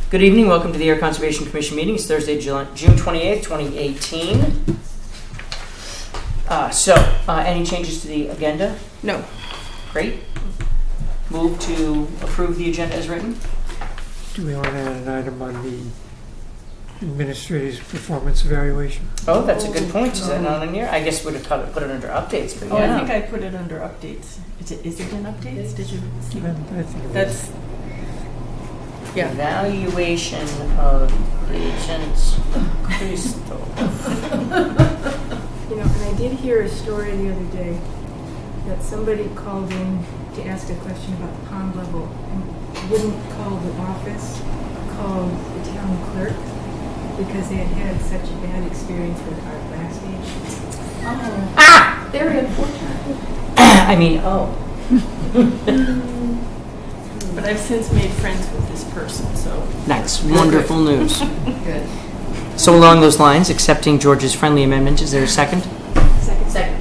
Good evening. Welcome to the Air Conservation Commission meeting. It's Thursday, June 28th, 2018. Any changes to the agenda? No. Great. Move to approve the agenda as written. Do we want to add an item on the administrator's performance evaluation? Oh, that's a good point. Is that not in here? I guess we'd have put it under updates. But I yeah. think I put it under updates. Is it in updates? Did you see? I think it That's, yeah. Evaluation of Regents Crystal. You know, and I did hear a story the other day that somebody called in to ask a question about the pond level and wouldn't call the office, called the town clerk because they had had such a bad experience with our backstage. Oh. Ah! Very unfortunate. I mean, oh. But I've since made friends with this person, so. That's wonderful news. Good. So along those lines, accepting George's friendly amendment, is there a second? Second.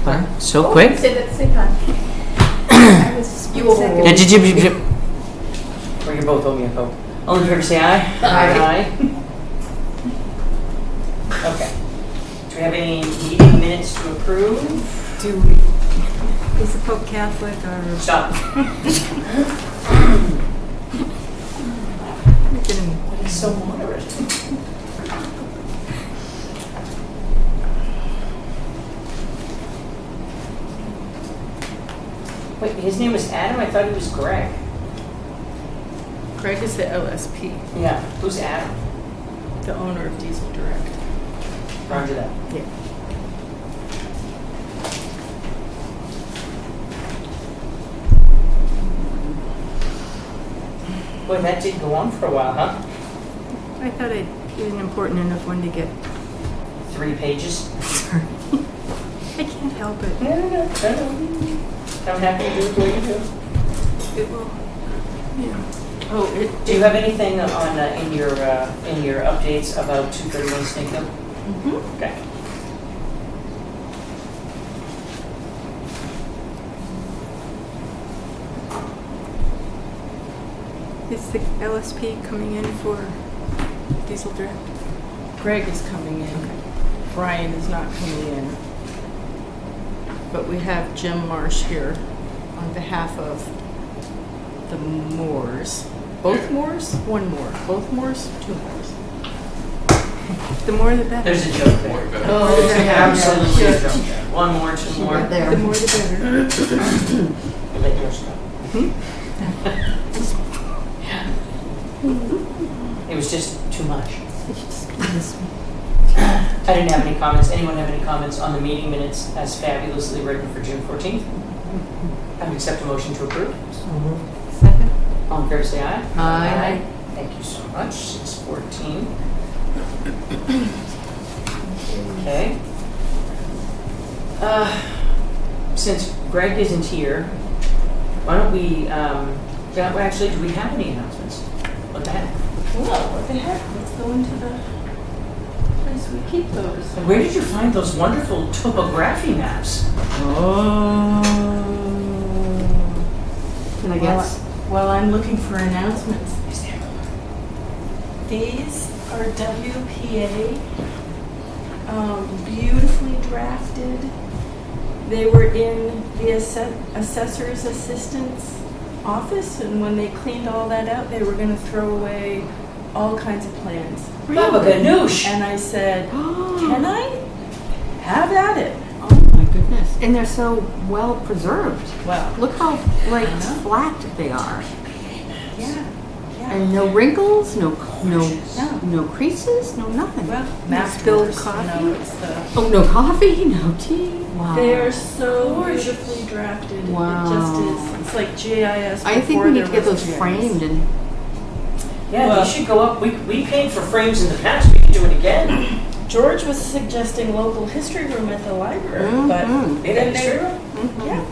Oh. So quick? Say that at the same time. I was You will- second. Yeah, or you're both owe me a Coke. All in favor say aye. Aye. Okay. Do we have any meeting minutes to approve? Do we? Is the Pope Catholic or? Stop. That is so moderate. Wait, his name was Adam? I thought he was Greg. Greg is the OSP, Yeah. Who's Adam? the owner of Diesel Direct. Roger that. Yeah. Boy, that did go on for a while, huh? I thought it was an important enough one to get. 3 pages. Sorry. I can't help it. No. I'm happy to do it the way you do. It will. Yeah. Oh, Do you have anything on in your updates about 231 Snake Hill? Mm-hmm. Okay. Is the LSP coming in for Diesel Direct? Greg is coming in. Brian is not coming in. But we have Jim Marsh here on behalf of the Moores. Both Moores? One Moore. Both Moores? 2 Moores. The more the better. There's a joke there. Oh, There's absolutely a joke there. 1 more, 2 more. The more the better. Let yours go. It was just too much. I didn't have any comments. Anyone have any comments on the meeting minutes as fabulously written for June 14th? I would accept a motion to approve. So moved. Second. All in favor say aye. Aye. Thank you so much. 6:14. Okay. Since Greg isn't here, why don't we, actually, do we have any announcements? What the heck? Well, what the heck? Let's go into the place we keep those. And where did you find those wonderful topography maps? Oh. Can I guess? Well, I'm looking for announcements. Is there? These are WPA, beautifully drafted. They were in the assessor's assistant's office, and when they cleaned all that out, they were going to throw away all kinds of plans. Baba Ganoush! And I said, can I? Have at it. Oh my goodness. And they're so well preserved. Wow. Look how like I know. flat they are. Yeah. And no wrinkles, no creases, no nothing. Well, Spilled masters, coffee? it's the... Oh, no coffee, no tea. Wow. They are so beautifully drafted. Wow. It just is. It's like GIS. I think before we need there to get was those GIS. framed and Yeah, Well- they should go up. We paid for frames in the past. We can do it again. George was suggesting local history room at the library, but Mhm. They then got they, history? yeah,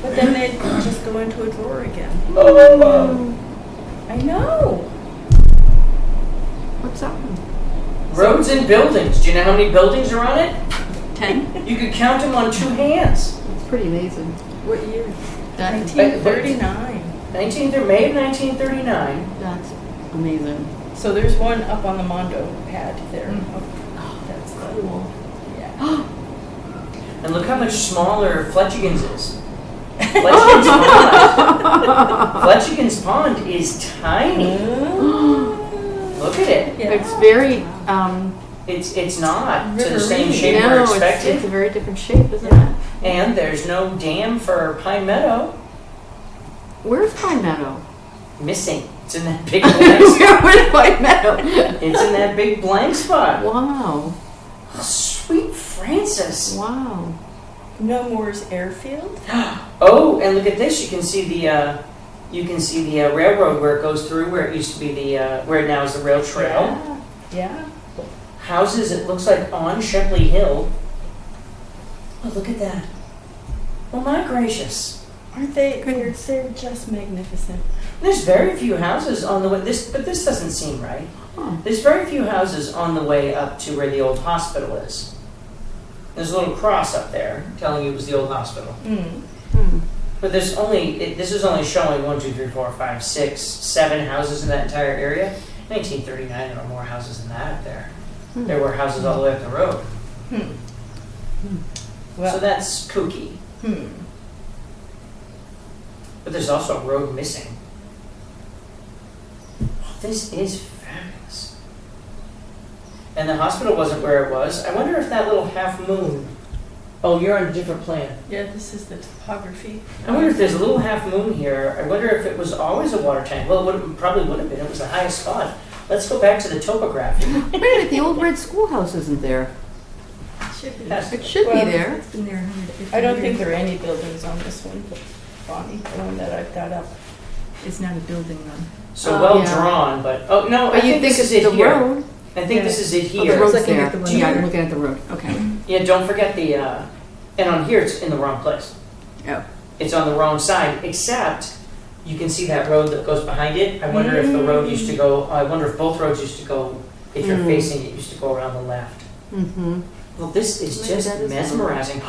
but then they'd just go into a drawer again. Oh, I know. what's up? roads and buildings. Do you know how many buildings are on it? 10. You could count them on 2 hands. It's pretty amazing. What year? That, 1939. 19th or May of 1939. that's Amazing. So there's one up on the Mondo pad there. Oh, that's the, Cool. yeah. And look how much smaller Fletchigan's is. Fletchigan's Pond. Fletchigan's Pond is tiny. Look at it. Yeah. It's very, It's not to the same Riverine. shape we're no, it's a expecting. very different shape, isn't it? And there's no dam for Pine Meadow. Where's Pine Meadow? Missing. It's in that big blank spot. Where's Pine Meadow? It's in that big blank spot. Wow. Sweet Francis. Wow. No Moore's Airfield? Oh, and look at this. You can see the railroad where it goes through, where it used to be where it now is the rail trail. Yeah. Houses, it looks like on Shepley Hill. Oh, look at that. Oh my gracious. Aren't they? They're just magnificent. There's very few houses on the way. But this doesn't seem right. Huh. There's very few houses on the way up to where the old hospital is. There's a little cross up there telling you it was the old hospital. Mm. But this is only showing 1, 2, 3, 4, 5, 6, 7 houses in that entire area. 1939, there were more houses than that up there. There were houses all the way up the road. Well, So that's kooky. But there's also a road missing. Oh, this is fabulous. And the hospital wasn't where it was. I wonder if that little half moon. Oh, you're on a different plan. yeah, this is the topography. I wonder if there's a little half moon here. I wonder if it was always a water tank. Well, it probably would have been. It was the highest spot. Let's go back to the topography. Wait a minute, the old red schoolhouse isn't there. Should be. Yes. It should Well, be there. It's been there 150 I don't think years. there are any buildings on this one, but Bonnie, the one that I've got up. It's not a building though. So Oh, well yeah. drawn, but oh no, I But you think think this is it's it the here. road. I think Yeah. this is it Oh, the here. road's looking there. at the one Yeah, here. I'm looking at the road. Okay. Yeah, don't forget and on here it's in the wrong place. Oh. It's on the wrong side, except you can see that road that goes behind it. I wonder if the road used to go, I wonder if both roads used to go, if you're facing it, used to go around the left. Mm-hmm. Well, this is Maybe just that is mesmerizing.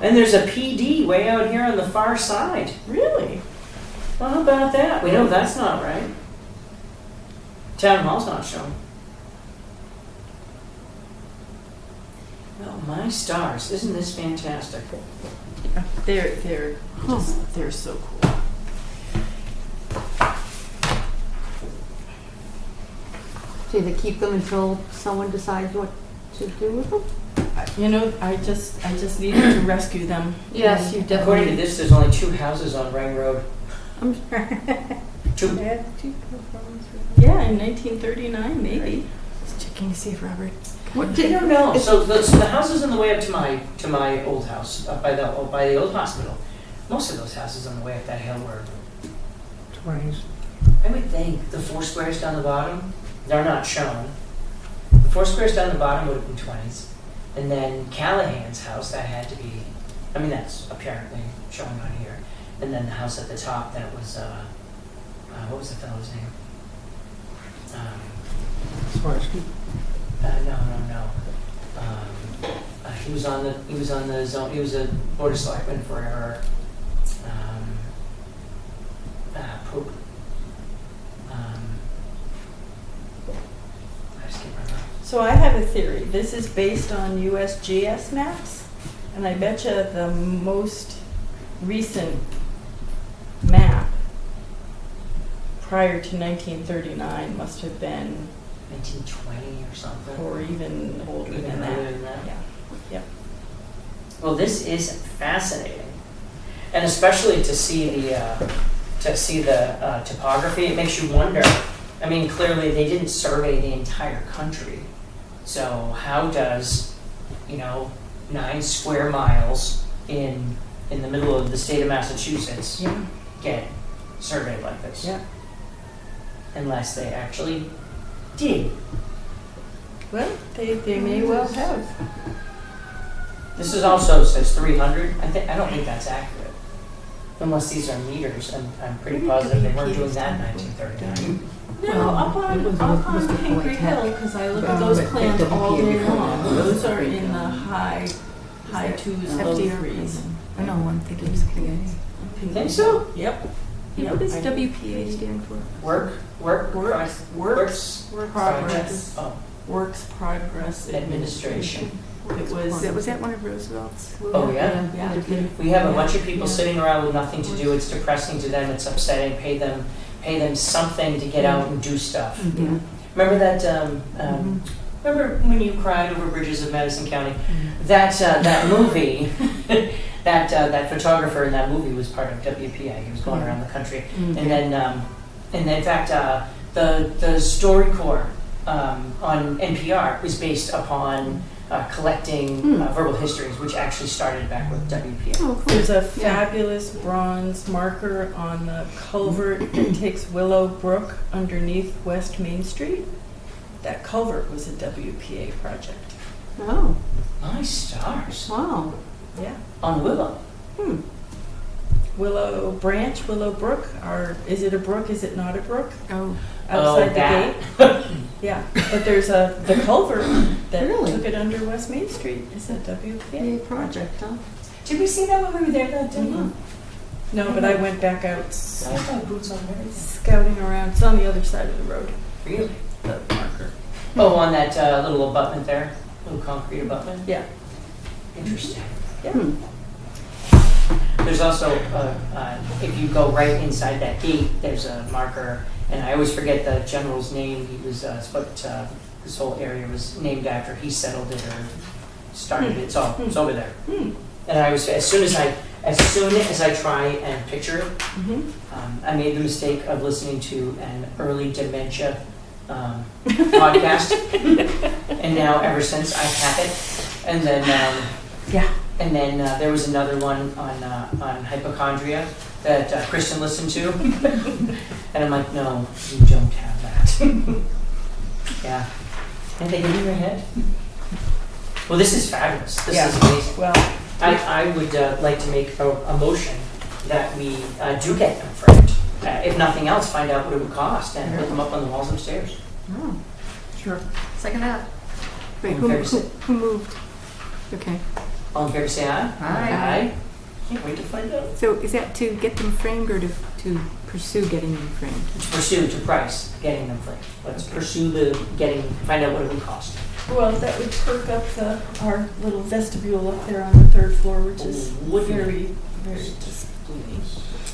And there's a PD way out here on the far side. Really? Well, how about that? We know that's not right. Town hall's not shown. Well, my stars, isn't this fantastic? They're just, they're so cool. So they keep them until someone decides what to do with them? You know, I just needed to rescue them. Yes, you According to definitely. this, there's only 2 houses on Ring Road. 2. Yeah, in 1939, maybe. Just checking to see if Robert. What I did, don't know. So the houses on the way up to my old house, up by the old hospital. Most of those houses on the way up that hill were. 20s. I would think the 4 squares down the bottom, they're not shown. The 4 squares down the bottom would have been 20s, and then Callahan's house that had to be. I mean, that's apparently showing on here. And then the house at the top that was what was the fellow's name? Swarovski. No. He was on the zone. He was a board of selectman for Pope. I just can't remember. So I have a theory. This is based on USGS maps, and I bet you the most recent map prior to 1939 must have been, 1920 or something. or even older Even than older that. than that. Yeah. Yep. Well, this is fascinating, and especially to see the topography. It makes you wonder. I mean, clearly they didn't survey the entire country, so how does 9 square miles in the middle of the state of Massachusetts Yeah. get surveyed like this? Yeah. Unless they actually did. Well, they may well have. This is also says 300. I don't think that's accurate, unless these are meters. And I'm pretty positive they weren't doing that in 1939. No, Well, up on it was Pingree Tech. Hill, because I look at those But plans all day WPA long. before that. Those are in the high that twos, low FDR? threes. I know, I'm thinking something else. Think so? Yep. You know, what does I know. WPA stand for? Works. Works Progress. Oh, Works Progress Administration. It was. Was that one of Roosevelt's? Oh, yeah. Yeah. We have a bunch of people Yeah. sitting around with nothing to do. It's depressing to them. It's upsetting. Pay them something to get out and do stuff. Yeah. Remember that? Remember when you cried over Bridges of Madison County? That movie. That photographer in that movie was part of WPA. He was going around the country, and then in fact, the StoryCorps on NPR was based upon collecting verbal histories, which actually started back with WPA. Oh, cool. There's a fabulous bronze marker on the culvert that takes Willow Brook underneath West Main Street. That culvert was a WPA project. Oh, My stars. wow. Yeah. On Willow. Willow Branch, Willow Brook, or is it a brook? Is it not a brook? Oh, Outside the that. gate. Yeah, but there's the culvert that Really? took it under West Main Street. Is a WPA A project, huh? Did we see that when we were there that day? No, but I went back out I thought boots on everything. scouting around. It's on the other side of the road. Really? The marker. Oh, on that little abutment there, little concrete abutment. Yeah. Interesting. Yeah. There's also, if you go right inside that gate, there's a marker, and I always forget the general's name. He was, but this whole area was named after. He settled it or started it. It's over there. And I was, as soon as I try and picture it, I made the mistake of listening to an early dementia podcast, and now ever since I have it. And then and then there was another one on hypochondria that Kristen listened to, and I'm like, no, you don't have that. Yeah, and they get in your head. Well, this is fabulous. This is amazing. Well, I would like to make a motion that we do get them framed. If nothing else, find out what it would cost and put them up on the walls upstairs. Oh, sure. second that. wait, All in favor, say- who moved? Okay, All in favor, say aye. Aye. Can't wait to find out. so is that to get them framed or to pursue getting them framed? To pursue, to price, getting them framed. Let's pursue find out what it would cost. Well, that would perk up our little vestibule up there on the third floor, which is Wouldn't it? very, very displeasing.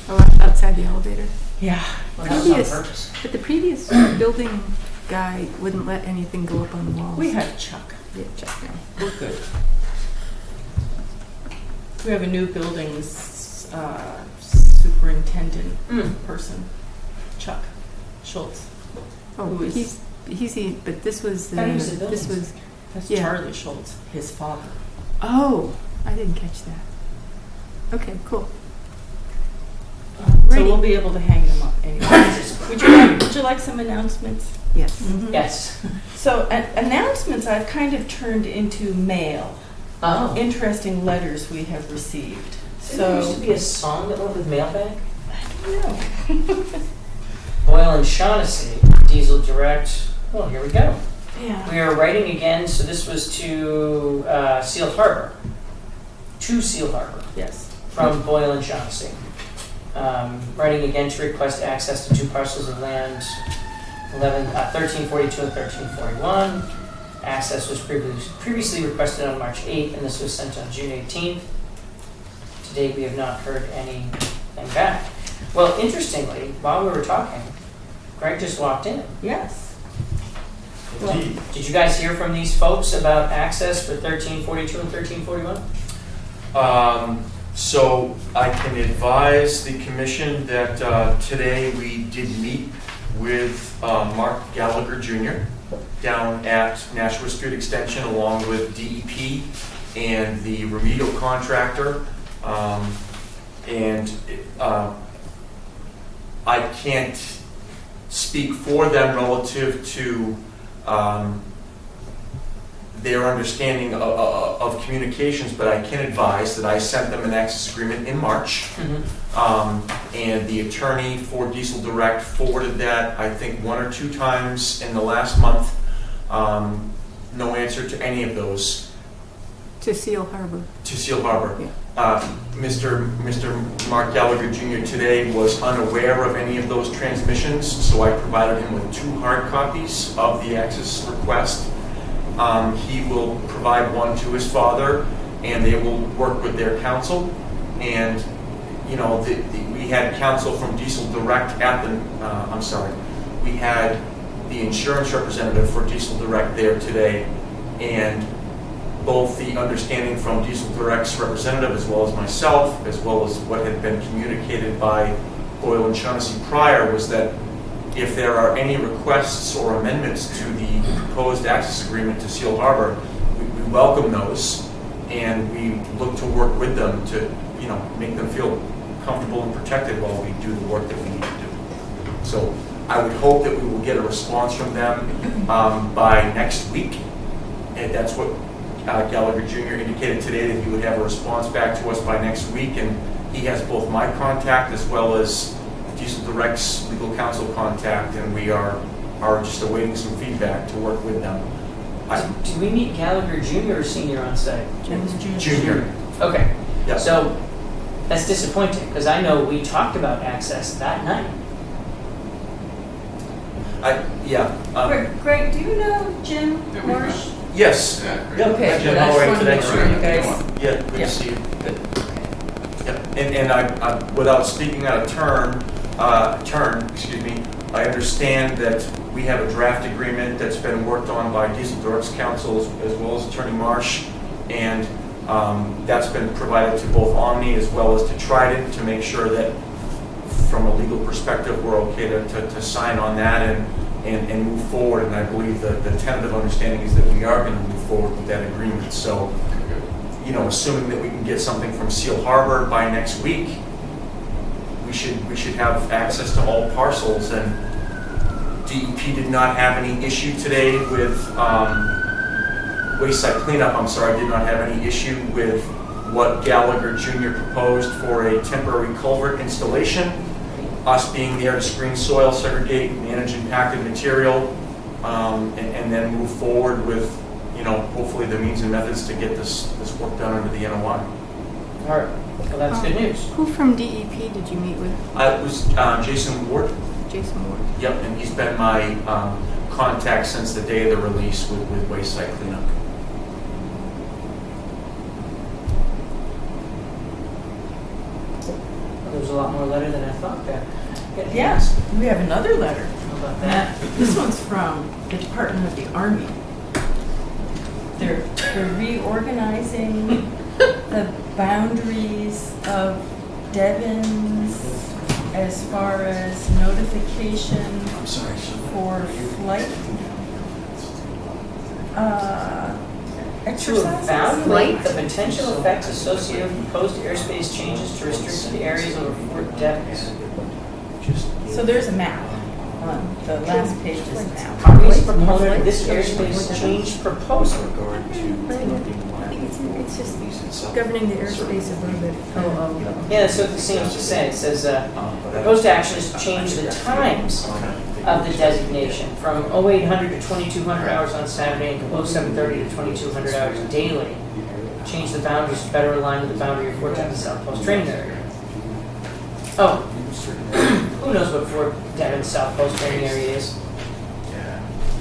Oh, outside the elevator? Yeah. Well, that was on Previous- purpose. But the previous building guy wouldn't let anything go up on the walls. We have Chuck. Yeah, check now. We're good. We have a new buildings superintendent person, Chuck Schultz. Oh, Who but is- but this was, Thought he was the this buildings was, That's Yeah. Charlie Schultz, his father. oh, I didn't catch that. Okay, cool. So we'll be able to hang them up anyway. Would you like some announcements? Yes. Yes. So announcements I've kind of turned into mail. Oh. Interesting letters we have received. There used So to be a song that went with mailbag. no. Boyle and Shaughnessy, Diesel Direct. Oh, here we go. Yeah. We are writing again, so this was to Seal Harbor. To Seal Harbor Yes. from Boyle and Shaughnessy. Writing again to request access to two parcels of land, 1342 and 1341. Access was previously requested on March 8th, and this was sent on June 18th. To date, we have not heard anything back. Well, interestingly, while we were talking, Greg just walked in. Yes. Indeed. Did you guys hear from these folks about access for 1342 and 1341? So I can advise the commission that today we did meet with Mark Gallagher Jr. down at Nashua Street Extension along with DEP and the remedial contractor. I can't speak for them relative to their understanding of communications, but I can advise that I sent them an access agreement in March, and the attorney for Diesel Direct forwarded that, I think, 1 or 2 times in the last month. No answer to any of those To Seal Harbor. to Seal Harbor. Yeah. Mr. Mark Gallagher Jr. today was unaware of any of those transmissions, so I provided him with 2 hard copies of the access request. He will provide one to his father, and they will work with their counsel. And, you know, we had counsel from Diesel Direct at the, we had the insurance representative for Diesel Direct there today, and both the understanding from Diesel Direct's representative as well as myself, as well as what had been communicated by Boyle and Shaughnessy prior, was that if there are any requests or amendments to the proposed access agreement to Seal Harbor, we welcome those, and we look to work with them to, you know, make them feel comfortable and protected while we do the work that we need to do. So I would hope that we will get a response from them by next week, and that's what Gallagher Jr. indicated today, that he would have a response back to us by next week, and he has both my contact as well as Diesel Direct's legal counsel contact, and we are just awaiting some feedback to work with them. Did we meet Gallagher Jr. or Senior on site? It was June. Junior. Okay. Yeah. So that's disappointing, because I know we talked about access that night. Greg, do you know Jim Marsh? Yes. Okay, Jim well, Holloway that's today. wonderful. You guys. Yeah, good Yeah. to see you. Good. Yeah. And I, without speaking out of turn, I understand that we have a draft agreement that's been worked on by Diesel Direct's counsel as well as Attorney Marsh, and that's been provided to both Omni as well as to Trident to make sure that from a legal perspective we're okay to sign on that and move forward. And I believe that the tentative understanding is that we are going to move forward with that agreement. So, you know, assuming that we can get something from Seal Harbor by next week, we should have access to all parcels. And DEP did not have any issue today with wayside cleanup. Did not have any issue with what Gallagher Jr. proposed for a temporary culvert installation. Us being there to screen soil, segregate, manage impacted material, and then move forward with, you know, hopefully the means and methods to get this work done under the NOI. All right. Well, that's good news. Who from DEP did you meet with? It was Jason Ward. Jason Ward. Yep, and he's been my contact since the day of the release with wayside cleanup. There was a lot more letter than I thought there. Good. Yes, we have another letter. How about that? This one's from the Department of the Army. They're reorganizing the boundaries of Devon's as far as notification for flight To exercises. evaluate the potential effects associated with proposed airspace changes to restricted areas over Fort Devens. So there's a map on the last page is a map. Army's proposing this airspace change proposal. I think it's just governing the airspace above it. Yeah, that's what it seems to say. It says, proposed action is to change the times of the designation from 0800 to 2200 hours on Saturday and 0730 to 2200 hours daily. Change the boundaries to better align with the boundary of Fort Devens South Post training area. Oh, who knows what Fort Devens South Post training area is?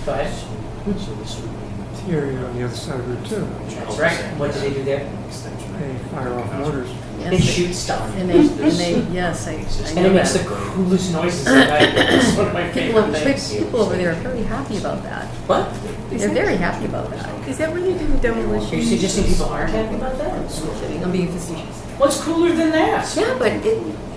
Go ahead. The area on the other side of Route 2. That's right. What do they do there? They fire off mortars. They shoot stuff. And they, yes, I And know it makes that. the coolest noises. It's one of my favorite things. People over there are very happy about that. What? They're very happy about that. Is that where they do demolition? Are you suggesting people aren't happy about that? I'm being facetious. What's cooler than that? Yeah, but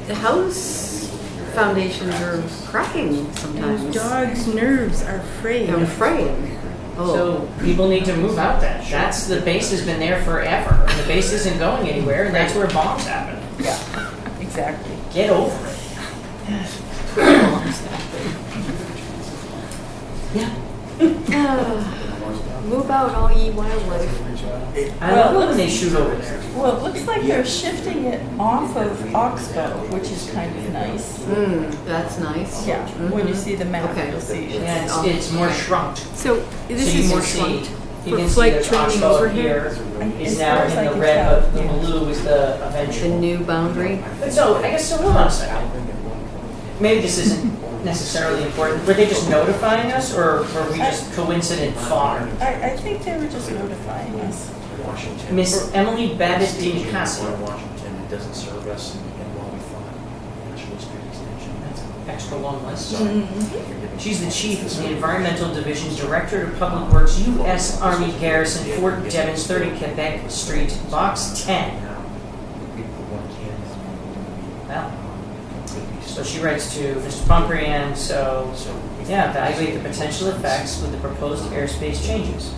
the house foundations are cracking Those sometimes. dogs' nerves are frayed. I'm afraid. Oh. So people need to move out that. That's the base has been there forever. And the base isn't going anywhere, and that's where bombs happen. Yeah, exactly. Get over it. Yeah. Move out all ye wildlife. I love it when they shoot over there. Well, it looks like they're shifting it off of Oxbow, which is kind of nice. That's nice. Yeah, when you see the map, Okay. you'll see. Yeah, it's more shrunk. So So this you is can more see shrunk. You For can see flight there's training Oxbow overhead? here, As is far now as I in the can red, tell, but the yeah. blue is the The eventual. new boundary. But so, I guess, so hold on a second. Maybe this isn't necessarily important. Were they just notifying us, or were we just coincident thought? I think they were just notifying us. Washington. Miss Emily Babbitt DiNicasio. Washington, it doesn't serve us, and while we fly, National Street Extension. That's an extra long list. Mm-hmm. She's the chief of the Environmental Division, Director of Public Works, U.S. Army Garrison, Fort Devens, 30 Quebec Street, Box 10. Wow. So she writes to Mr. Pomprian, so, yeah, evaluate the potential effects with the proposed airspace changes.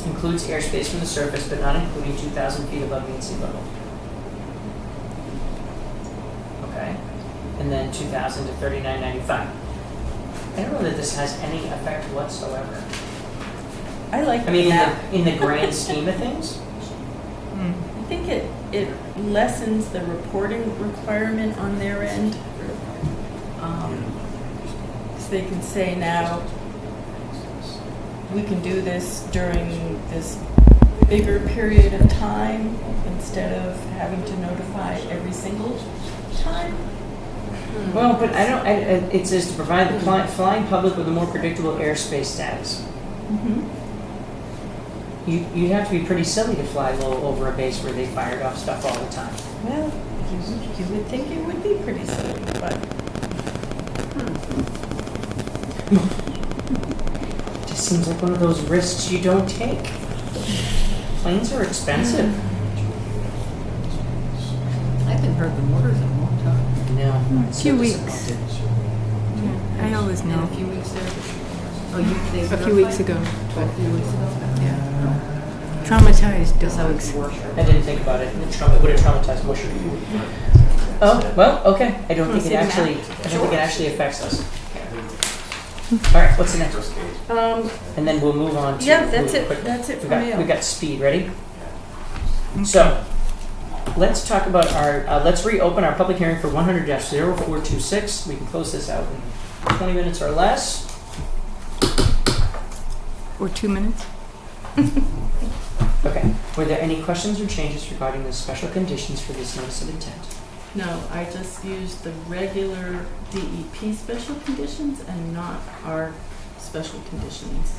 Includes airspace from the surface, but not including 2,000 feet above mean sea level. Okay. And then 2,000 to 39.95. I don't know that this has any effect whatsoever. I like I the mean, map. in the grand scheme of things, I think it lessens the reporting requirement on their end. 'Cause they can say now, we can do this during this bigger period of time instead of having to notify every single time. well, but it says to provide the flying public with a more predictable airspace status. Mm-hmm. You'd have to be pretty silly to fly low over a base where they fired off stuff all the time. Well, you would think it would be pretty silly, but It just seems like one of those risks you don't take. Planes are expensive. I haven't heard the motors in a long time. No. A few weeks. I always And know. a few weeks there. Oh, they A few weeks ago. A few weeks ago. Traumatized That's how dogs. it's worked. I didn't think about it. It would have traumatized Musher. Oh, well, okay. I don't think it actually affects us. All right, what's the next? And then we'll move on to. yeah, that's really it. quick. That's it We for me. got speed. Ready? So, let's talk about let's reopen our public hearing for 100-0426. We can close this out in 20 minutes or less. Or 2 minutes? Okay. Were there any questions or changes regarding the special conditions for this notice of intent? No, I just used the regular DEP special conditions and not our special conditions.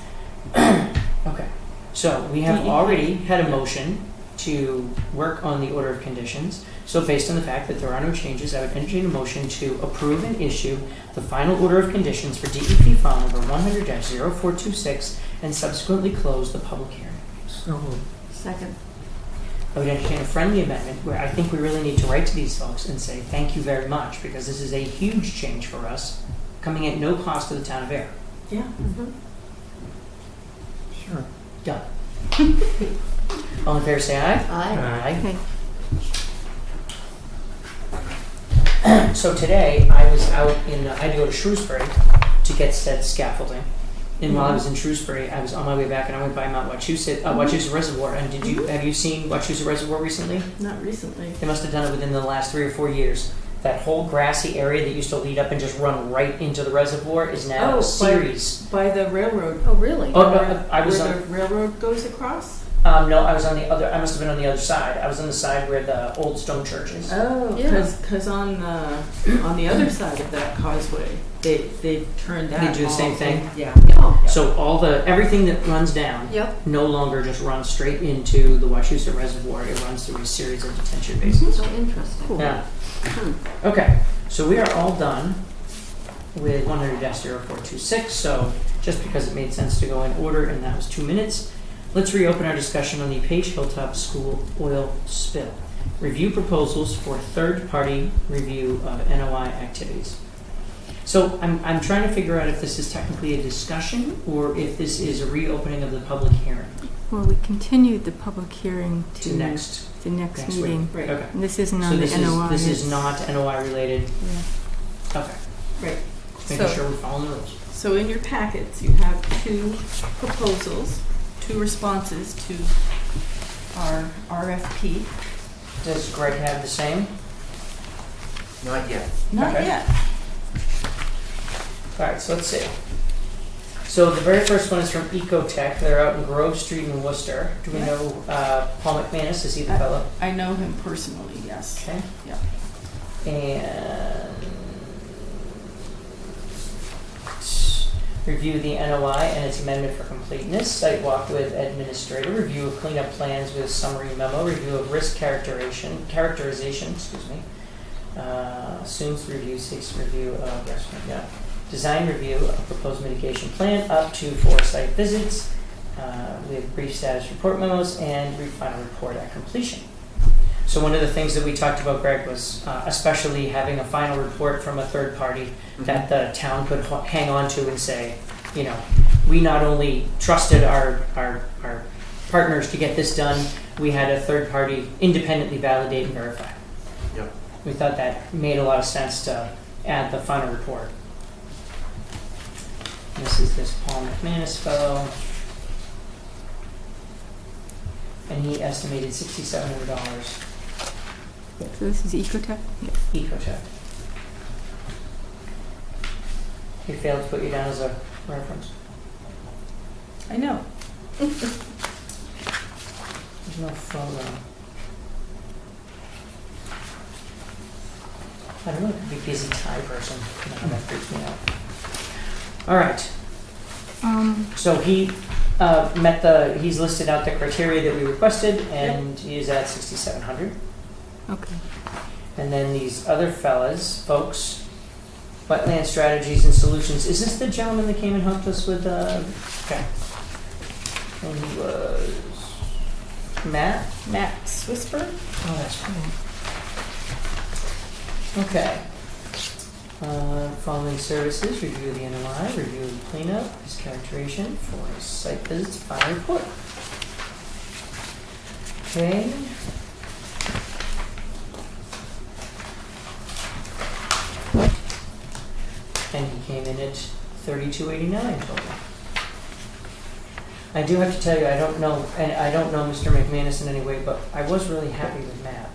Okay. So we have DEP. already had a motion to work on the order of conditions. So based on the fact that there are no changes, I would entertain a motion to approve and issue the final order of conditions for DEP file number 100-0426 and subsequently close the public hearing. So moved. Second. I would entertain a friendly amendment where I think we really need to write to these folks and say thank you very much because this is a huge change for us coming at no cost to the town of Ayer. Yeah. Sure. Done. All in favor say aye. Aye. Aye. Okay. So today, I was out I had to go to Shrewsbury to get said scaffolding. And while I was in Shrewsbury, I was on my way back and I went by Mount Wachusett Reservoir. And have you seen Wachusett Reservoir recently? Not recently. They must have done it within the last 3 or 4 years. That whole grassy area that used to lead up and just run right into the reservoir is now a series. By the railroad. Oh, really? Oh, no, I was where on, the railroad goes across? no, I was on the other, I must have been on the other side. I was on the side where the old stone church is. Oh, Yeah. because on the other side of that causeway, they turned that. They do the same all- thing? Yeah. Oh, So everything that runs down yep. no longer just runs straight into the Wachusett Reservoir. It runs through a series of detention basins. So interesting. Yeah. Hmm. Okay, so we are all done with 100-0426. So just because it made sense to go in order, and that was 2 minutes, let's reopen our discussion on the Page Hilltop School oil spill. Review proposals for third-party review of NOI activities. So I'm trying to figure out if this is technically a discussion or if this is a reopening of the public hearing Well, we continued the public hearing to next next week. meeting. Right. Okay. And this isn't So on this the NOI. is this is not NOI related. Yeah. Okay. Right. Making So- sure we're following the rules. So in your packets, you have 2 proposals, 2 responses to our RFP. Does Greg have the same? Not yet. Not Okay. yet. All right, so let's see. So the very first one is from Ecotech. They're out in Grove Street in Worcester. Do we know Paul McManus? Is he the fellow? I know him personally, yes. Okay. Yeah. And review the NOI and its amendment for completeness, site walk with administrator, review of cleanup plans with summary memo, review of risk characterization, assumes review, seeks review of restaurant, design review of proposed mitigation plan up to 4 site visits, with brief status report memos and final report at completion. So one of the things that we talked about, Greg, was especially having a final report from a third party that the town could hang on to and say, you know, we not only trusted our partners to get this done, we had a third party independently validate and verify. Yep. We thought that made a lot of sense to add the final report. And this is this Paul McManus fellow. And he estimated $6,700. So this is Ecotech? Ecotech. He failed to put you down as a reference. I know. There's no photo. I don't know, it could be a busy Thai person. No, that freaks me out. All right. So he he's listed out the criteria that we requested, and he is at 6,700. Okay. And then these other folks, wetland strategies and solutions. Is this the gentleman that came and helped us with okay. And he was Matt Swisper. Oh, that's cool. Okay. Following services, review the NOI, review the cleanup, his characterization for his site visits, final report. Okay. And he came in at $32.89 total. I do have to tell you, I don't know Mr. McManus in any way, but I was really happy with Matt.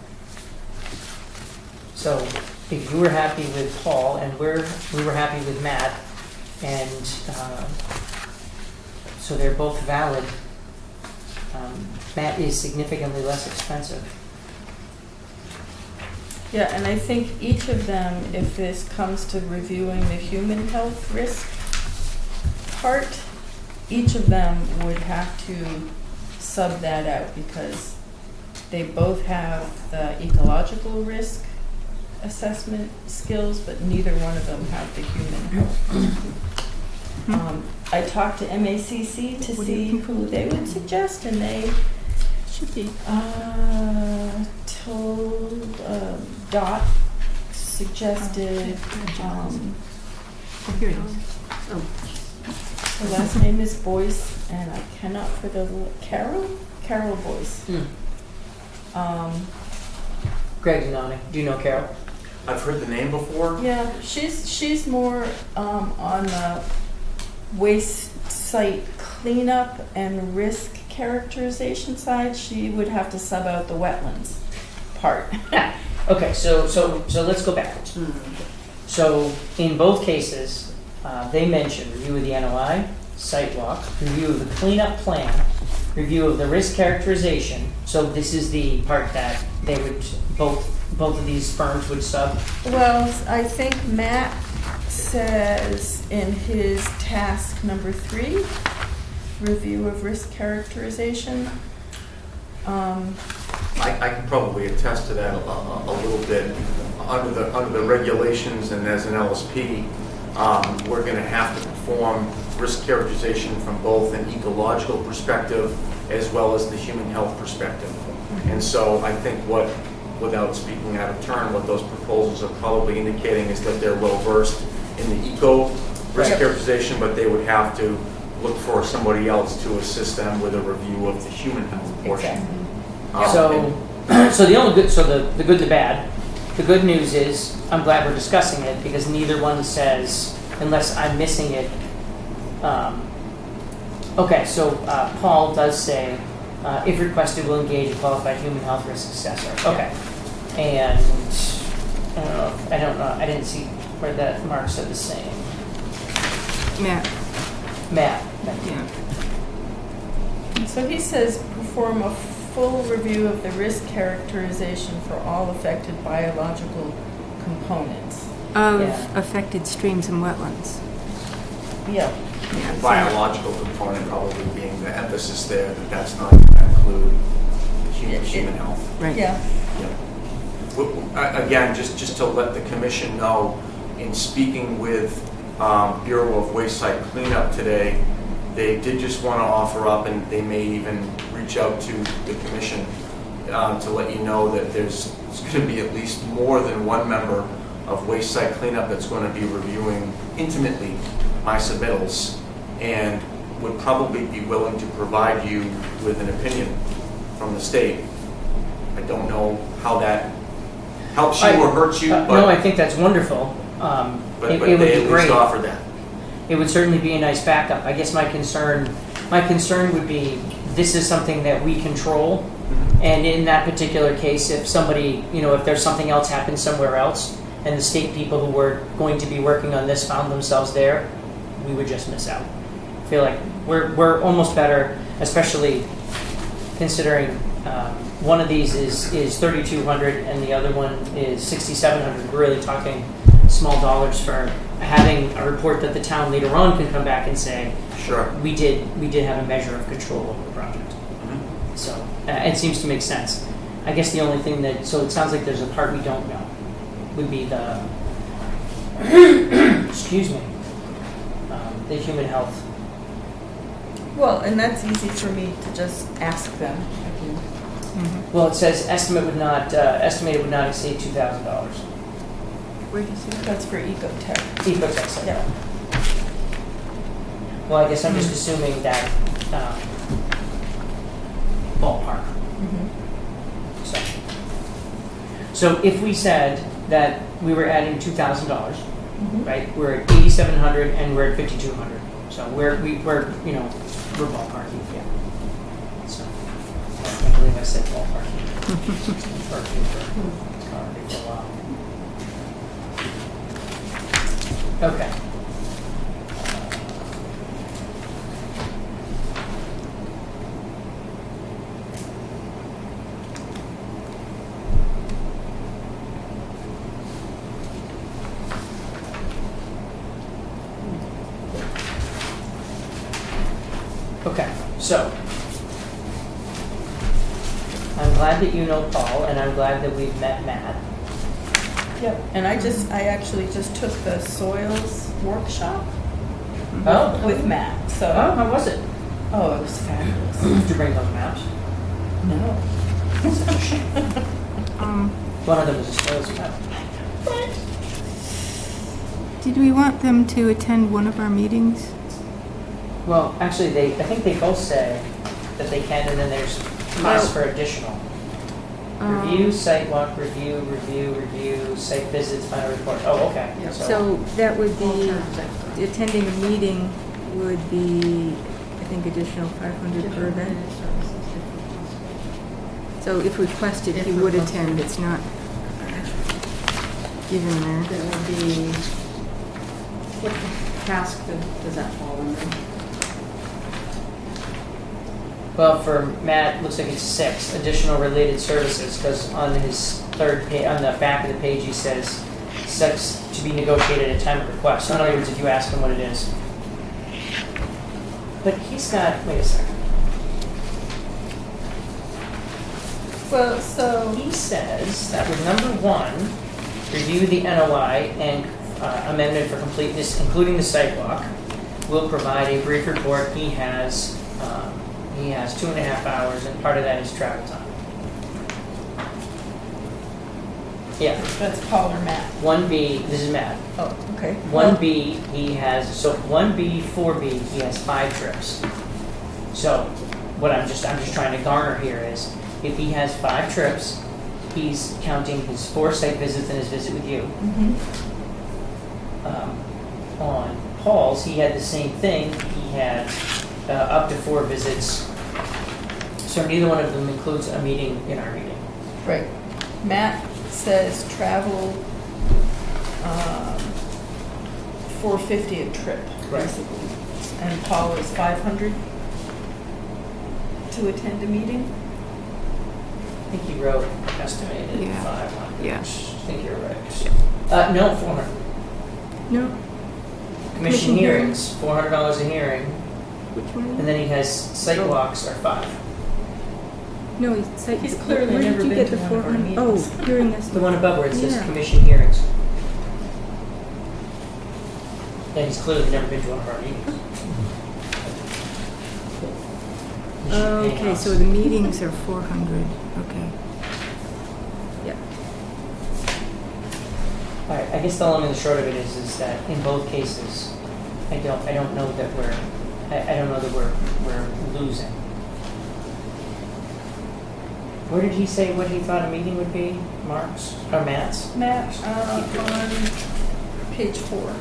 So if you were happy with Paul and we were happy with Matt, and so they're both valid, Matt is significantly less expensive. Yeah, and I think each of them, if this comes to reviewing the human health risk part, each of them would have to sub that out because they both have the ecological risk assessment skills, but neither one of them have the human health. I talked to MACC to see who they would suggest, and they Should be. told Dot suggested Here it is. her last name is Boyce, and I cannot for the Carol Boyce. Greg Denoni, do you know Carol? I've heard the name before. Yeah, she's more on the waste site cleanup and risk characterization side. She would have to sub out the wetlands part. Okay, so let's go backwards. So in both cases, they mentioned review of the NOI, site walk, review of the cleanup plan, review of the risk characterization. So this is the part that they would both of these firms would sub. Well, I think Matt says in his task number 3, review of risk characterization. I can probably attest to that a little bit. Under the regulations and as an LSP, we're going to have to perform risk characterization from both an ecological perspective as well as the human health perspective. And so I think without speaking out of turn, what those proposals are probably indicating is that they're well versed in the eco risk characterization, but they would have to look for somebody else to assist them with a review of the human health portion. So the only good, so the good and the bad. The good news is I'm glad we're discussing it because neither one says, unless I'm missing it. Okay, so Paul does say, if requested, will engage a qualified human health risk assessor. Okay, and I don't know. I didn't see where that Mark said the same. Matt. Matt. Yeah. So he says, perform a full review of the risk characterization for all affected biological components. Of Yeah. affected streams and wetlands. Yeah. Yeah. Biological component probably being the emphasis there, that that's not going to include human health. Right. Yeah. Again, just to let the commission know, in speaking with Bureau of Waste Site Cleanup today, they did just want to offer up, and they may even reach out to the commission to let you know that there's going to be at least more than one member of Waste Site Cleanup that's going to be reviewing intimately my submittals and would probably be willing to provide you with an opinion from the state. I don't know how that helps you or hurts you, No, I but think that's wonderful. but It would they be at least great. offer that. It would certainly be a nice backup. I guess my concern would be, this is something that we control. And in that particular case, if somebody, if there's something else happens somewhere else, and the state people who were going to be working on this found themselves there, we would just miss out. I feel like we're almost better, especially considering one of these is $3,200 and the other one is $6,700. We're really talking small dollars for having a report that the town later on can come back and say, Sure. we did have a measure of control over the project. So it seems to make sense. I guess the only thing so it sounds like there's a part we don't know, would be the, excuse me, the human health. Well, and that's easy for me to just ask them. I can- Well, it says estimated would not exceed $2,000. Where do you see that? That's for Ecotech. Ecotech said Yeah. that. Well, I guess I'm just assuming that ballpark. So if we said that we were adding $2,000, right? We're at $8,700 and we're at $5,200. So we're ballparking. Yeah. So I can't believe I said ballparking. Parking for a while. Okay. Okay, so I'm glad that you know Paul, and I'm glad that we've met Matt. Yep. And I actually just took the soils workshop Oh, with Matt. Oh, So, how was it? oh, it was fabulous. Did you bring those maps? No. Such a shame. One of them was a soils map. Did we want them to attend one of our meetings? Well, actually, I think they both say that they can, and then there's costs for additional. Review, site walk, review, site visits, final report. Oh, okay. So that would be, attending a meeting would be, I think, additional 500 per event. So if requested, he would attend, it's not given there. That would be, what task does that fall under? Well, for Matt, looks like it's 6 additional related services, because on his third page, on the back of the page, he says 6 to be negotiated at time of request. So in other words, if you ask him what it is. But he's got, wait a second. Well, so He says that with number 1, review the NOI and amendment for completeness, including the sidewalk, will provide a brief report. He has 2.5 hours, and part of that is travel time. Yeah. that's Paul or Matt. 1B, this is Matt. Oh, okay. 1B, he has, so 1B, 4B, he has 5 trips. So what I'm just trying to garner here is, if he has 5 trips, he's counting his 4 site visits and his visit with you. On Paul's, he had the same thing. He had up to 4 visits. So neither one of them includes a meeting in our meeting. Right. Matt says travel $450 a trip. Right. basically. And Paul is 500 to attend a meeting? I think you wrote estimated Yeah. 500. Yeah. I think you're right. No, 400. No, Commission Commission hearings, $400 a hearing, which one? and then he has site Oh. walks are 5. No, He's clearly where never did you been get to the one of our 400? Oh, meetings. hearing The estimate. one above where it says Yeah. commission hearings. Yeah, he's clearly never been to one of our meetings. He should Oh, pay okay, us. so the meetings are 400, okay. Yeah. All right, I guess the long and the short of it is that in both cases, I don't know that we're losing. Where did he say what he thought a meeting would be? Mark's or Matt's? Matt, on page 4,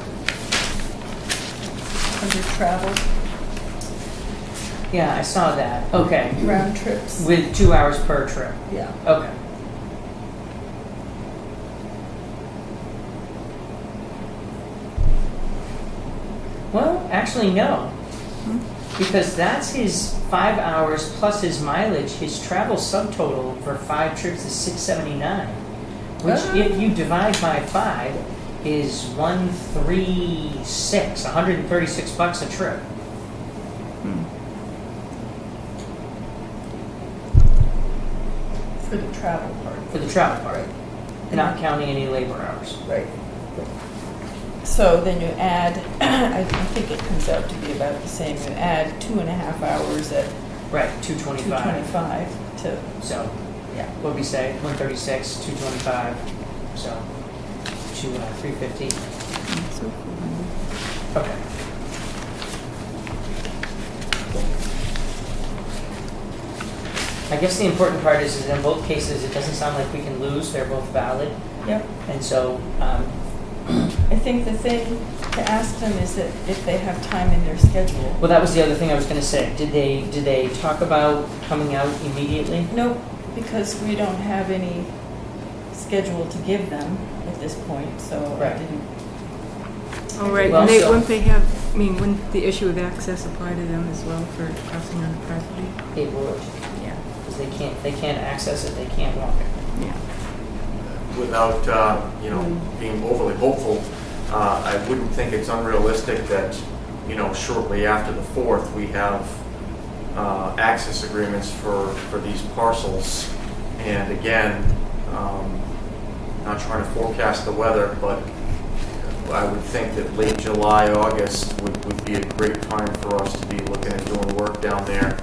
under travel, Yeah, I saw that. Okay, round trips. with 2 hours per trip. Yeah. Okay. Well, actually, no. Because that's his 5 hours plus his mileage. His travel subtotal for 5 trips is $679, which, if you divide by 5, is $136 a trip. For the travel part. For the travel part, not counting any labor hours. Right. So then you add, I think it comes out to be about the same, you add 2.5 hours at Right, 225. 225 to, So, yeah. what we say, 136, 225, so, to 350. So 400. Okay. I guess the important part is in both cases, it doesn't sound like we can lose. They're both valid. Yep. And so, I think the thing to ask them is that if they have time in their schedule. well, that was the other thing I was going to say. Did they talk about coming out immediately? Nope, because we don't have any schedule to give them at this point, so I Right. didn't. All right, Well, and so- wouldn't they have, I mean, wouldn't the issue of access apply to them as well for crossing on the property? It would, Yeah. because they can't access it. They can't walk it. Yeah. Without, being overly hopeful, I wouldn't think it's unrealistic that, shortly after the 4th, we have access agreements for these parcels. And again, not trying to forecast the weather, but I would think that late July, August would be a great time for us to be looking at doing work down there,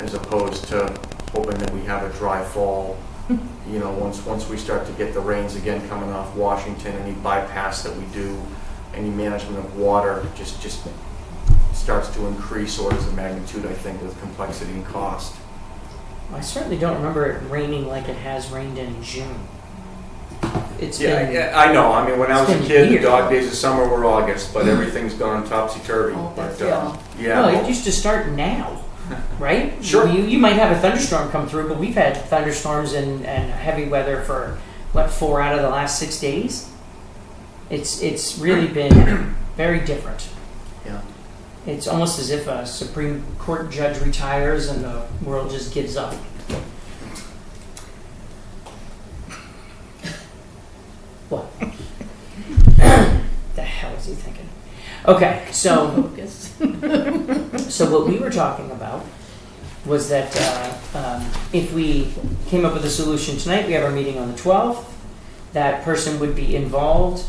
as opposed to hoping that we have a dry fall. Once we start to get the rains again coming off Washington, any bypass that we do, any management of water, just starts to increase orders of magnitude, I think, with complexity and cost. I certainly don't remember it raining like it has rained in June. It's been, Yeah, I know. I mean, when I was a It's been kid, the weird. dog days of summer were August, but everything's gone topsy-turvy. All But, that's fall. yeah. well, well, it used to start now, right? Sure. You might have a thunderstorm come through, but we've had thunderstorms and heavy weather for, 4 out of the last 6 days? It's really been very different. Yeah. It's almost as if a Supreme Court judge retires and the world just gives up. What? The hell is he thinking? Okay, so Focus. so what we were talking about was that if we came up with a solution tonight, we have our meeting on the 12th. That person would be involved.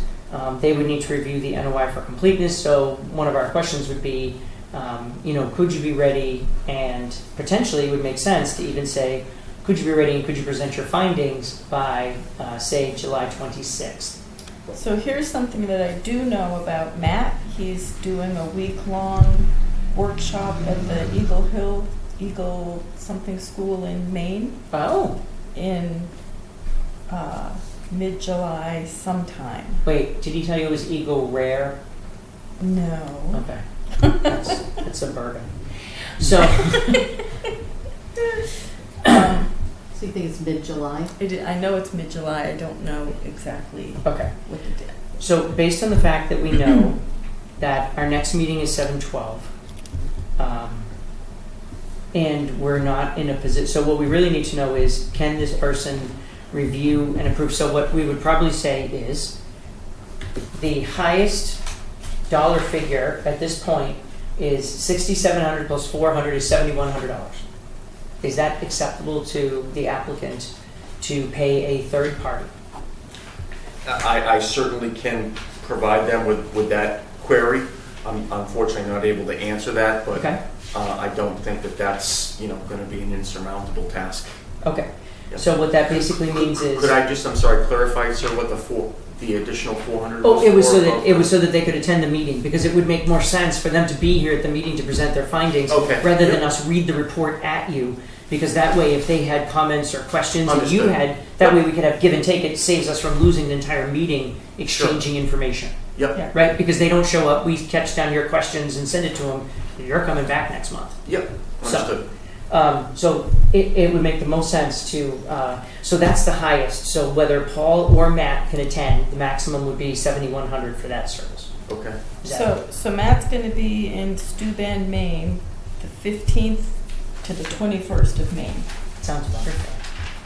They would need to review the NOI for completeness. So one of our questions would be, could you be ready? And potentially it would make sense to even say, could you be ready and could you present your findings by, say, July 26th? So here's something that I do know about Matt. He's doing a week-long workshop at the Eagle something school in Maine Oh, in mid-July sometime. wait, did he tell you it was Eagle Rare? No. Okay. That's a bourbon. So, So you think it's mid-July? I know it's mid-July. I don't know exactly okay. what the date. So based on the fact that we know that our next meeting is 7/12. And we're not in a position, so what we really need to know is, can this person review and approve? So what we would probably say is, the highest dollar figure at this point is $6,700 plus $400 is $7,100. Is that acceptable to the applicant to pay a third party? I certainly can provide them with that query. I'm unfortunately not able to answer that, but Okay. I don't think that that's, going to be an insurmountable task. Okay. Yeah. So what that basically means is. Could I just, I'm sorry, clarify, sir, what the additional 400 Oh, it was so for? that they could attend the meeting, because it would make more sense for them to be here at the meeting to present their findings, Okay. rather Yep. than us read the report at you. Because that way, if they had comments or questions that you Understood. had, that way we could have give and take. It saves us from losing the entire meeting exchanging information, Yep, Yeah. right? Because they don't show up, we catch down your questions and send it to them. You're coming back next month. yep, understood. So it would make the most sense to, so that's the highest. So whether Paul or Matt can attend, the maximum would be $7,100 for that service. Okay. Is that- So Matt's going to be in Steuben, Maine, the 15th to the 21st of May. Sounds wonderful.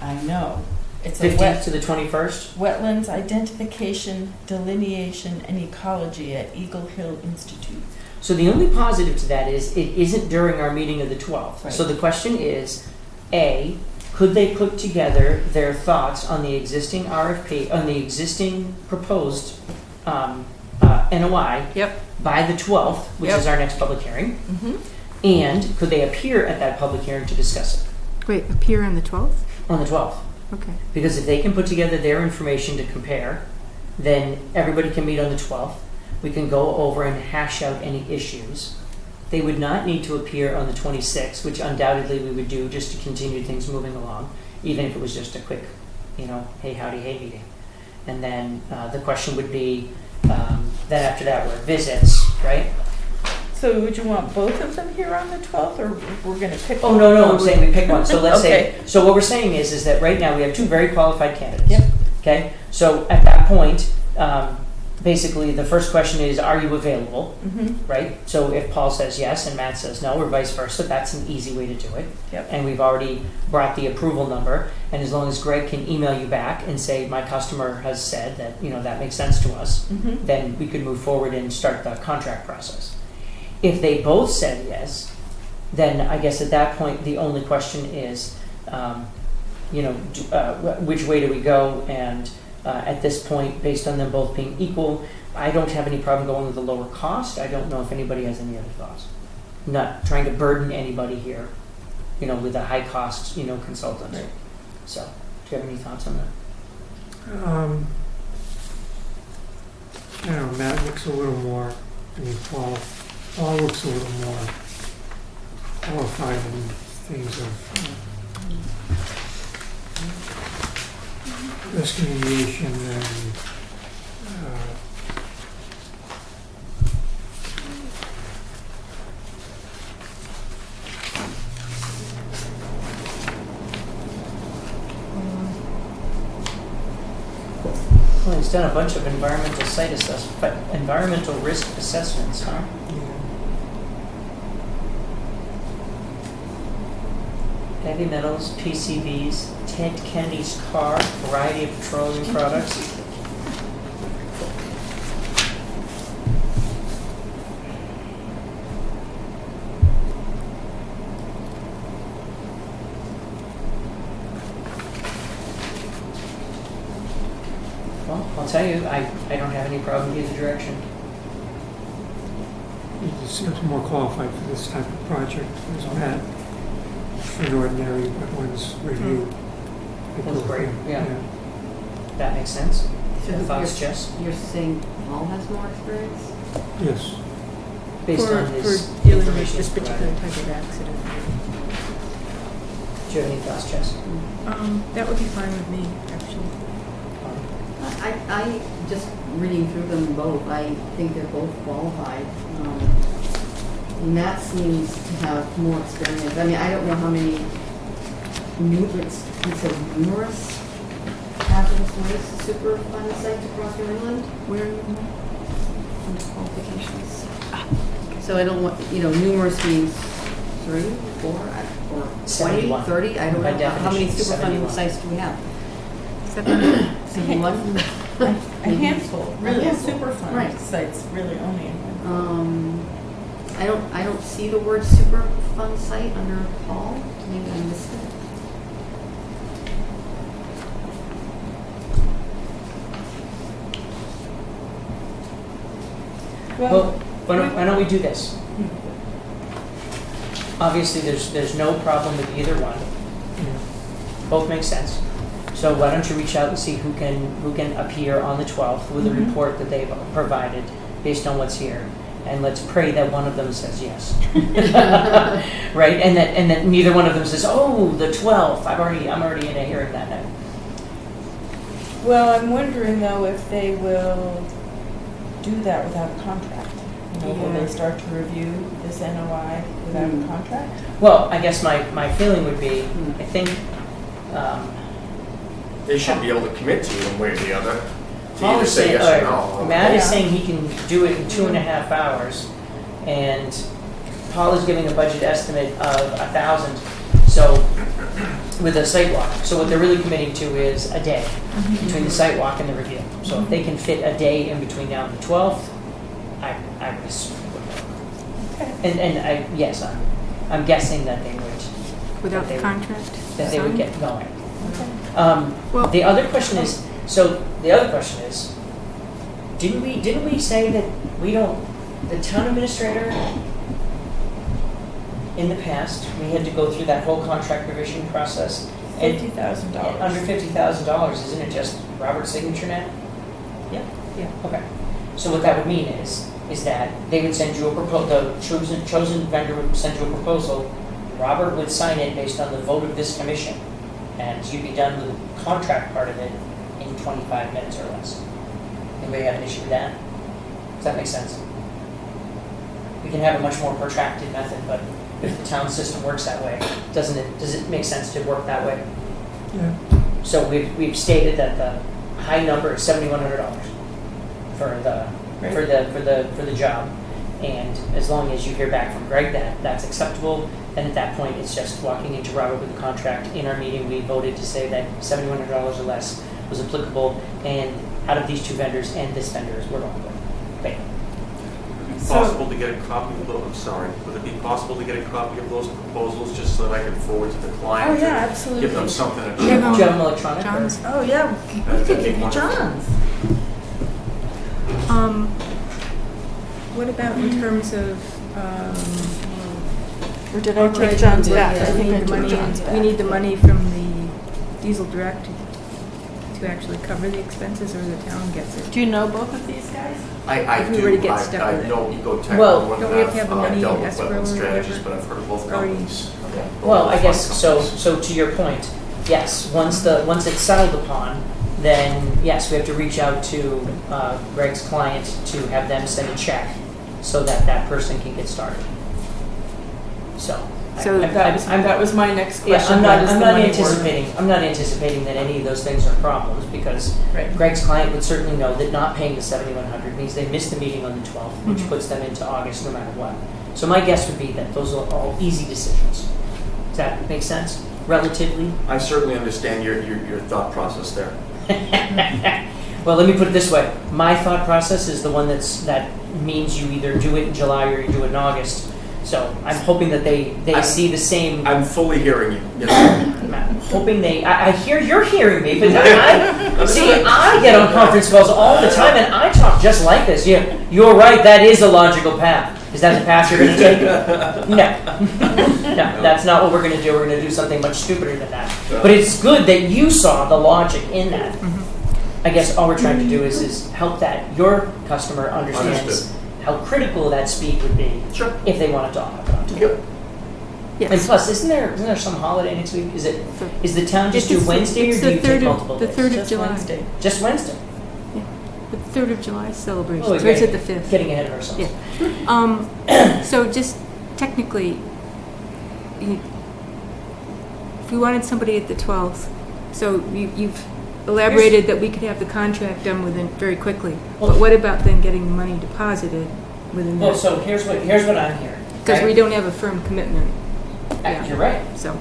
I know. It's a 15th to the 21st? wetlands identification, delineation, and ecology at Eagle Hill Institute. So the only positive to that is it isn't during our meeting of the 12th. Right. So the question is, A, could they put together their thoughts on the existing RFP, on the existing proposed NOI Yep. by the 12th, which Yep. is our next public hearing? Mm-hmm. And could they appear at that public hearing to discuss it Wait, appear on the 12th? on the 12th? Okay. Because if they can put together their information to compare, then everybody can meet on the 12th. We can go over and hash out any issues. They would not need to appear on the 26th, which undoubtedly we would do just to continue things moving along, even if it was just a quick, hey, howdy, hey meeting. And then the question would be, then after that were visits, right? So would you want both of them here on the 12th, or we're going to pick Oh, one? no, I'm saying we pick one. So let's Okay. say, so what we're saying is that right now we have two very qualified candidates. Yep. Okay, so at that point, basically the first question is, are you available, Mm-hmm. right? So if Paul says yes and Matt says no, or vice versa, that's an easy way to do it. Yep. And we've already brought the approval number, and as long as Greg can email you back and say, my customer has said that, that makes sense to us, Mm-hmm. then we could move forward and start the contract process. If they both said yes, then I guess at that point, the only question is, which way do we go? And at this point, based on them both being equal, I don't have any problem going with the lower cost. I don't know if anybody has any other thoughts. I'm not trying to burden anybody here, with a high cost, consultant. Right. So, do you have any thoughts on that? I don't know, Matt looks a little more, Paul looks a little more qualified in things of risk mediation and Well, he's done a bunch of environmental risk assessments, huh? Heavy metals, PCBs, Ted Kennedy's car, variety of petroleum products. Well, I'll tell you, I don't have any problem either direction. he seems more qualified for this type of project as Matt for an ordinary wetlands review. That's great, yeah. That makes sense. So Thoughts, Jess? you're saying Paul has more experience? Yes. Based on his for dealing with information this particular provided. type of accident. Do you have any thoughts, Jess? That would be fine with me, actually. I just reading through them both, I think they're both qualified. Matt seems to have more experience. I mean, I don't know how many numerous hazardous waste Superfund sites across New England. Where are you? under qualifications. So I don't want, numerous means 3, 4, or 20, 71. 30, I don't By know. How many definition, Superfund 71. sites do we have? 71. 71? A handful, really, handful. Superfund Right. sites, really only a handful. I don't see the word Superfund site under Paul. Maybe I missed it. Well, why don't we do this? Obviously, there's no problem with either one. Both make sense. So why don't you reach out and see who can appear on the 12th with a report that they've provided based on what's here, and let's pray that one of them says yes, right? And that neither one of them says, oh, the 12th. I'm already in a hearing that night. Well, I'm wondering though if they will do that without a contract. Will they start to review this NOI without a contract? Well, I guess my feeling would be, I think. They should be able to commit to it one way or the other. To Paul either is say saying, yes or no. Matt is Yeah. saying he can do it in 2.5 hours, and Paul is giving a budget estimate of 1,000. So, with a site walk. So what they're really committing to is a day between the site walk and the review. So if they can fit a day in between now and the 12th, I would assume. And yes, I'm guessing that they would. Without that the they would- contract? That they would signed? get going. Well- The other question is, didn't we say that the town administrator, in the past, we had to go through that whole contract revision process? And $50,000. under $50,000, isn't it just Robert's signature now? Yeah. Yeah. Okay. So what that would mean is that they would send you a proposal, the chosen vendor would send you a proposal, Robert would sign it based on the vote of this commission, and you'd be done with the contract part of it in 25 minutes or less. Anybody have an issue with that? Does that make sense? We can have a much more protracted method, but if the town system works that way, does it make sense to work that way? Yeah. So we've stated that the high number is $7,100 for the job, and as long as you hear back from Greg that that's acceptable, then at that point it's just walking into Robert with the contract. In our meeting, we voted to say that $7,100 or less was applicable, and out of these two vendors and this vendor is we're going with. Bam. Would it be possible to get a copy of those? I'm sorry. Would it be possible to get a copy of those proposals just so that I can forward to the client? Oh, yeah, to absolutely. Give them something to Give check them- Do on. you have them electronic? John's. Oh, yeah, we That'd could be give you wonderful. John's. What about in terms of, Or did I take authorizing John's the- back? I we think need I the took money- John's back. We need the money from the diesel direct to actually cover the expenses, or the town gets it? Do you know both of these guys? I If we were to do. get stuck I with it. know Ecotech. Well, wouldn't don't we have to have the money dealt in with escrow wetland or strategies, whatever? but I've heard of both Already- companies. Well, I guess so to your point, yes, once it's settled upon, then yes, we have to reach out to Greg's client to have them send a check so that that person can get started. So. So That was my next Yeah, question. I'm not How does the money work? anticipating that any of those things are problems, because Right. Greg's client would certainly know that not paying the $7,100 means they missed the meeting on the 12th, which puts them into August no matter what. So my guess would be that those are all easy decisions. Does that make sense? Relatively? I certainly understand your thought process there. Well, let me put it this way. My thought process is the one that means you either do it in July or you do it in August. So I'm hoping that they see the same. I'm fully hearing you. Yes. I'm hoping I hear you're hearing me, but I get on conference calls all the time and I talk just like this. You're right, that is a logical path. Is that the path you're going to take? No, that's not what we're going to do. We're going to do something much stupider than that. But it's good that you saw the logic in that. I guess all we're trying to do is help that your customer understands Understood. how critical that speed would be Sure. if they wanted to hop onto it. Yep. And Yes. plus, isn't there some holiday next week? Is the town just do It's the- Wednesday, or it's do the you third take of- multiple the days? third of Just July. Wednesday. Just Wednesday. The 3rd of July celebration, Oh, so it's we're at the 5th. getting ahead of ourselves. Yeah. So just technically, if we wanted somebody at the 12th, so you've elaborated that we could have the contract done within, very quickly. Well- But what about then getting the money deposited within Well, that? so here's what I'm hearing. Because okay? we don't have a firm commitment, yeah. You're right. so.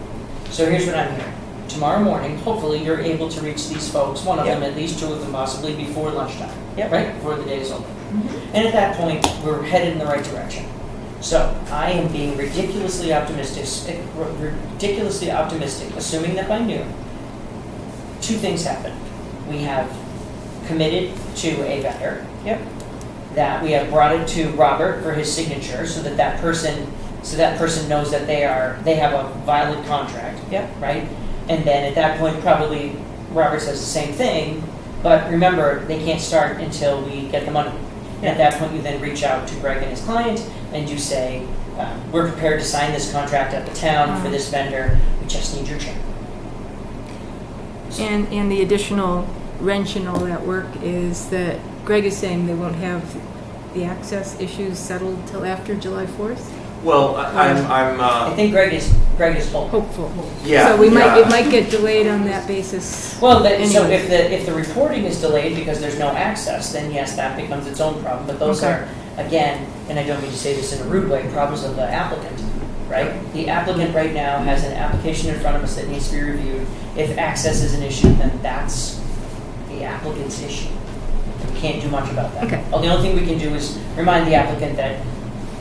So here's what I'm hearing. Tomorrow morning, hopefully, you're able to reach these folks, one of Yep. them, at least two of them possibly, before lunchtime. Yep. Right? Before the day is over. Mm-hmm. And at that point, we're headed in the right direction. So I am being ridiculously optimistic, assuming that by noon, two things happen. We have committed to a vendor. Yep. That we have brought it to Robert for his signature, so that person knows that they have a valid contract. Yep. Right? And then at that point, probably Robert says the same thing, but remember, they can't start until we get the money. And at that point, you then reach out to Greg and his client, and you say, we're prepared to sign this contract at the town for this vendor, we just need your check. And the additional wrench in all that work is that Greg is saying they won't have the access issues settled till after July 4th? Well, I I'm, think Greg is hopeful. Hopeful. yeah. So it yeah. might get delayed on that basis. Well, so Anyways. if the reporting is delayed because there's no access, then yes, that becomes its own problem. But those Okay. are, again, and I don't mean to say this in a rude way, problems of the applicant, right? The applicant right now has an application in front of us that needs to be reviewed. If access is an issue, then that's the applicant's issue. We can't do much about that. Okay. Well, the only thing we can do is remind the applicant that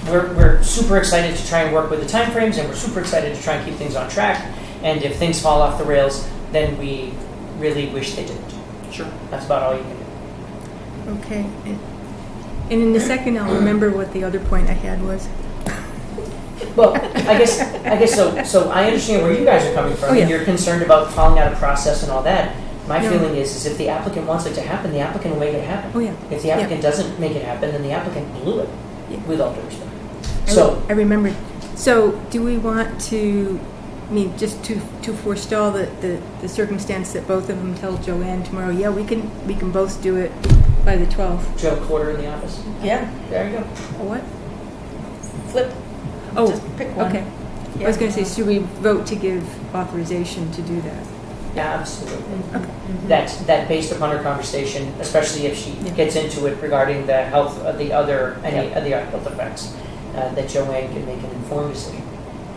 we're super excited to try and work with the timeframes, and we're super excited to try and keep things on track. And if things fall off the rails, then we really wish they didn't. Sure. That's about all you can do. Okay. And in a second, I'll remember what the other point I had was. Well, I guess so. So I understand where you guys are coming from, Oh, yeah. and you're concerned about following out a process and all that. My No. feeling is if the applicant wants it to happen, the applicant will make it happen. Oh, yeah. If the applicant doesn't make it happen, then the applicant blew it, Yeah. with all due respect. So, I remembered. So do we want to, I mean, just to forestall the circumstance that both of them tell Joanne tomorrow, yeah, we can both do it by the 12th. Joe Quarter in the office. Yeah, There you go. A what? flip, Oh, just pick one. okay. I was going to say, should we vote to give authorization to do that? Absolutely. Okay. That based upon her conversation, especially if she Yeah. gets into it regarding the health of any of the health effects, that Joanne can make an informed decision.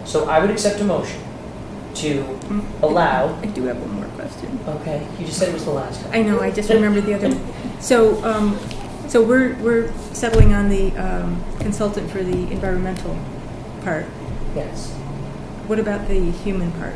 So I would accept a motion to allow. I do have one more question. Okay, you just said it was the last one. I know, I just remembered the other one. So we're settling on the consultant for the environmental part. Yes. What about the human part?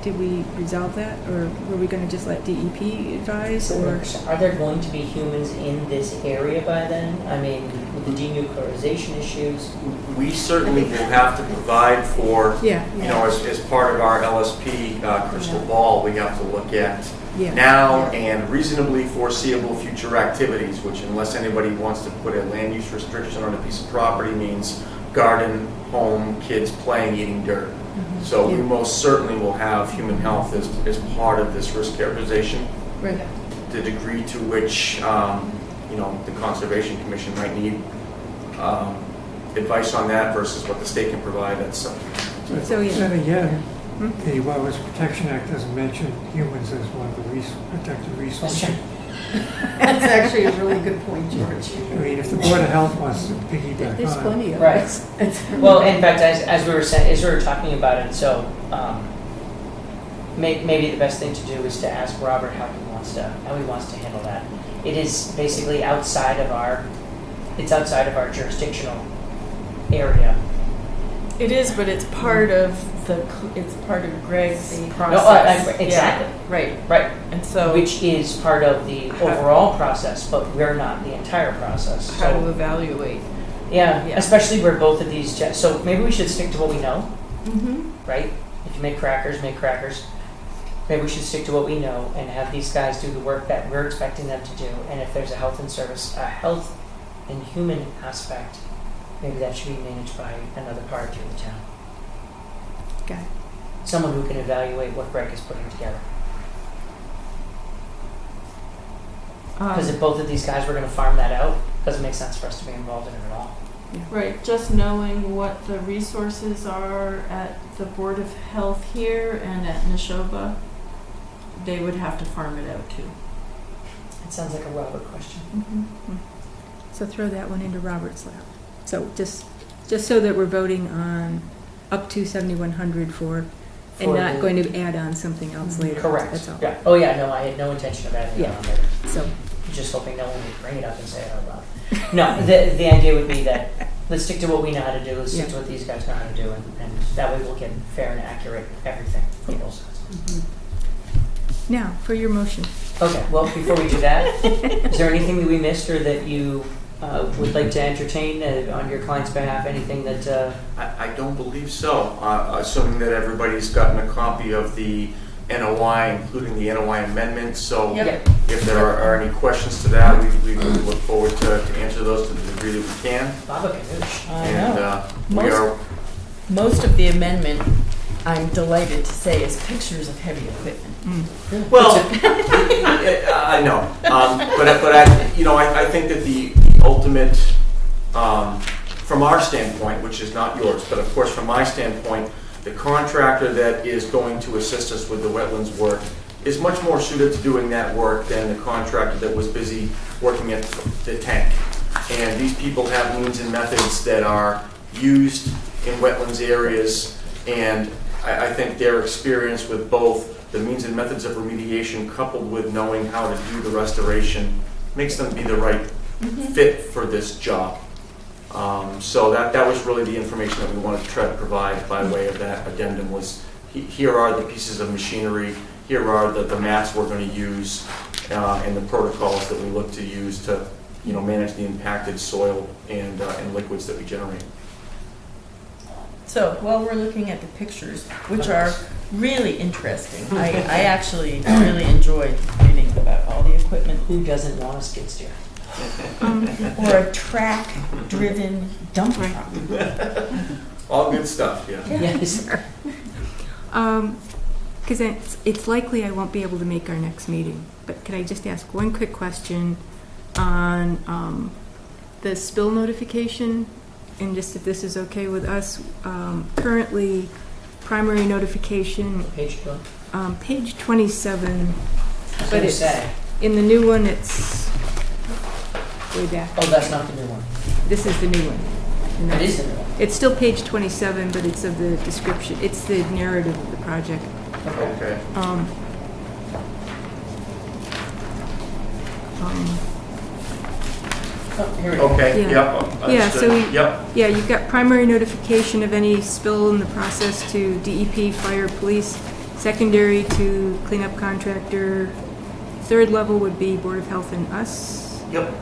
Did we resolve that, or were we going to just let DEP advise, or? Are there going to be humans in this area by then? I mean, with the denuclearization issues? We certainly will have to provide for, Yeah, you know, as part of our LSP crystal ball, we have to look at yeah. now and reasonably foreseeable future activities, which unless anybody wants to put a land use restriction on a piece of property means garden, home, kids playing, eating dirt. So we Yeah. most certainly will have human health as part of this risk characterization. Right. The degree to which, you know, the Conservation Commission might need advice on that versus what the state can provide, that's So, yeah. Then again, Hmm? the Wildlife Protection Act doesn't mention humans as one of the protected resources. That's That's actually a really good point, George. I mean, if the Board of Health wants to piggyback There's on it, plenty of Right. us. Well, in fact, as we were saying, as we were talking about it, so maybe the best thing to do is to ask Robert how he wants to handle that. It is basically outside of our jurisdictional area. It is, but it's part of it's part of Greg's No, process. exactly. Yeah, right. Right. And so Which is part of the overall process, but we're not the entire process. how to So, evaluate. yeah, Yeah. especially where both of these, so maybe we should stick to what we know, Mm-hmm. right? If you make crackers, make crackers. Maybe we should stick to what we know and have these guys do the work that we're expecting them to do. And if there's a health and human aspect, maybe that should be managed by another party in the town. Got it. Someone who can evaluate what Greg is putting together. Because if both of these guys were going to farm that out, it doesn't make sense for us to be involved in it at all. Right, just knowing what the resources are at the Board of Health here and at Neshoba they would have to farm it out too. It sounds like a Robert question. So throw that one into Robert's lap. So just so that we're voting on up to 7,100 for, and For not the- going to add on something else later. Correct. That's all. Yeah. Oh, yeah, no, I had no intention of adding it Yeah. on there. So, Just hoping no one would bring it up and say it out loud. No, the idea would be that let's stick to what we know how to do, let's stick to what these guys know how to do, and that way we'll get fair and accurate everything from both sides. now, for your motion. Okay, well, before we do that, is there anything that we missed or that you would like to entertain on your client's behalf? Anything that, I don't believe so, assuming that everybody's gotten a copy of the NOI, including the NOI amendment. So Yep. if there are any questions to that, we would look forward to answer those to the degree that we can. Baba Ganoush? I And know. we Most- are, Most of the amendment, I'm delighted to say, is pictures of heavy equipment. well, I know, but I think that the ultimate, from our standpoint, which is not yours, but of course from my standpoint, the contractor that is going to assist us with the wetlands work is much more suited to doing that work than the contractor that was busy working at the tank. And these people have means and methods that are used in wetlands areas, and I think their experience with both the means and methods of remediation coupled with knowing how to do the restoration makes them be the right fit for this job. So that was really the information that we wanted to try to provide by way of that addendum was, here are the pieces of machinery, here are the mats we're going to use, and the protocols that we look to use to manage the impacted soil and liquids that we generate. So while we're looking at the pictures, which are really interesting, I actually really enjoyed reading about all the equipment. Who doesn't want a skid steer? Or a track-driven dump truck. All good stuff, yeah. Yes. Because it's likely I won't be able to make our next meeting, but could I just ask one quick question on the spill notification, and just if this is okay with us? Currently, primary notification, Page two. page 27, I was but gonna it's, say. in the new one, it's way back. Oh, that's not the new one. This is the new one. And It that's- is the new one. It's still page 27, but it's of the description, it's the narrative of the project. Okay. Oh, here we go. Okay, Yeah. yep, Yeah, so understood. Yep, Yeah, you've got primary notification of any spill in the process to DEP, fire, police, secondary to cleanup contractor, third level would be Board of Health and us. yep.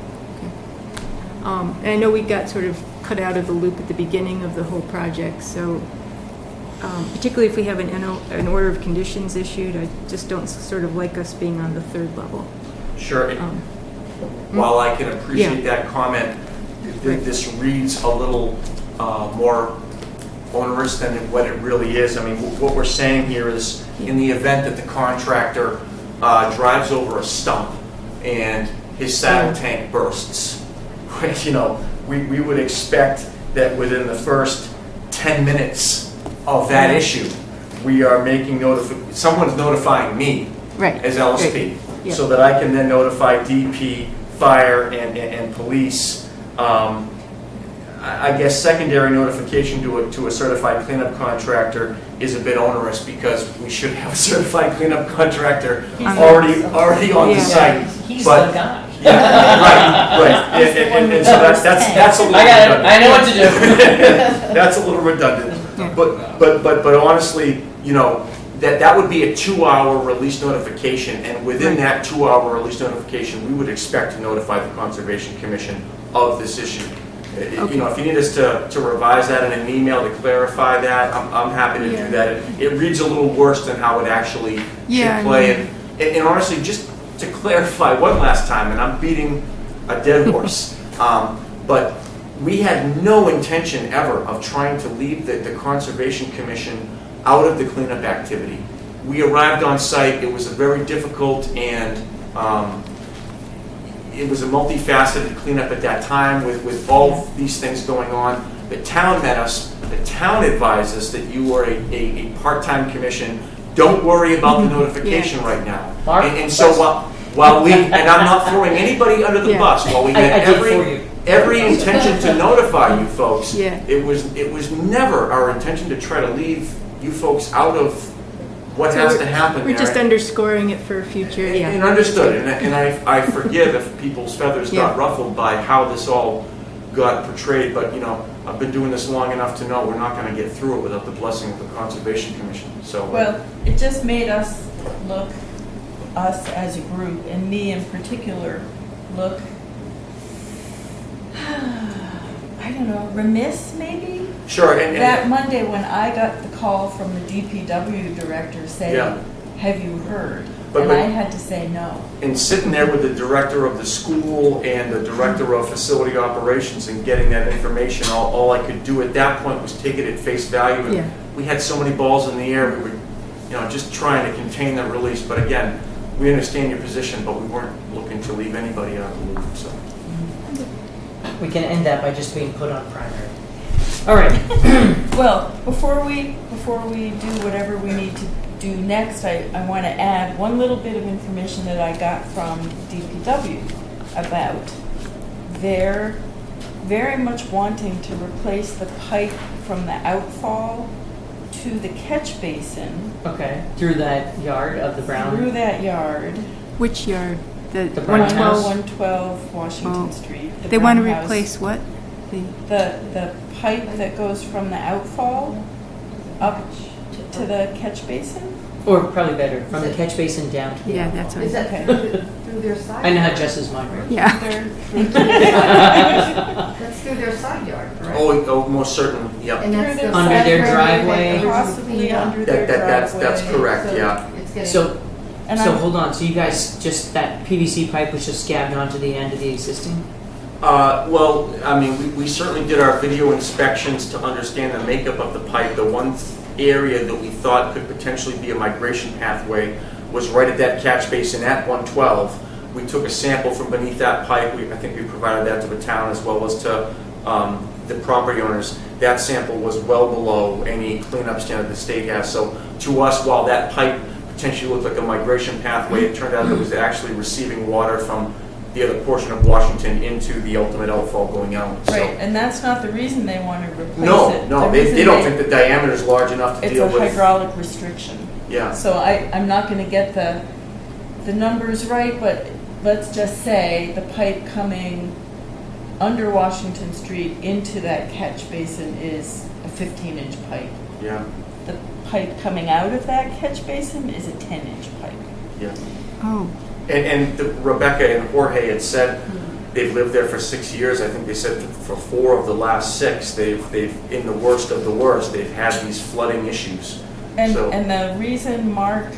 And I know we got sort of cut out of the loop at the beginning of the whole project, so particularly if we have an order of conditions issued, I just don't sort of like us being on the third level. Sure. Um, While I can appreciate that comment, Right. this reads a little more onerous than what it really is. I mean, what we're saying here is, in the event that the contractor drives over a stump and his saddle tank bursts, we would expect that within the first 10 minutes of that issue, we are making someone's notifying me Right. as LSP, Yeah. so that I can then notify DP, fire, and police. I guess secondary notification to a certified cleanup contractor is a bit onerous, because we should have a certified cleanup contractor already on the Yeah. site. He's But- the guy. Yeah, right. And so that's a little I got it. redundant. I know what to do. That's a little redundant. Yeah. But honestly, that would be a 2-hour release notification, and within Right. that 2-hour release notification, we would expect to notify the Conservation Commission of this issue. If you need us to revise that in an email to clarify that, I'm happy to do that. It reads a little worse than how it actually Yeah, should play. And honestly, just to clarify one last time, and I'm beating a dead horse, but we had no intention ever of trying to leave the Conservation Commission out of the cleanup activity. We arrived on site, it was a very difficult and it was a multifaceted cleanup at that time with all these things going on. The town met us, the town advised us that you were a part-time commission don't worry about the notification right now. Mark, And so while we, and I'm not throwing anybody under the Yeah. bus, while we I had did for you. every intention to notify you folks, Yeah. it was never our intention to try to leave you folks out of what So has we're- to happen there. We're just underscoring it for future, yeah. And understood, and I forgive if people's feathers got ruffled by how this all got portrayed, but, you know, I've been doing this long enough to know we're not gonna get through it without the blessing of the Conservation Commission, so. Well, it just made us look, us as a group, and me in particular, look, I don't know, remiss maybe? Sure, and That Monday when I got the call from the DPW director Yeah. saying, have you heard? But- And but- I had to say no. and sitting there with the director of the school and the director of facility operations and getting that information, all I could do at that point was take it at face value. And Yeah. we had so many balls in the air, we were, you know, just trying to contain the release. But again, we understand your position, but we weren't looking to leave anybody out of the loop, so. We can end that by just being put on primary. All right. Well, before we do whatever we need to do next, I want to add one little bit of information that I got from DPW about they're very much wanting to replace the pipe from the outfall to the catch basin Okay. Through that yard of the brown. through that yard. Which yard? The The brown house? 112 Washington Oh. Street. the They want to brown house. replace what? The pipe that goes from the outfall up to the catch basin? Or probably better, from the catch basin down to the Yeah, outfall. that's what. Is that Okay. through their side? I know how Jess's mind works. Yeah. That's through their side yard, correct? Oh, most certainly, yeah. And that's Through the Under side their yard driveway. that Possibly cleaned up. under their That's driveway. correct, So yeah. It's getting. So, And so I'm- hold on, so you guys just, that PVC pipe was just scabbed onto the end of the existing? Well, I mean, we certainly did our video inspections to understand the makeup of the pipe. The one area that we thought could potentially be a migration pathway was right at that catch basin at 112. We took a sample from beneath that pipe. I think we provided that to the town as well as to the property owners. That sample was well below any cleanup standard the state has. So to us, while that pipe potentially looked like a migration pathway, it turned out it was actually receiving water from the other portion of Washington into the ultimate outfall going out. So- Right, and that's not the reason they want to replace No, it. no, The they reason don't think the diameter is large enough to it's deal a with. hydraulic restriction. Yeah, So I'm not going to get the numbers right, but let's just say the pipe coming under Washington Street into that catch basin is a 15-inch pipe. yeah, The pipe coming out of that catch basin is a 10-inch pipe. yeah. Oh, And Rebecca and Jorge had said they've lived there for 6 years. I think they said for 4 of the last 6, they've in the worst of the worst, they've had these flooding issues. And, So- and the reason Mark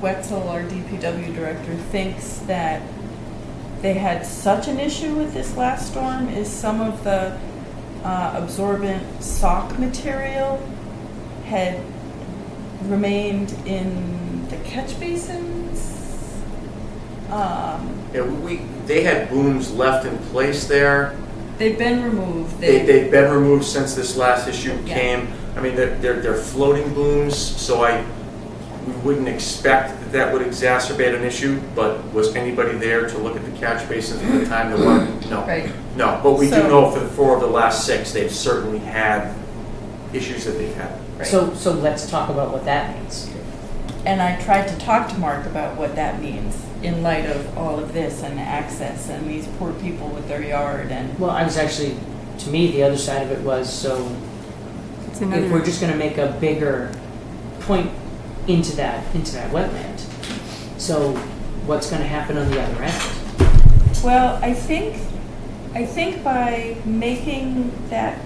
Wetzel, our DPW director, thinks that they had such an issue with this last storm is some of the absorbent sock material had remained in the catch basins. Yeah, they had booms left in place there. They've been removed. They've been removed since this last issue Yeah. came. I mean, they're floating booms, so we wouldn't expect that would exacerbate an issue, but was anybody there to look at the catch basins at the time? There weren't, no. Right. No, but we do So- know for the 4 of the last 6, they've certainly had issues that they've had. Right. So let's talk about what that means. And I tried to talk to Mark about what that means in light of all of this and access and these poor people with their yard and. Well, I was actually, to me, the other side of it was, so it's if we're another. just gonna make a bigger point into that wetland, so what's gonna happen on the other end? Well, I think by making that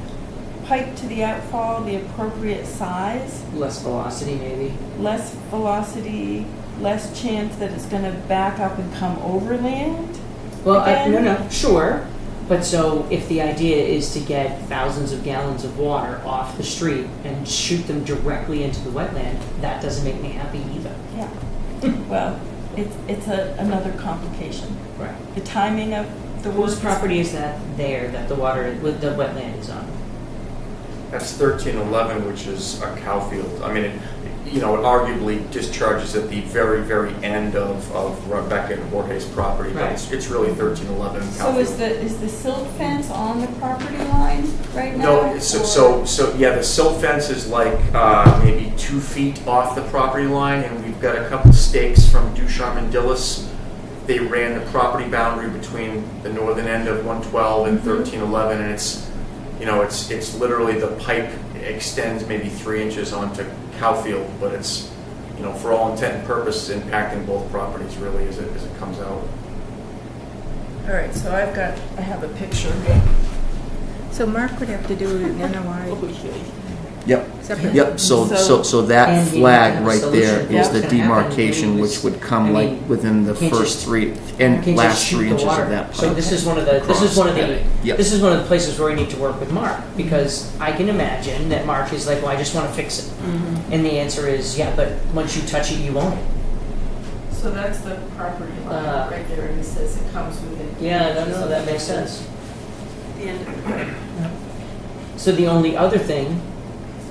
pipe to the outfall the appropriate size, Less velocity, maybe? less velocity, less chance that it's gonna back up and come overland. Well, Again? no, sure. But so if the idea is to get thousands of gallons of water off the street and shoot them directly into the wetland, that doesn't make me happy either. Yeah. Well, it's another complication. Right. The timing of the Whose work. property is that there, that the wetland is on? That's 1311, which is a cow field. I mean, you know, it arguably discharges at the very, very end of Rebecca and Jorge's property, but Right. it's really 1311 So is Cowfield. the silt fence on the property line right now? No, or- so yeah, the silt fence is like maybe 2 feet off the property line, and we've got a couple stakes from Ducharme and Dillis. They ran the property boundary between the northern end of 112 and 1311, and it's, you know, it's literally the pipe extends maybe 3 inches onto Cowfield, but it's, you know, for all intent and purposes, impacting both properties really as it comes out. All right, so I have a picture. So Mark would have to do an NOI Yep, separate. yep, so And that you flag have a right there solution. is What's the gonna happen demarcation, when you which would I come mean, like within the can't first just- 3 Can't and just last shoot 3 the inches water. of that So pipe. this is one of the Yep. this is one of the places where we need to work with Mark, because I can imagine that Mark is like, well, I just want to fix it. And the answer is, yeah, but once you touch it, you own it. So that's the property line right there, and it says it comes within. Yeah, no, that makes sense. The end of the pipe. So the only other thing,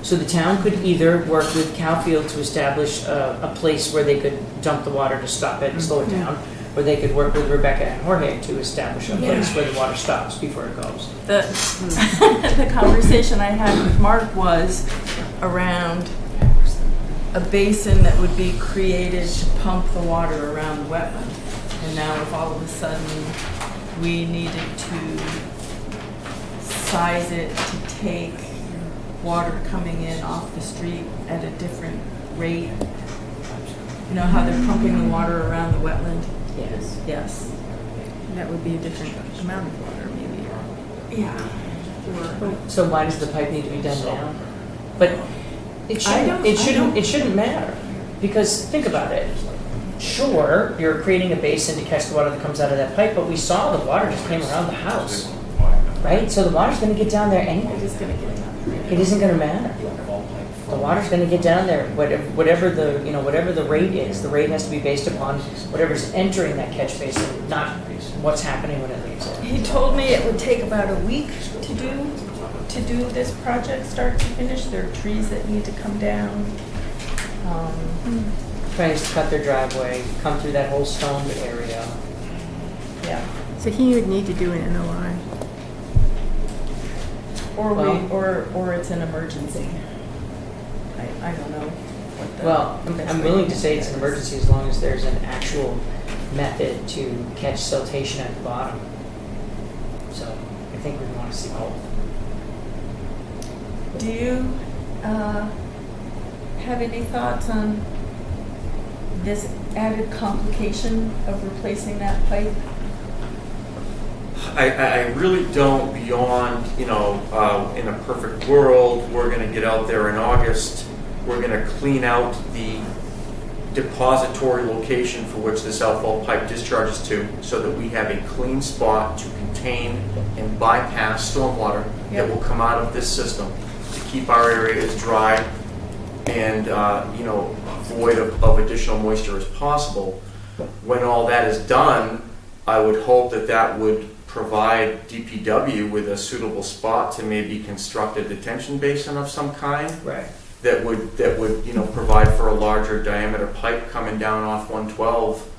so the town could either work with Cowfield to establish a place where they could dump the water to stop it and slow it down, or they could work with Rebecca and Jorge to establish a place where the water stops before it goes. The, the conversation I had with Mark was around a basin that would be created to pump the water around the wetland. And now if all of a sudden we needed to size it to take water coming in off the street at a different rate, you know how they're pumping the water around the wetland? Yes. Yes. That would be a different amount of water, maybe. Yeah. So why does the pipe need to be done now? But it I shouldn't matter, because think about it. Sure, you're creating a basin to catch the water that comes out of that pipe, but we saw the water just came around the house, right? So the water's going to get down there anyway. It is going to get enough. It isn't going to matter. The water's going to get down there, whatever the rate is. The rate has to be based upon whatever's entering that catch basin, not what's happening when it leaves it. He told me it would take about a week to do this project start to finish. There are trees that need to come down. Trying to cut their driveway, come through that whole stoned area. Yeah. So he would need to do an NOI. Or it's an emergency. I don't know what the. Well, best I'm way willing to handle say it's that an is. emergency as long as there's an actual method to catch siltation at the bottom. So I think we want to see both. Do you have any thoughts on this added complication of replacing that pipe? I really don't, beyond, you know, in a perfect world, we're going to get out there in August, we're going to clean out the depository location for which this outfall pipe discharges to, so that we have a clean spot to contain and bypass stormwater that will come out of this system to keep our area as dry and, you know, void of additional moisture as possible. When all that is done, I would hope that that would provide DPW with a suitable spot to maybe construct a detention basin of some kind Right. that would you know, provide for a larger diameter pipe coming down off 112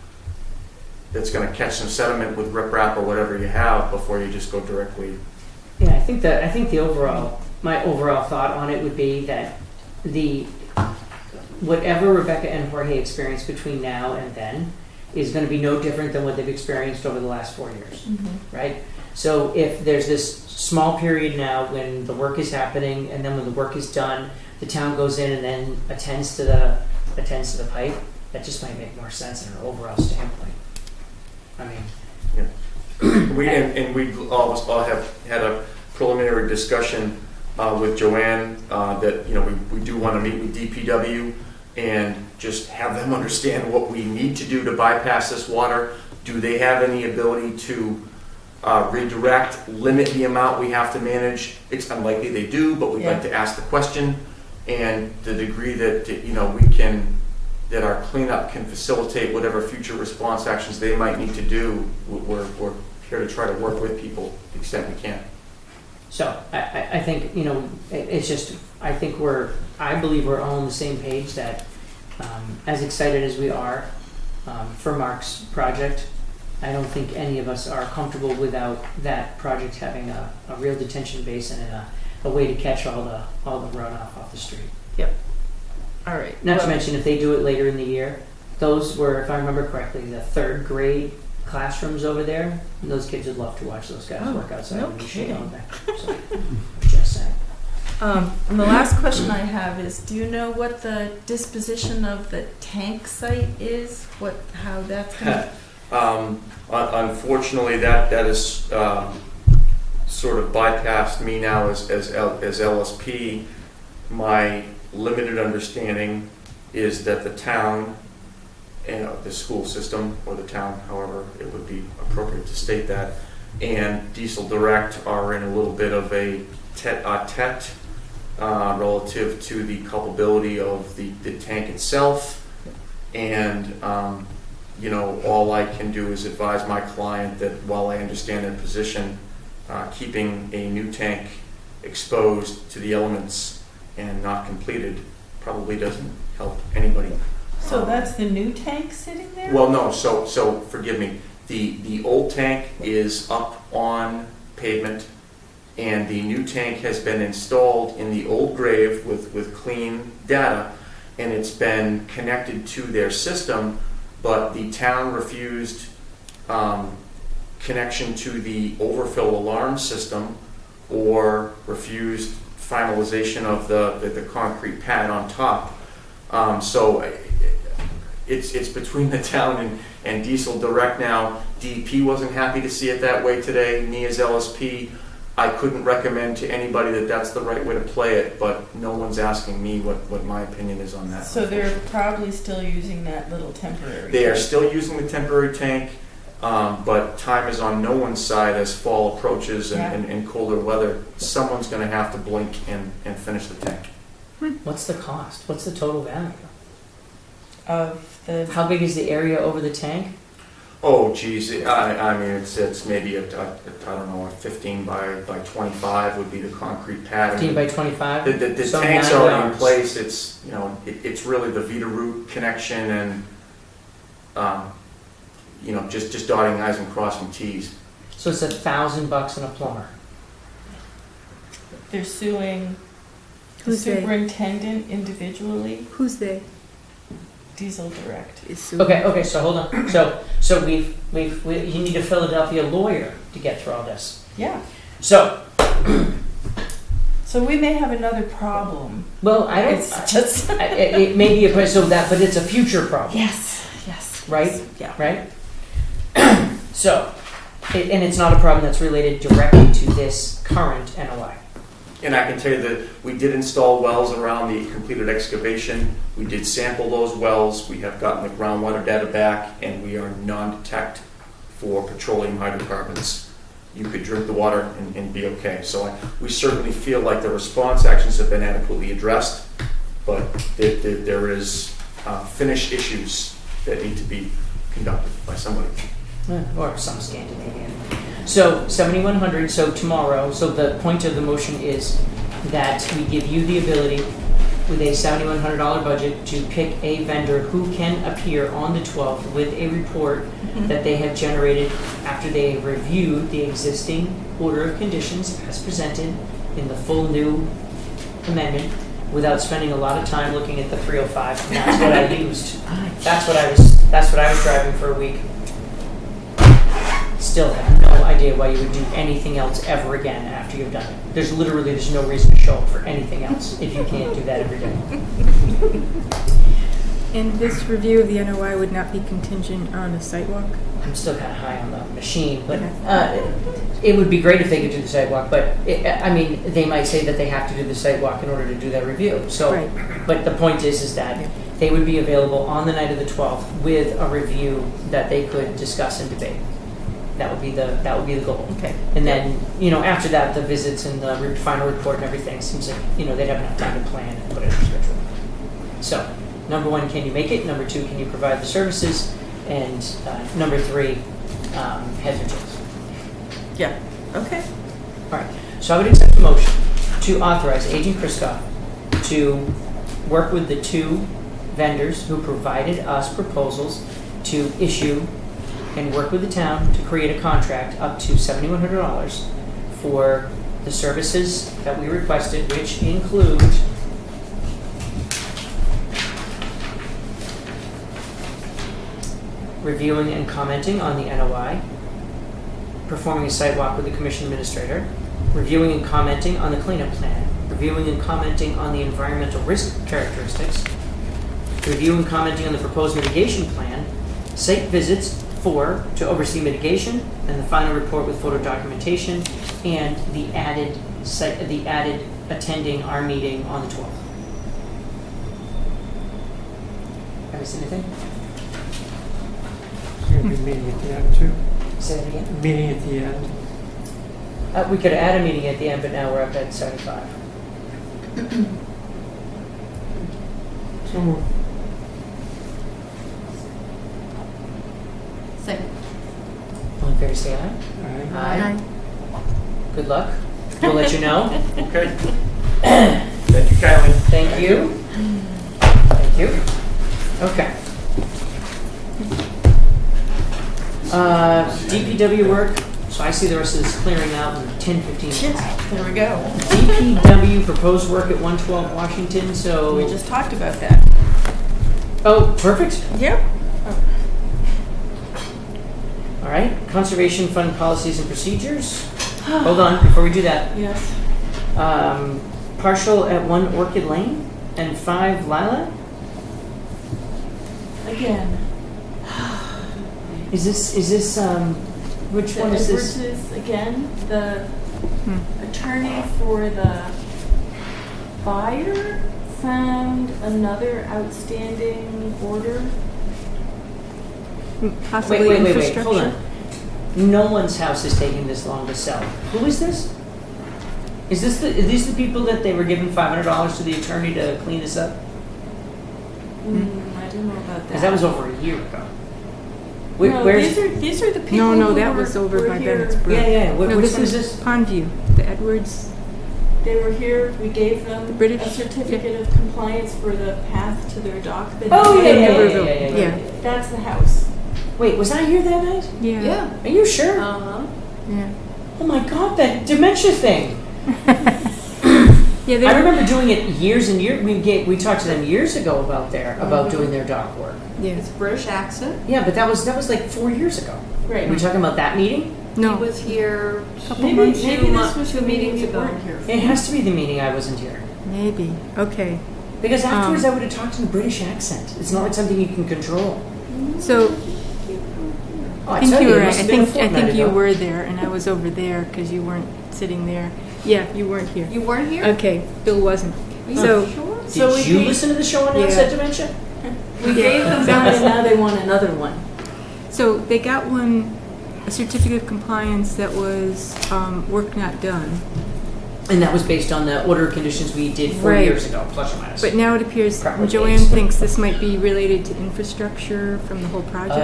that's going to catch some sediment with riprap or whatever you have before you just go directly. Yeah, I think my overall thought on it would be that whatever Rebecca and Jorge experience between now and then is going to be no different than what they've experienced over the last 4 years, right? So if there's this small period now when the work is happening, and then when the work is done, the town goes in and then attends to the pipe, that just might make more sense in an overall standpoint. I mean, We all have had a preliminary discussion with Joanne that, you know, we do want to meet with DPW and just have them understand what we need to do to bypass this water. Do they have any ability to redirect, limit the amount we have to manage? It's unlikely they do, but we'd like to ask the question. And the degree that, you know, that our cleanup can facilitate whatever future response actions they might need to do, we're here to try to work with people to the extent we can. so I think, you know, it's just I think I believe we're all on the same page that as excited as we are for Mark's project, I don't think any of us are comfortable without that project having a real detention basin and a way to catch all the runoff off the street. All right. Not to mention, if they do it later in the year, those were, if I remember correctly, the 3rd grade classrooms over there. And those kids would love to watch those guys work outside no in the shade kidding. all day. So, just saying. And the last question I have is, do you know what the disposition of the tank site is? How that's going to... Unfortunately, that is sort of bypassed me now as LSP. My limited understanding is that the town, the school system, or the town, however it would be appropriate to state that, and Diesel Direct are in a little bit of a tete-a-tete relative to the culpability of the tank itself. And all I can do is advise my client that while I understand their position, keeping a new tank exposed to the elements and not completed probably doesn't help anybody. So that's the new tank sitting there? Well, no, so forgive me. The old tank is up on pavement, and the new tank has been installed in the old grave with clean data, and it's been connected to their system, but the town refused connection to the overfill alarm system, or refused finalization of the concrete pad on top. So it's between the town and Diesel Direct now. DEP wasn't happy to see it that way today. Me as LSP, I couldn't recommend to anybody that that's the right way to play it, but no one's asking me what my opinion is on that. So they're probably still using that little temporary They are tank. still using the temporary tank, but time is on no one's side as fall approaches and colder weather. Someone's going to have to blink and finish the tank. What's the cost? What's the total value? Of the... How big is the area over the tank? Oh, geez, I mean, it's maybe I don't know, a 15 by 25 would be the concrete pad. 15 by 25? The So tank's 9 already in yards. place. It's it's really the Vita root connection and just dotting I's and crossing T's. So it's $1,000 and a plumber. They're suing the Who's they? superintendent individually, Who's they? Diesel Direct. Is Sue. Okay, so hold on. So you need a Philadelphia lawyer to get through all this. Yeah. So, So we may have another problem. well, I don't. It's just... it may be but it's a future problem. Yes. Right? Yeah. Right? So, and it's not a problem that's related directly to this current NOI. And I can tell you that we did install wells around the completed excavation. We did sample those wells. We have gotten the groundwater data back, and we are non-detect for petroleum hydrocarbons. You could drink the water and be okay. So we certainly feel like the response actions have been adequately addressed, but there is finish issues that need to be conducted by somebody. Or some Scandinavian. So 7,100, so tomorrow, so the point of the motion is that we give you the ability with a $7,100 budget to pick a vendor who can appear on the 12th with a report that they have generated after they have reviewed the existing order of conditions as presented in the full new amendment without spending a lot of time looking at the 305. And that's what I used. That's what I was driving for a week. Still have no idea why you would do anything else ever again after you've done it. There's no reason to show up for anything else if you can't do that every day. And this review of the NOI would not be contingent on a site walk? I'm still kind of high on the machine, but it would be great if they could do the sidewalk, but they might say that they have to do the sidewalk in order to do that review. So, Right. But the point is that they would be available on the night of the 12th with a review that they could discuss and debate. That would be the goal. Okay. And then, after that, the visits and the final report and everything seems like, they'd have enough time to plan and put it in schedule. So, number 1, can you make it? Number 2, can you provide the services? And number 3, heads or tails. Yeah. Okay. All right. So I would accept the motion to authorize Agent Kristoff to work with the two vendors who provided us proposals to issue and work with the town to create a contract up to $7,100 for the services that we requested, which include reviewing and commenting on the NOI, performing a site walk with the commission administrator, reviewing and commenting on the cleanup plan, reviewing and commenting on the environmental risk characteristics, review and commenting on the proposed mitigation plan, site visits to oversee mitigation, and the final report with photo documentation, and the added attending our meeting on the 12th. Have I missed anything? There's going to be a meeting at the end too. Say that again. Meeting at the end. We could add a meeting at the end, but now we're up at 75. So moved. Second. All in favor, say aye. Aye. Good luck. We'll let you know. Okay. Thank you, Kylie. Thank you. Thank you. Okay. DPW work. So I see the rest of this clearing out in 10, 15 minutes. There we go. DPW proposed work at 112 Washington, so... We just talked about that. Oh, perfect. Yep. All right. Conservation Fund policies and procedures. Hold on, before we do that. Yes. Partial at 1 Orchid Lane and 5 Lilac. Again. Is this, which The one is this? Edwards again, the attorney for the buyer found another outstanding order. Possibly Wait, infrastructure. hold on. No one's house is taking this long to sell. Who is this? Are these the people that they were giving $500 to the attorney to clean this up? I don't know about that. Because that was over a year ago. No, Where's? these are the people No, who that were, was over were by here. Bennett's Brook. Yeah. No, Which this one is is this? Pondview, the Edwards. They were here, we gave them The British- a certificate of compliance for the path to their dock. that Oh, they yeah, made. yeah. That's the house. Wait, was I here that night? Yeah. Are you sure? Uh-huh. Yeah. Oh my God, that dementia thing. Yeah, I remember doing it years and years. We talked to them years ago about doing their dock work. Yeah. It's British accent. Yeah, but that was like 4 years ago. Right. Are we talking about that meeting? No. He was here Maybe months, this was two the meeting meetings you ago. weren't here for. It has to be the meeting I wasn't here. Maybe. Okay. Because afterwards I would have talked in a British accent. It's not like something you can control. So Oh, I think tell you were it right. must I have been a think fortnight you ago. were there, and I was over there because you weren't sitting there. Yeah, you weren't here. You weren't here? Okay, Bill wasn't. Are you So sure? Did So we you gave- listen to the show on Yeah. Onset Dementia? We gave them one and now they want another one. So they got a certificate of compliance that was work not done. And that was based on the order of conditions we did 4 Right. years ago, plus or minus. But now it appears Proper Joanne dates. thinks this might be related to infrastructure from the whole project.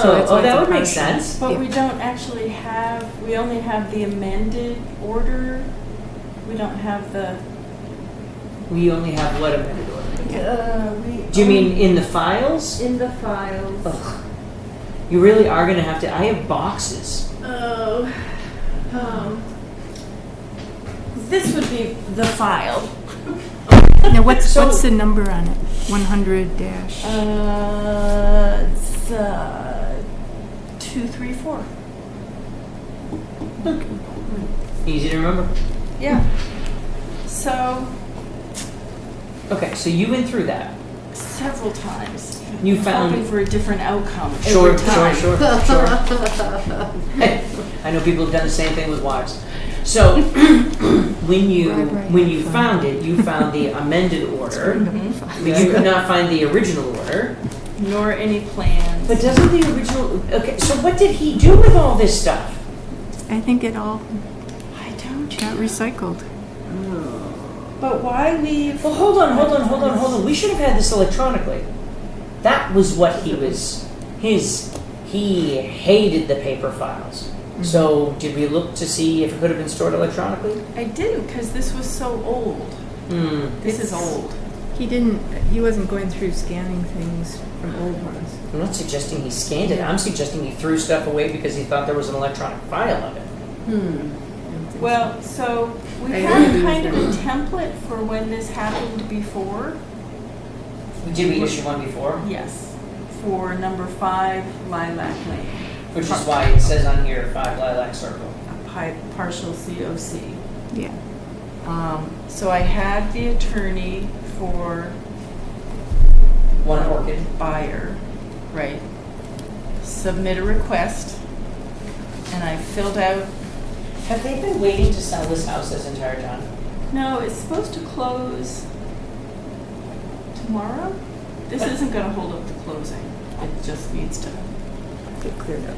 So that's why that it's a would make partial. sense. But Yeah. we don't actually have, we only have the amended order. We don't have the, We only have what amended order? Do you mean in the files? in the files? Ugh. You really are going to have to. I have boxes. Oh, this would be the file. Now what's So- the number on it? 100 dash. It's 234. Easy to remember. Yeah. So Okay, so you went through that. several times. You found. Hoping for a different outcome Sure. every time. I know people have done the same thing with wives. So when you found it, you found the amended order, but you could not find the original order. Nor any plans. But doesn't the original? Okay, so what did he do with all this stuff? I think it all I don't. got recycled. But why leave? Well, hold on. We should have had this electronically. That was what he was. He hated the paper files. So did we look to see if it could have been stored electronically? I didn't because this was so old. This is old. He wasn't going through scanning things from old ones. I'm not suggesting he scanned it. I'm suggesting he threw stuff away because he thought there was an electronic file of it. Well, so we I have agree kind with of a you. template for when this happened before. Did we issue one before? Yes, for number 5 Lilac Lane, Which is why it says on here 5 Lilac Circle. partial COC. Yeah. So I had the attorney for One orchid. buyer, right, submit a request, and I filled out, Have they been waiting to sell this house this entire time? no, it's supposed to close tomorrow? This isn't gonna hold up the closing, it just needs to. Get cleared up.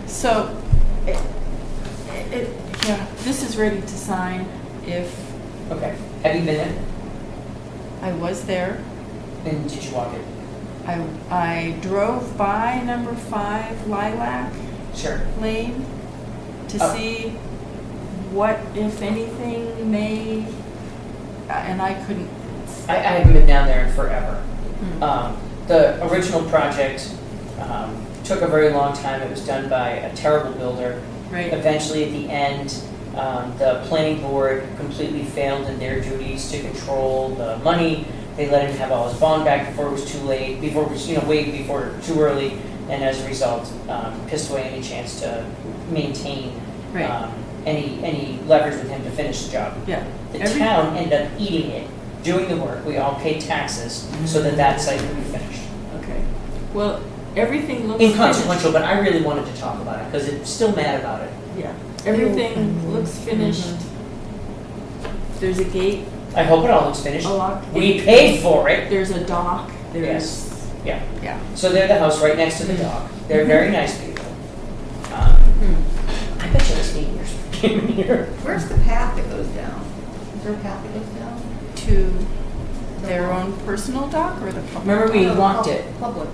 So, yeah, this is ready to sign if Okay. Have you been in? I was there. And did you walk it? I drove by number 5 Lilac Sure. Lane to Oh. see what, if anything, may, and I couldn't. I haven't been down there in forever. Hmm. The original project took a very long time. It was done by a terrible builder. Right. Eventually, at the end, the planning board completely failed in their duties to control the money. They let him have all his bond back before it was too late, before it was, way before too early, and as a result, pissed away any chance to maintain Right. any leverage with him to finish the job. Yeah. The town ended up eating it, doing the work. We all paid taxes so that that site could be finished. Okay. Well, everything looks finished. Inconsequential, but I really wanted to talk about it because it's still mad about it. Yeah. Everything looks finished. There's a gate, I hope it all looks finished. a locked We gate. paid for it. There's a dock. There's. Yes. Yeah. Yeah. So they're the house right next to the dock. They're very nice people. I bet you it's 8 years we came in here. Where's the path that goes down? Is there a path that goes down? To their own personal dock or the public? Remember we No, walked pub- it. Public.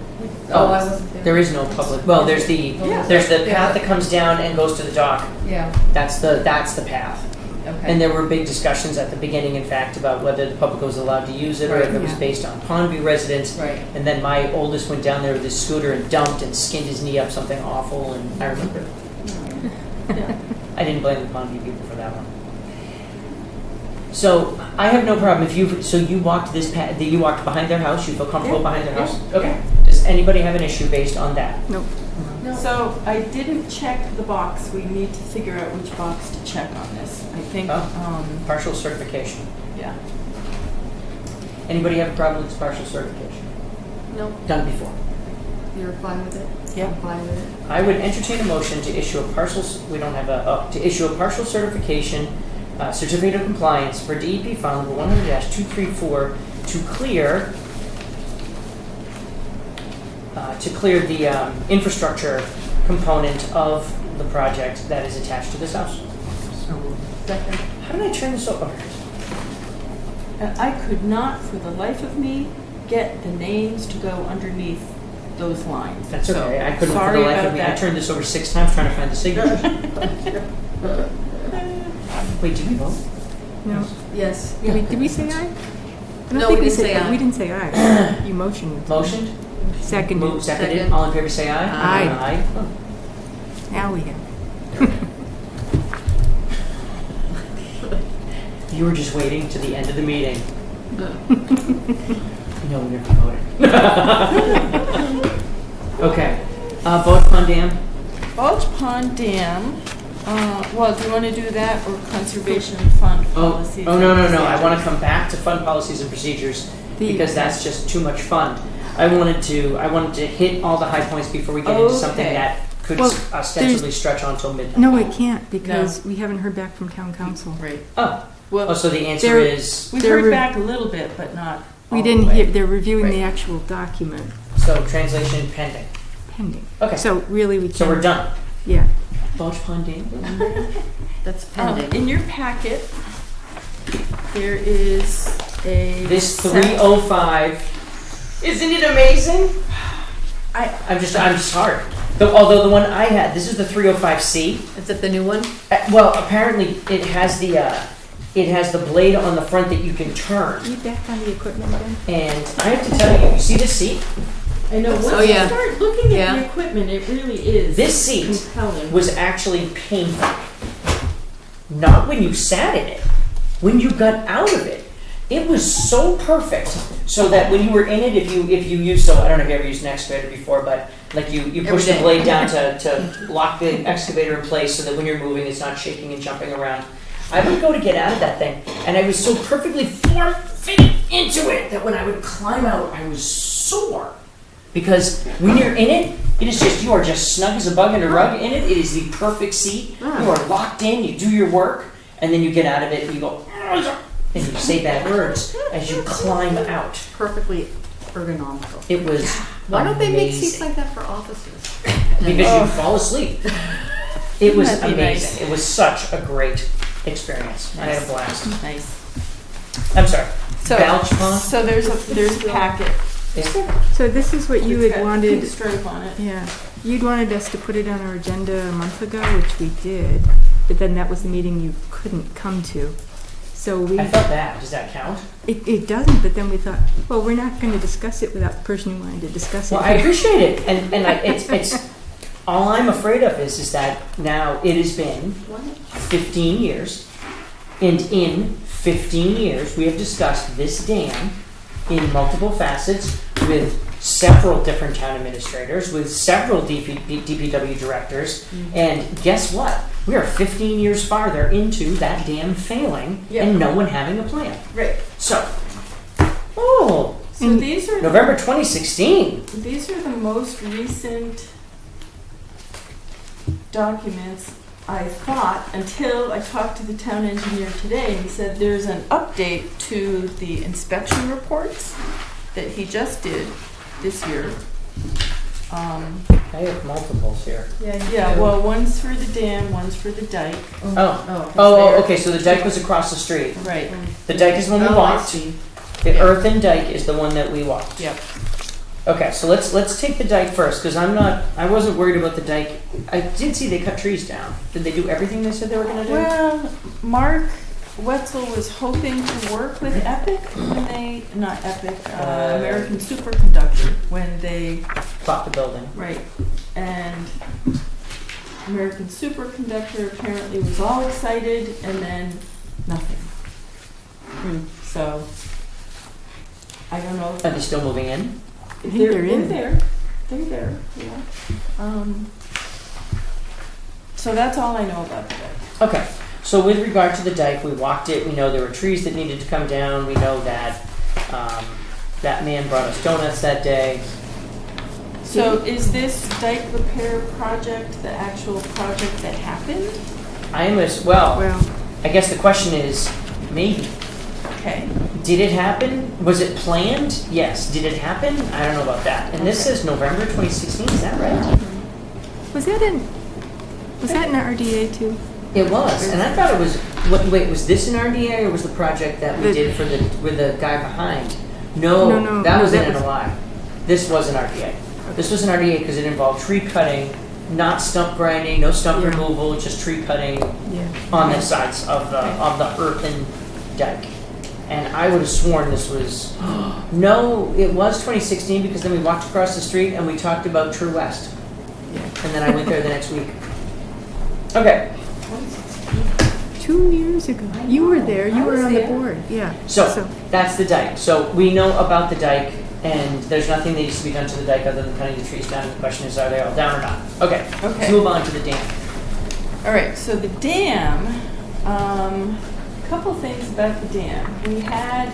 Oh, I wasn't there. There is no public. Well, there's the Yeah. there's the path that comes down and goes to the dock. Yeah, That's the path. okay. And there were big discussions at the beginning, in fact, about whether the public was allowed to use it or if it was Yeah. based on Pondview residents. Right. And then my oldest went down there with his scooter and dumped and skinned his knee up something awful, and I remember. Yeah. I didn't blame the Pondview people for that one. So I have no problem if you walked this path, you walked behind their house, you feel comfortable Yeah. behind their house? Yeah. Okay. Does anybody have an issue based on that? Nope. So I didn't check the box. We need to figure out which box to check on this. I think, Oh. Partial certification. yeah. Anybody have a problem with this partial certification? No, Done before. you're fine with it? Yeah. I'm fine with it. I would entertain a motion to issue a partial, to issue a partial certification, certificate of compliance for DEP file number 100-234 to clear the infrastructure component of the project that is attached to this house. So, Second. How did I turn this over? And I could not, for the life of me, get the names to go underneath those lines. That's So, okay. I couldn't for sorry the life about of me. I that. turned this over 6 times trying to find the signatures. Wait, did we vote? No. Yes. Did we say aye? I don't No, think we didn't say aye. We didn't say aye. You motioned. Motioned? Seconded. Moved, seconded. Second. All in favor, say aye. Aye. Oh. Now we have. You were just waiting to the end of the meeting. No, we never voted. Okay. Boat Pond Dam. Bulge Pond Dam, well, do you want to do that or conservation fund policies? Oh, no. and I want to procedures? come back to fund policies and procedures The- because that's just too much fun. I wanted to hit all the high points before we get into something Okay. that could Well, ostensibly stretch on till midnight. No, it can't because we haven't heard back from town council. Right. Oh, Well, so the answer There- is, we've they're heard re- back a little bit, but not We all the didn't way. hear, they're reviewing the Right. actual document so translation pending. pending. Okay, So really we can't. so we're done. Yeah. Bulge Pond Dam. That's pending. In your packet, there is a. This set- 305, isn't it amazing? I'm sorry. Although the one I had, this is the 305C. Is it the new one? Well, apparently it has the it has the blade on the front that you can turn. Are you back on the equipment again? And I have to tell you see this seat? I know, once Oh, you yeah. start looking at Yeah. the equipment, it really is This seat compelling. was actually painful. Not when you sat in it, when you got out of it. It was so perfect, so that when you were in it, if you use, so I don't know if you ever used an excavator before, but like you push the day. blade down to lock the excavator in place so that when you're moving, it's not shaking and jumping around. I would go to get out of that thing, and I was so perfectly form-fitted into it that when I would climb out, I was sore. Because when you're in it, it is just, you are just snug as a bug in a rug in it. It is the perfect seat. You are locked in, you do your work, and then you get out of it and you go, and you say bad words as you climb out. Perfectly ergonomical. It was Why don't they make amazing. seats like that for offices? Because you fall asleep. It was That'd be amazing. nice. It was such a great experience. I had a blast. Nice. I'm sorry. So, Balch pond? so there's a packet. Is there? So this is what you It's had got wanted, pink stripe on it. yeah, you'd wanted us to put it on our agenda a month ago, which we did, but then that was the meeting you couldn't come to. So we, I felt bad. Does that count? it doesn't, but then we thought, well, we're not going to discuss it without the person who wanted to discuss it. Well, I appreciate it, and it's all I'm afraid of is that now it has been 15 years, and in 15 years we have discussed this dam in multiple facets with several different town administrators, with several DPW directors, and guess what? We are 15 years farther into that dam failing and no one having a plan. Right. So, So these are November 2016. these are the most recent documents I thought until I talked to the town engineer today, and he said there's an update to the inspection reports that he just did this year. I have multiples here. Yeah, well, one's for the dam, one's for the dike. Okay, so the dike was across the street. Right. The dike is the one we Oh, I walked. see. The earthen dike is the one that we walked. Yep. Okay, so let's take the dike first, because I wasn't worried about the dike. I did see they cut trees down. Did they do everything they said they were gonna do? Well, Mark Wetzel was hoping to work with Epic when they, not Epic, American Superconductor, when they, Bought the building. right, and American Superconductor apparently was all excited, and then nothing. So, I don't know. Are they still moving in? I think they're in. They're there, yeah. So that's all I know about the dike. Okay, so with regard to the dike, we walked it. We know there were trees that needed to come down. We know that that man brought us donuts that day. So is this dike repair project the actual project that happened? Well, I guess the question is, maybe. Okay. Did it happen? Was it planned? Yes. Did it happen? I don't know about that. And this says November 2016, is that right? was that in RDA too? It was, and I thought it was, wait, was this an RDA or was the project that we did with the guy behind? No, that was in NOI. This was an RDA. This was an RDA because it involved tree cutting, not stump grinding, no stump Yeah. removal, just tree cutting Yeah. on the sides of the earthen dike. And I would have sworn this was, no, it was 2016 because then we walked across the street and we talked about True West. And then I went there the next week. Okay, 2 years ago. You were there. You were on the board. Yeah. so that's the dike. So we know about the dike and there's nothing that needs to be done to the dike other than cutting the trees down. The question is, are they all down or not? Okay, let's Okay. move on to the dam. All right, so the dam, couple things about the dam. We had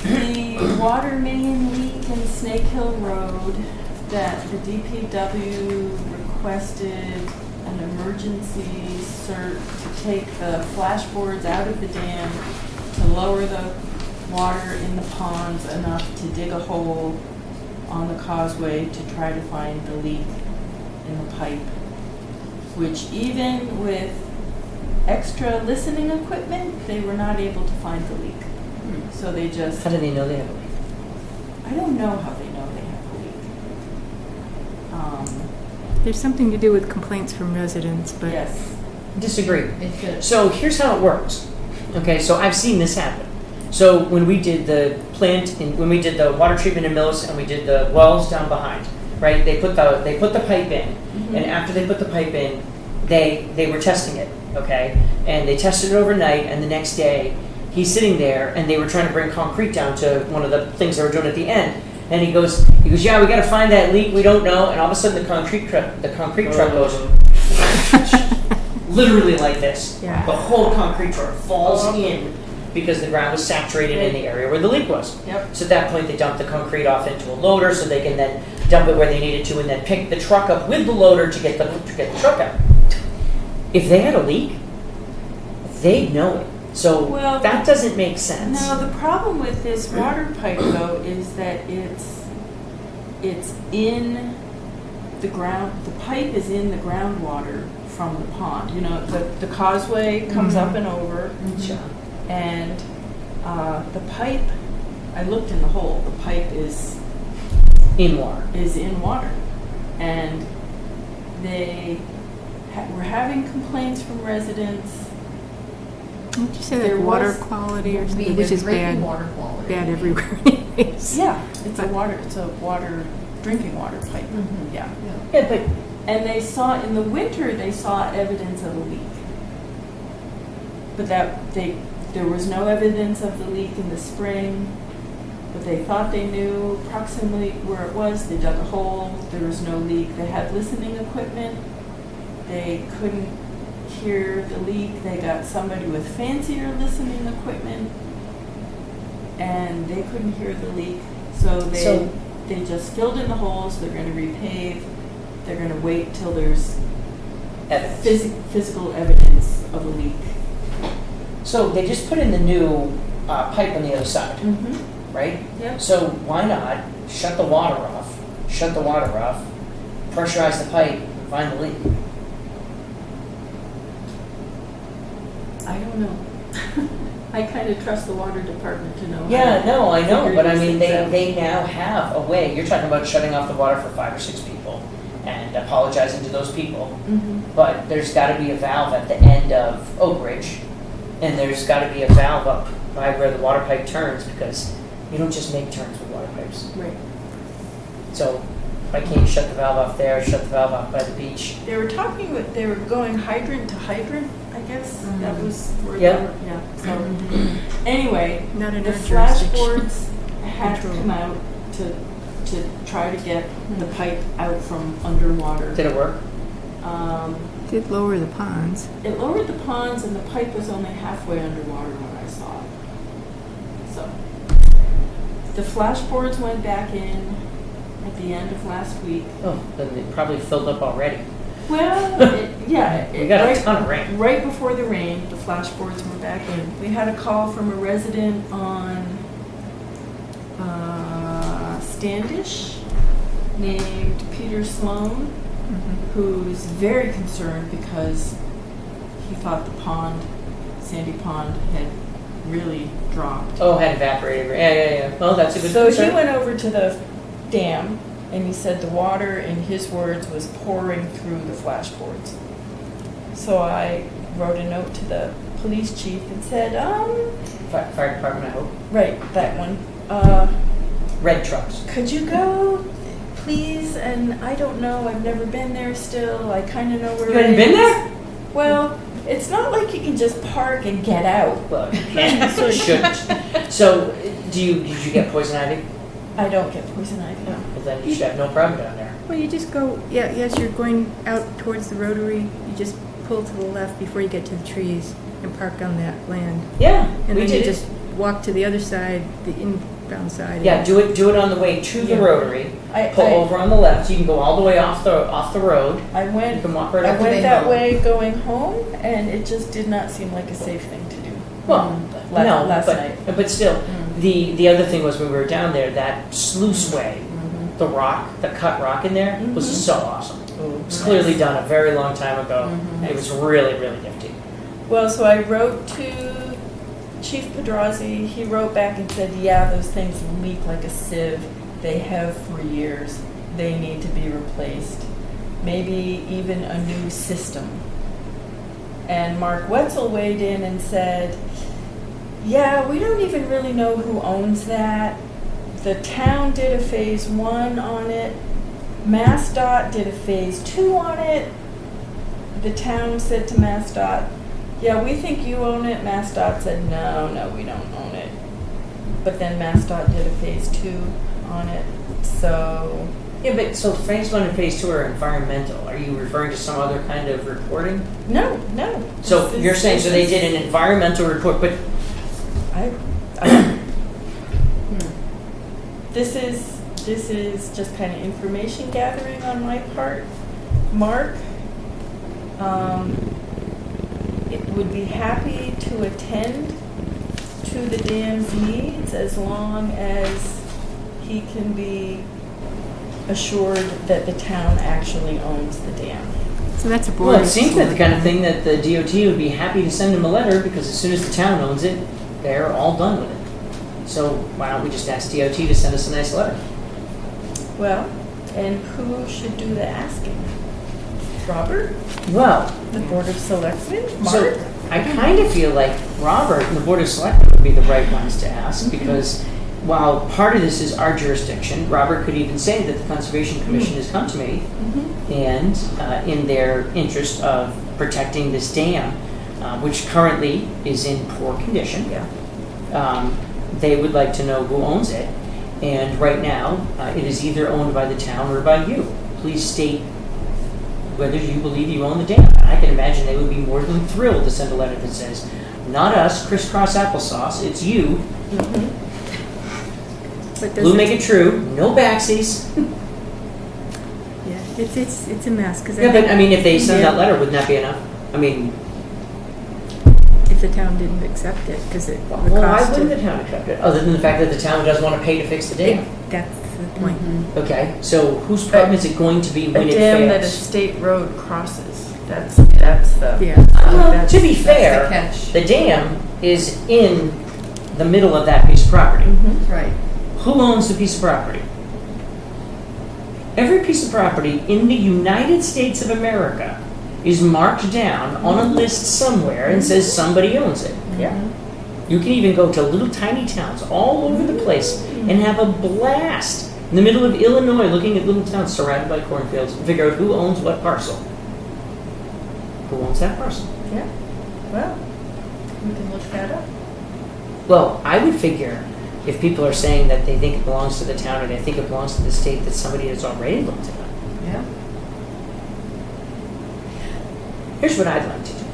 the water main leak in Snake Hill Road that the DPW requested an emergency cert to take the flashboards out of the dam to lower the water in the ponds enough to dig a hole on the causeway to try to find the leak in the pipe, which even with extra listening equipment, they were not able to find the leak. So they just, How do they know they have a leak? I don't know how they know they have a leak. There's something to do with complaints from residents, but Yes. Disagree. It should. So here's how it works. Okay, so I've seen this happen. So when we did the when we did the water treatment in Millis and we did the wells down behind, right? They put the pipe in, and after they put the pipe in, they were testing it, okay? And they tested it overnight, and the next day, he's sitting there, and they were trying to bring concrete down to one of the things they were doing at the end. And he goes, yeah, we got to find that leak. We don't know. And all of a sudden, the concrete truck goes literally like this. Yeah. The whole concrete truck falls in because the ground was saturated in the area where the leak was. Yep. So at that point, they dumped the concrete off into a loader so they can then dump it where they needed to, and then pick the truck up with the loader to get the truck out. If they had a leak, they'd know it. So Well, that doesn't make sense. No, the problem with this water pipe though is that it's in the ground. The pipe is in the groundwater from the pond. You know, the causeway comes up and over, and the pipe. I looked in the hole. The pipe is In water. in water, and they were having complaints from residents. Didn't you say There that water was- quality or I mean, something, the which is drinking bad, water quality. bad everywhere anyways. Yeah, it's a water drinking water pipe. Yeah. Yeah, but And they saw, in the winter, they saw evidence of a leak. But there was no evidence of the leak in the spring, but they thought they knew approximately where it was. They dug a hole, there was no leak. They had listening equipment. They couldn't hear the leak. They got somebody with fancier listening equipment, and they couldn't hear the leak. So they just filled in the holes. They're going to repave. They're going to wait till there's evidence. physical evidence of a leak. So they just put in the new pipe on the other side, right? Yep. So why not shut the water off, pressurize the pipe, and find the leak? I don't know. I kind of trust the water department to know. Yeah, no, I know, figure but I these mean, things out. they now have a way. You're talking about shutting off the water for 5 or 6 people and apologizing to those people. But there's got to be a valve at the end of Oak Ridge, and there's got to be a valve up by where the water pipe turns, because you don't just make turns with water pipes. Right. So why can't you shut the valve off there, shut the valve off by the beach? They were they were going hydrant to hydrant, I guess. That was where Yep. they were. Yeah. So anyway, Not in the our jurisdiction. flashboards had to Control. come out to try to get the pipe out from underwater. Did it work? Did lower the ponds. It lowered the ponds, and the pipe was only halfway underwater when I saw it. So the flashboards went back in at the end of last week. Oh, then it probably filled up already. Well, We got a ton of rain. Right before the rain, the flashboards were back in. We had a call from a resident on Standish named Peter Sloan, who's very concerned because he thought the pond, Sandy Pond, had really dropped. Oh, had evaporated. Yeah. Well, that's a good So concern. he went over to the dam, and he said the water, in his words, was pouring through the flashboards. So I wrote a note to the police chief and said, Fire department, I hope. right, that one. Red trucks. Could you go, please? And I don't know, I've never been there still. I kind of know where You it hadn't been is. there? Well, it's not like you can just park and get out. Well, you shouldn't. So, did you get poison ivy? I don't get poison ivy. Well, then you should have no problem down there. Well, you just go, yes, you're going out towards the rotary, you just pull to the left before you get to the trees and park on that land. Yeah, And we then you did. just walk to the other side, the inbound side. Yeah, do it on the way to the Yeah. rotary. I- Pull I- over on the left. You can go all the way off the road. I You went can walk right I up to went the that hill. way going home, and it just did not seem like a safe thing to do. Well, last no, night. but still, the other thing was when we were down there, that sluice way, the cut rock in there was so awesome. It was clearly done a very long time ago. It was really, really nifty. Well, so I wrote to Chief Pedrazzi. He wrote back and said, yeah, those things leak like a sieve. They have for years. They need to be replaced. Maybe even a new system. And Mark Wetzel weighed in and said, Yeah, we don't even really know who owns that. The town did a phase 1 on it. MassDOT did a phase 2 on it. The town said to MassDOT, yeah, we think you own it. MassDOT said, no, we don't own it. But then MassDOT did a phase 2 on it, so. Yeah, but so phase 1 and phase 2 are environmental. Are you referring to some other kind of reporting? No. So you're saying, so they did an environmental report, but This is just kind of information gathering on my part. Mark would be happy to attend to the dam's needs as long as he can be assured that the town actually owns the dam. So that's a board. well, it seems like the kind of thing that the DOT would be happy to send him a letter, because as soon as the town owns it, they're all done with it. So why don't we just ask DOT to send us a nice letter? Well, and who should do the asking? Robert? Well, The Board of Selectmen? Mark? so I kind of feel like Robert and the Board of Selectmen would be the right ones to ask, because while part of this is our jurisdiction, Robert could even say that the Conservation Commission has come to me, and in their interest of protecting this dam, which currently is in poor condition, they would like to know who owns it. And right now, it is either owned by the town or by you. Please state whether you believe you own the dam. I can imagine they would be more than thrilled to send a letter that says, not us, crisscross applesauce, it's you. But Blue make it true, no backsies. Yeah, it's a mess, because Yeah, but I mean, if they send that letter, wouldn't that be enough? I mean, if the town didn't accept it, because it would well, why cost wouldn't it. the town accept it, other than the fact that the town doesn't want to pay to fix the dam? That's the point. Okay, so whose problem is it going to be when A it dam that a fails? state road crosses. That's the. Yeah. Well, to be That's fair, the catch. the dam is in the middle of that piece of property. Right. Who owns the piece of property? Every piece of property in the United States of America is marked down on a list somewhere and says somebody owns it. Yeah. You can even go to little tiny towns all over the place and have a blast in the middle of Illinois looking at little towns surrounded by cornfields and figure out who owns what parcel. Who owns that parcel? Yeah, well, we can look that up. Well, I would figure if people are saying that they think it belongs to the town or they think it belongs to the state, that somebody has already looked it up. Yeah. Here's what I'd like to do.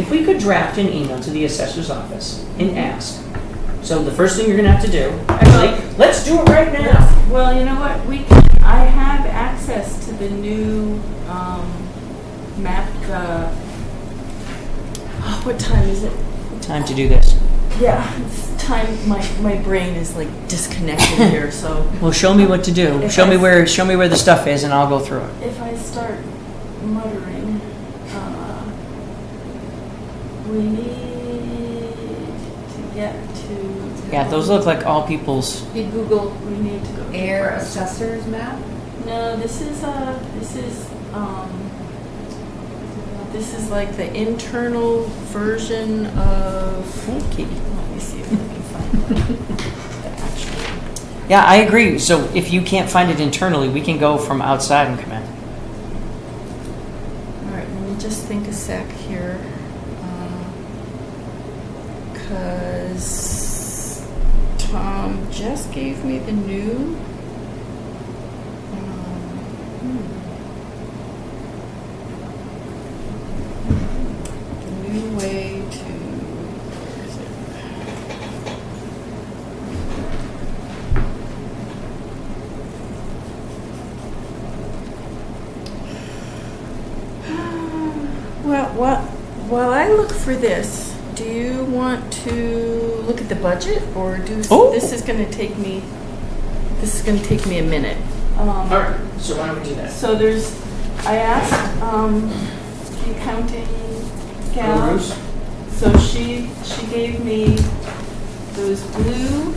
If we could draft an email to the assessor's office and ask. So the first thing you're going to have to do, actually, let's do it right now. Well, you know what, I have access to the new, map, what time is it? Time to do this. Yeah, it's time, my brain is like disconnected here, so Well, show me what to do. If Show me I- where the stuff is, and I'll go through it. if I start muttering, we need to get to. Yeah, those look like all people's. You Google We need to go. to Ayer press. assessors map? No, this is like the internal version of. Funky. Let me see if I can find the actual. Yeah, I agree. So if you can't find it internally, we can go from outside and come in. All right, let me just think a sec here, because Tom just gave me the new. The new way to. Where is it? Well, while I look for this, do you want to look at the budget, or Oh. this is going to take me a minute. All right. So why don't we do that? So I asked the accounting gal. Bruce? So she gave me those blue,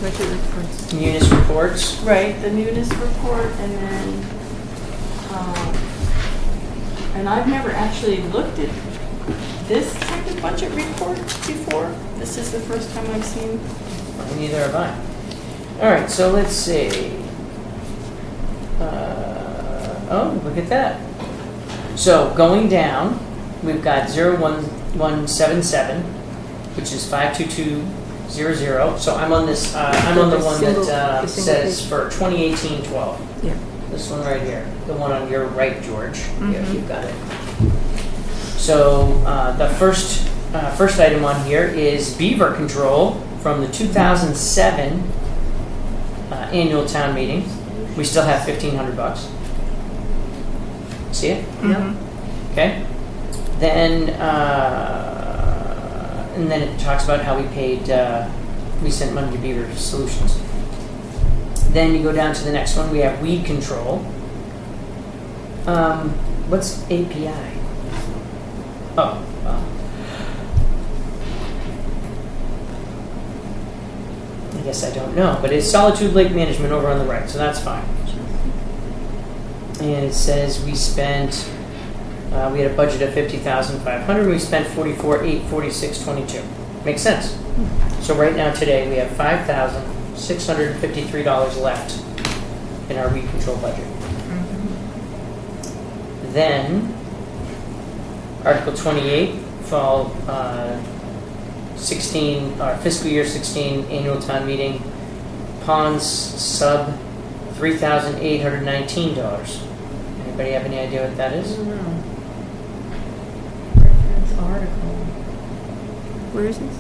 Budget reports. Munis reports. right, the Munis report, and then, and I've never actually looked at this type the budget report before. This is the first time I've seen. Neither have I. All right, so let's see. Oh, look at that. So going down, we've got 01177, which is 52200. So I'm on this. I'm on the one that says for 2018-12. Yeah. This one right here, the one on your right, George. Yeah, you've got it. So the first item on here is beaver control from the 2007 annual town meeting. We still have $1,500. See it? Yeah. Okay. Then and then it talks about how we paid. We sent money to Beaver Solutions. Then you go down to the next one. We have weed control. What's API? Oh, well. I guess I don't know, but it's Solitude Lake Management over on the right, so that's fine. And it says we spent, we had a budget of $50,500. We spent $44,846.22. Makes sense. So right now today we have $5,653 left in our weed control budget. Then Article 28, fall 16, fiscal year 16 annual town meeting, ponds sub $3,819. Anybody have any idea what that is? Reference article. Where is this?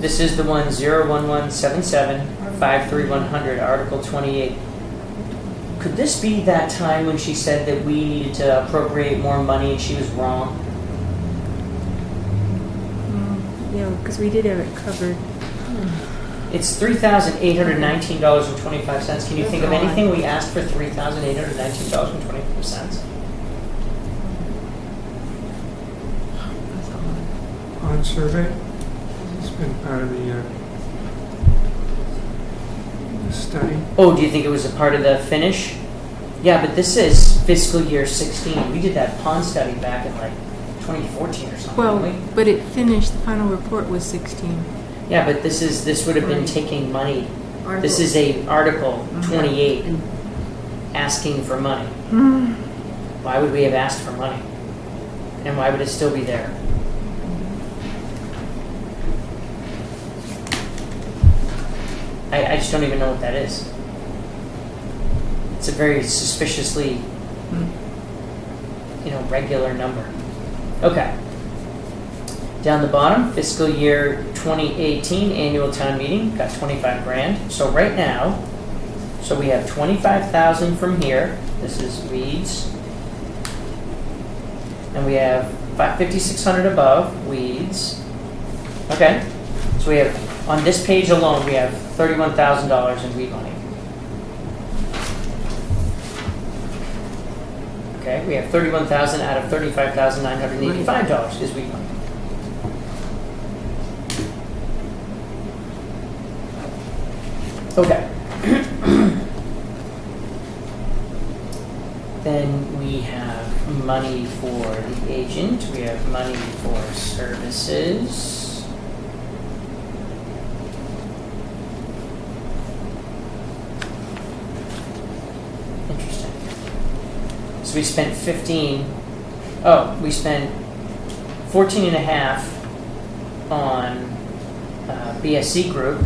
This is the one 01177 53100, Article 28. Could this be that time when she said that we needed to appropriate more money and she was wrong? Yeah, because we did have it covered. It's $3,819.25. Can you think of anything we asked for $3,819.25? On survey, it's been part of the study. Oh, do you think it was a part of the finish? Yeah, but this is fiscal year 16. We did that pond study back in like 2014 or something, Well, didn't we? but it finished, the final report was 16. Yeah, but this would have been Right. taking money. This is a Article 28 asking for money. Why would we have asked for money? And why would it still be there? I just don't even know what that is. It's a very suspiciously, regular number. Okay. Down the bottom, fiscal year 2018 annual town meeting, got 25 grand. So right now, we have 25,000 from here. This is weeds. And we have 5,600 above, weeds. Okay. So we have, on this page alone, we have $31,000 in weed money. Okay, we have $31,000 out of $35,985 is weed money. Okay. Then we have money for the agent. We have money for services. Interesting. So we spent 14 and a half on BSC group.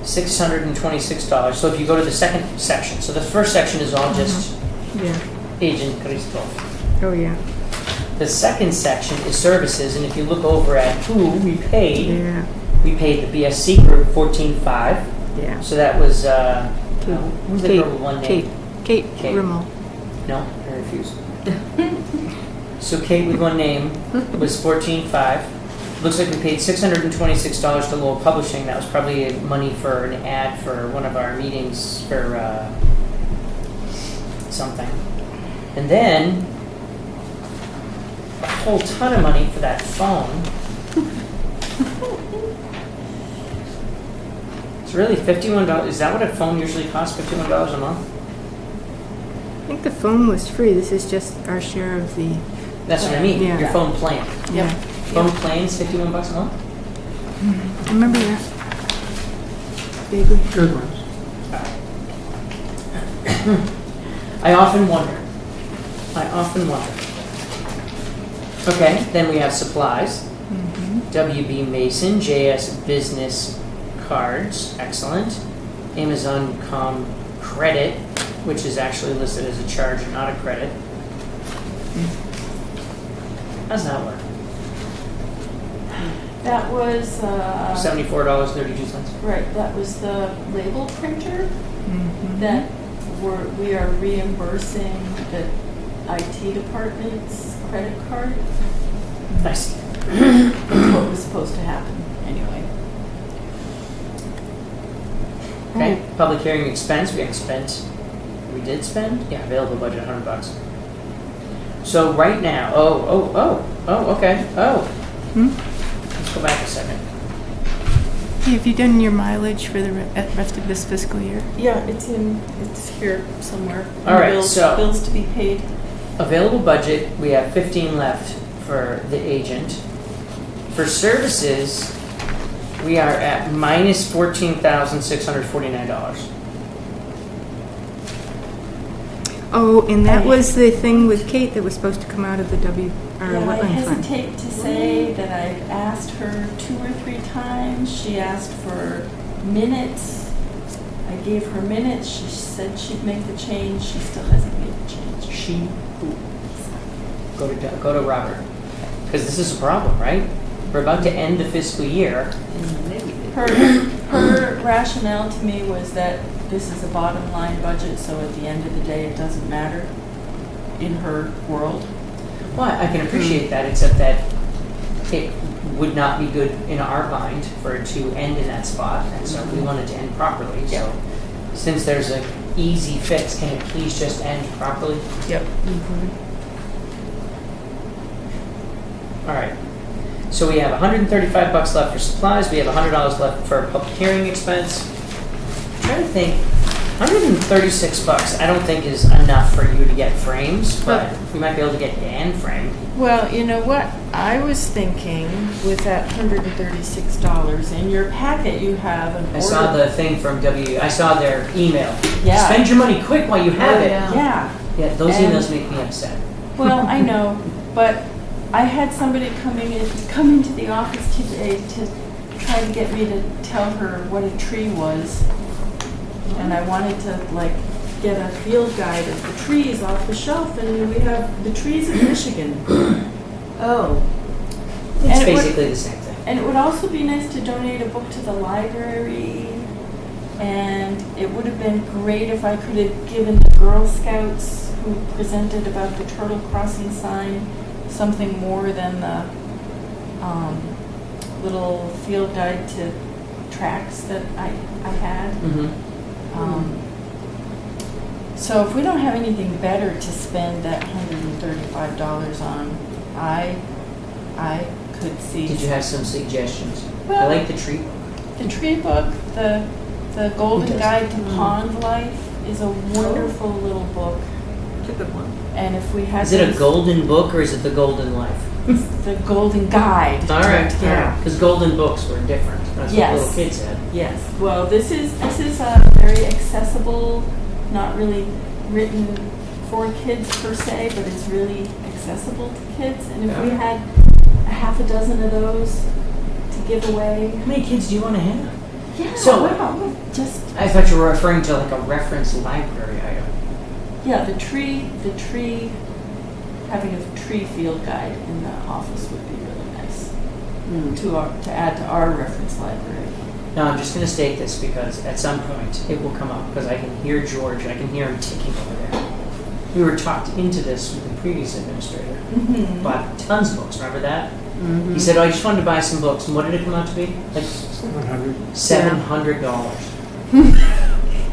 $626. So if you go to the second section, so the first section is all just Yeah. agent Cristo. Oh, yeah. The second section is services, and if you look over at who we paid, Yeah. we paid the BSC group $14,500. Yeah. So that was who's the Kate. girl with one Kate. name? Kate Kate. Rimmel. No, I refuse. So Kate with one name was $14,500. Looks like we paid $626 to Lowell Publishing. That was probably money for an ad for one of our meetings for something. And then a whole ton of money for that phone. It's really $51. Is that what a phone usually costs, $51 a month? I think the phone was free. This is just our share of the. That's what I mean, Yeah. your phone plan. Yeah. Phone plans, $51 a month? Remember that? Vaguely. Good ones. I often wonder. Okay, then we have supplies. WB Mason, JS Business Cards, excellent. Amazon.com Credit, which is actually listed as a charge, not a credit. How's that work? That was, $74.32. right, that was the label printer that we are reimbursing the IT department's credit card. I see. That's what was supposed to happen, anyway. Okay, public hearing expense, we did spend? Yeah, available budget, $100. So right now, okay, let's go back a second. Hey, have you done your mileage for the rest of this fiscal year? Yeah, it's here somewhere. All right, Bills- so- Bills to be paid. Available budget, we have 15 left for the agent. For services, we are at minus $14,649. Oh, and that was the thing with Kate that was supposed to come out of the Yeah, I wetland fund. hesitate to say that I've asked her 2 or 3 times. She asked for minutes. I gave her minutes. She said she'd make the change. She still hasn't made the change. Go to Robert, because this is a problem, right? We're about to end the fiscal year. Her rationale to me was that this is a bottom line budget, so at the end of the day, it doesn't matter in her world. Well, I can appreciate that, except that it would not be good in our mind for it to end in that spot, and so we want it to end properly. So since there's an easy fix, can it please just end properly? Yep. All right. So we have $135 left for supplies. We have $100 left for public hearing expense. I'm trying to think. $136 I don't think is enough for you to get frames, but we might be able to get Dan framed. Well, you know what? I was thinking with that $136 in your packet, you have an order. I saw the thing from I saw their email. Yeah. Spend your money quick while you have it. Yeah. Yeah, those And- emails make me upset. Well, I know, but I had somebody come into the office today to try to get me to tell her what a tree was. And I wanted to get a field guide of the trees off the shelf, and we have the trees of Michigan. Oh, It's And it would- basically the same thing. And it would also be nice to donate a book to the library. And it would have been great if I could have given the Girl Scouts who presented about the turtle crossing sign something more than the little field guide to tracks that I had. So if we don't have anything better to spend that $135 on, I could see. Did you have some suggestions? I Well, like the tree book. the tree book, the Golden does? Guide to Pond Life is a wonderful little book. it's a good one. And if we had Is it a those- golden book or is it the golden life? the Golden Guide. All right, Yeah. because golden books were different. That's Yes. what little kids had. Yes. Well, this is a very accessible, not really written for kids per se, but it's really accessible to kids. And if we Yeah. had a half a dozen of those to give away, How many kids do you want to have? yeah. So- wow, just I thought you were referring to like a reference library item. yeah, the tree. Having a tree field guide in the office would be really nice to add to our reference library. Now, I'm just going to state this because at some point it will come up because I can hear George, I can hear him ticking over there. We were talked into this with the previous administrator. Bought tons of books, remember that? He said, oh, I just wanted to buy some books. And what did it come out to be? Like 700. $700.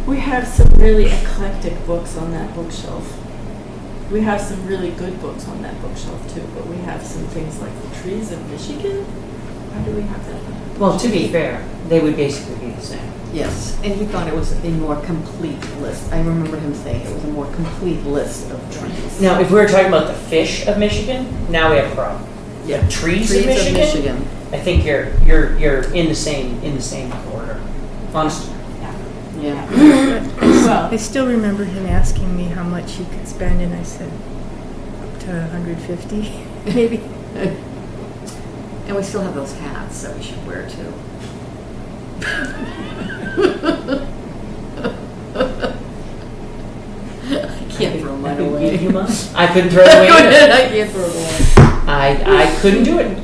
We have some really eclectic books on that bookshelf. We have some really good books on that bookshelf too, but we have some things like the trees of Michigan. Why do we have that? Well, to be fair, they would basically be the same. Yes, and he thought it was a more complete list. I remember him saying it was a more complete list of trees. Now, if we were talking about the fish of Michigan, now we have a problem. Yeah, trees of Michigan. I think you're in the same order. Honestly. Yeah. Well, I still remember him asking me how much he could spend, and I said up to 150, maybe. And we still have those hats that we should wear too. I can't throw mine away. I couldn't throw it away. I can't throw it away. I couldn't do it.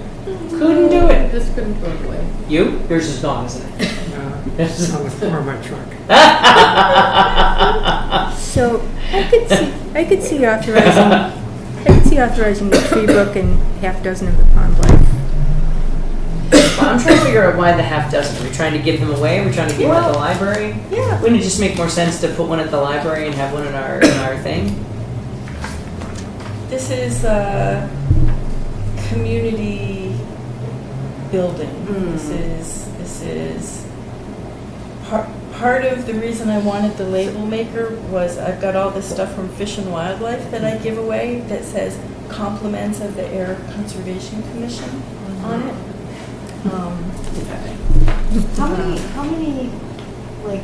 Couldn't do it. Just couldn't throw it away. You? Yours is gone, isn't it? It's on the floor of my truck. So I could see authorizing the tree book and half dozen of the pond life. Well, I'm trying to figure out why the half dozen. Are we trying to give them away? Are we trying to give them at the library? Yeah. Wouldn't it just make more sense to put one at the library and have one in our thing? This is a community building. This is part of the reason I wanted the label maker was I've got all this stuff from Fish and Wildlife that I give away that says compliments of the Air Conservation Commission on it. How many like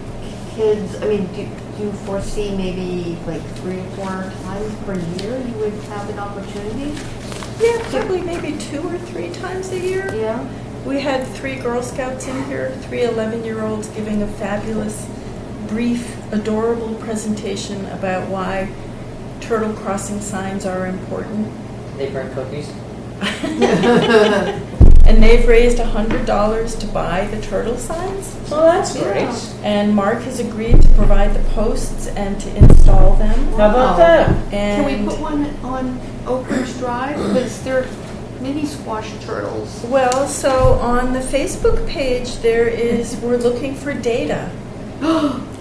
kids, I mean, do you foresee maybe like 3 or 4 times per year you would have an opportunity? Yeah, probably maybe 2 or 3 times a year. Yeah. We had 3 Girl Scouts in here, 3 11-year-olds giving a fabulous, brief, adorable presentation about why turtle crossing signs are important. They burn cookies. And they've raised $100 to buy the turtle signs. Well, that's great. And Mark has agreed to provide the posts and to install them. How about that? Can And we put one on Oak Ridge Drive? Because they're mini squash turtles. well, so on the Facebook page we're looking for data.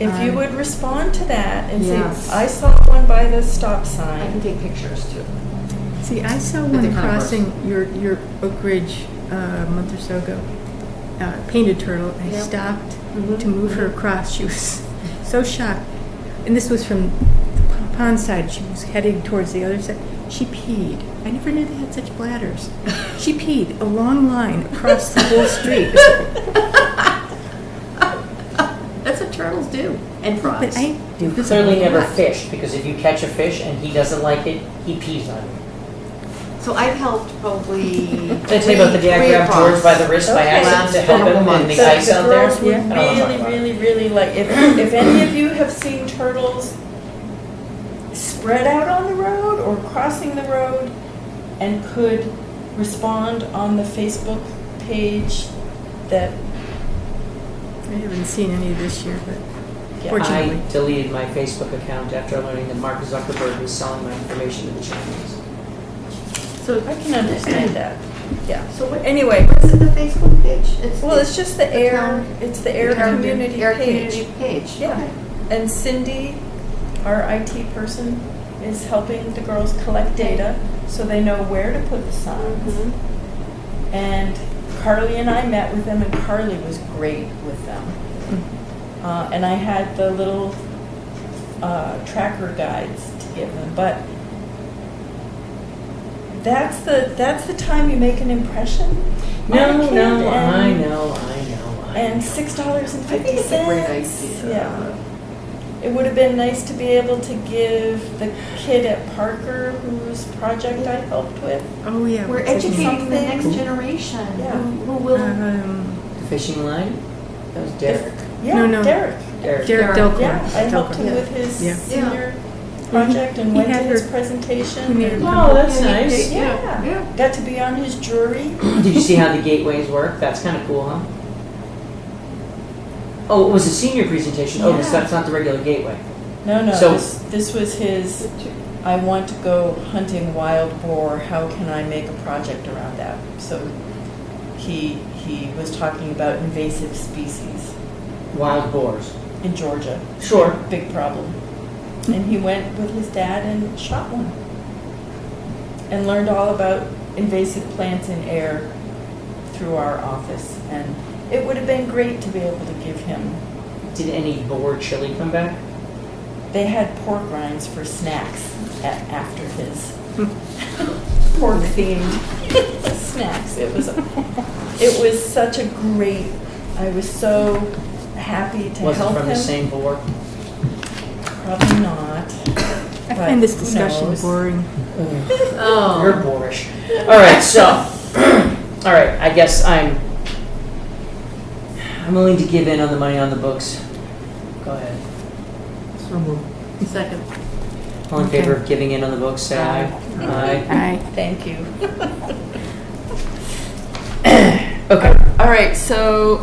If you would respond to that and Yes. say, I saw one by the stop I sign. can take pictures too. See, I saw But one they kind of crossing your Oak Ridge a month or so ago. Painted turtle. I stopped to move her across. She was so shocked. And this was from the pond side. She was heading towards the other side. She peed. I never knew they had such bladders. She peed a long line across the whole street. That's what turtles do. And frogs. But I You clearly never fished, because if you catch a fish and he doesn't like it, he pees on it. So I've helped probably. Did I tell you about the day I three grabbed George across. by the wrist by Okay. accident to help him in the ice out there? girls would I don't wanna talk really, about it. really like, if any of you have seen turtles spread out on the road or crossing the road and could respond on the Facebook page that, I haven't seen any this year, but yeah, fortunately. I deleted my Facebook account after learning that Mark Zuckerberg was selling my information to the Chinese. so I can understand that, yeah. So what, Anyway, what's the Facebook page? well, it's just the Air, town- it's the Air Community Air page. Community page. Yeah. Okay. And Cindy, our IT person, is helping the girls collect data so they know where to put the signs. And Carly and I met with them, and Carly was great with them. And I had the little tracker guides to give them, but that's the time you make an impression. on a No, kid, no, I and- know. And $6.50. I think it's a great idea. Yeah. It would have been nice to be able to give the kid at Parker, whose project I helped with. Oh, yeah. We're what's his name? educating the next Something. generation Yeah. who will. The fishing line? That was Derek. Yeah, No. Derek. Derek Delcourt. Yeah, I helped him Delcourt. with his Yeah. senior project and He went to had his her- presentation. he made and- her Oh, that's nice. Yeah, got to be on his jury. Did you see how the gateways work? That's kind of cool, huh? Oh, it was a senior presentation. Oh, Yeah. that's not the regular gateway. No, So- this was his, I want to go hunting wild boar, how can I make a project around that? So he was talking about invasive species Wild boars. in Georgia. Sure. Big problem. And he went with his dad and shot one. And learned all about invasive plants in air through our office. And it would have been great to be able to give him. Did any boar chili come back? They had pork rinds for snacks after his pork themed snacks. It was such a great. I was so happy to Was it help from him. the same board? Probably not. I find this Who discussion knows? boring. Oh. You're boorish. All right, so, all right, I guess I'm willing to give in on the money on the books. Go ahead. So moved. Second. All in favor of giving in on the books, say aye. Aye. Aye. Thank you. Okay. All right, so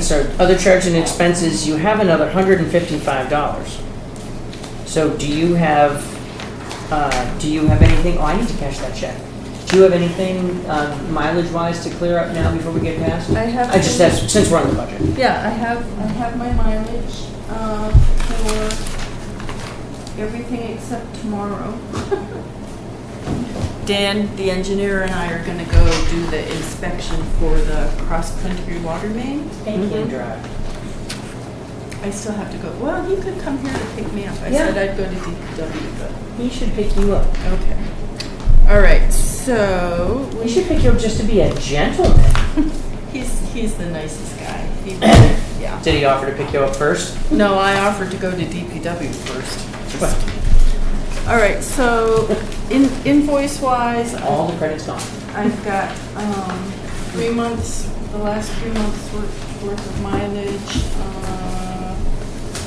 So other charges and expenses, you have another $155. So do you have anything, I need to cash that check. Do you have anything mileage-wise to clear up now before we get past? I have. I just have, since we're on the budget. Yeah, I have my mileage for everything except tomorrow. Dan, the engineer, and I are going to go do the inspection for the cross-country water main. Indian Drive. I still have to go. Well, he could come here to pick me up. I Yeah. said I'd go to DPW, but He should pick you up. okay. All right, so He should pick you up just to be a gentleman. he's the nicest guy. Yeah. Did he offer to pick you up first? No, I offered to go to DPW first. Well, All right, so invoice-wise, all the credit's gone. I've got 3 months, the last 3 months worth of mileage,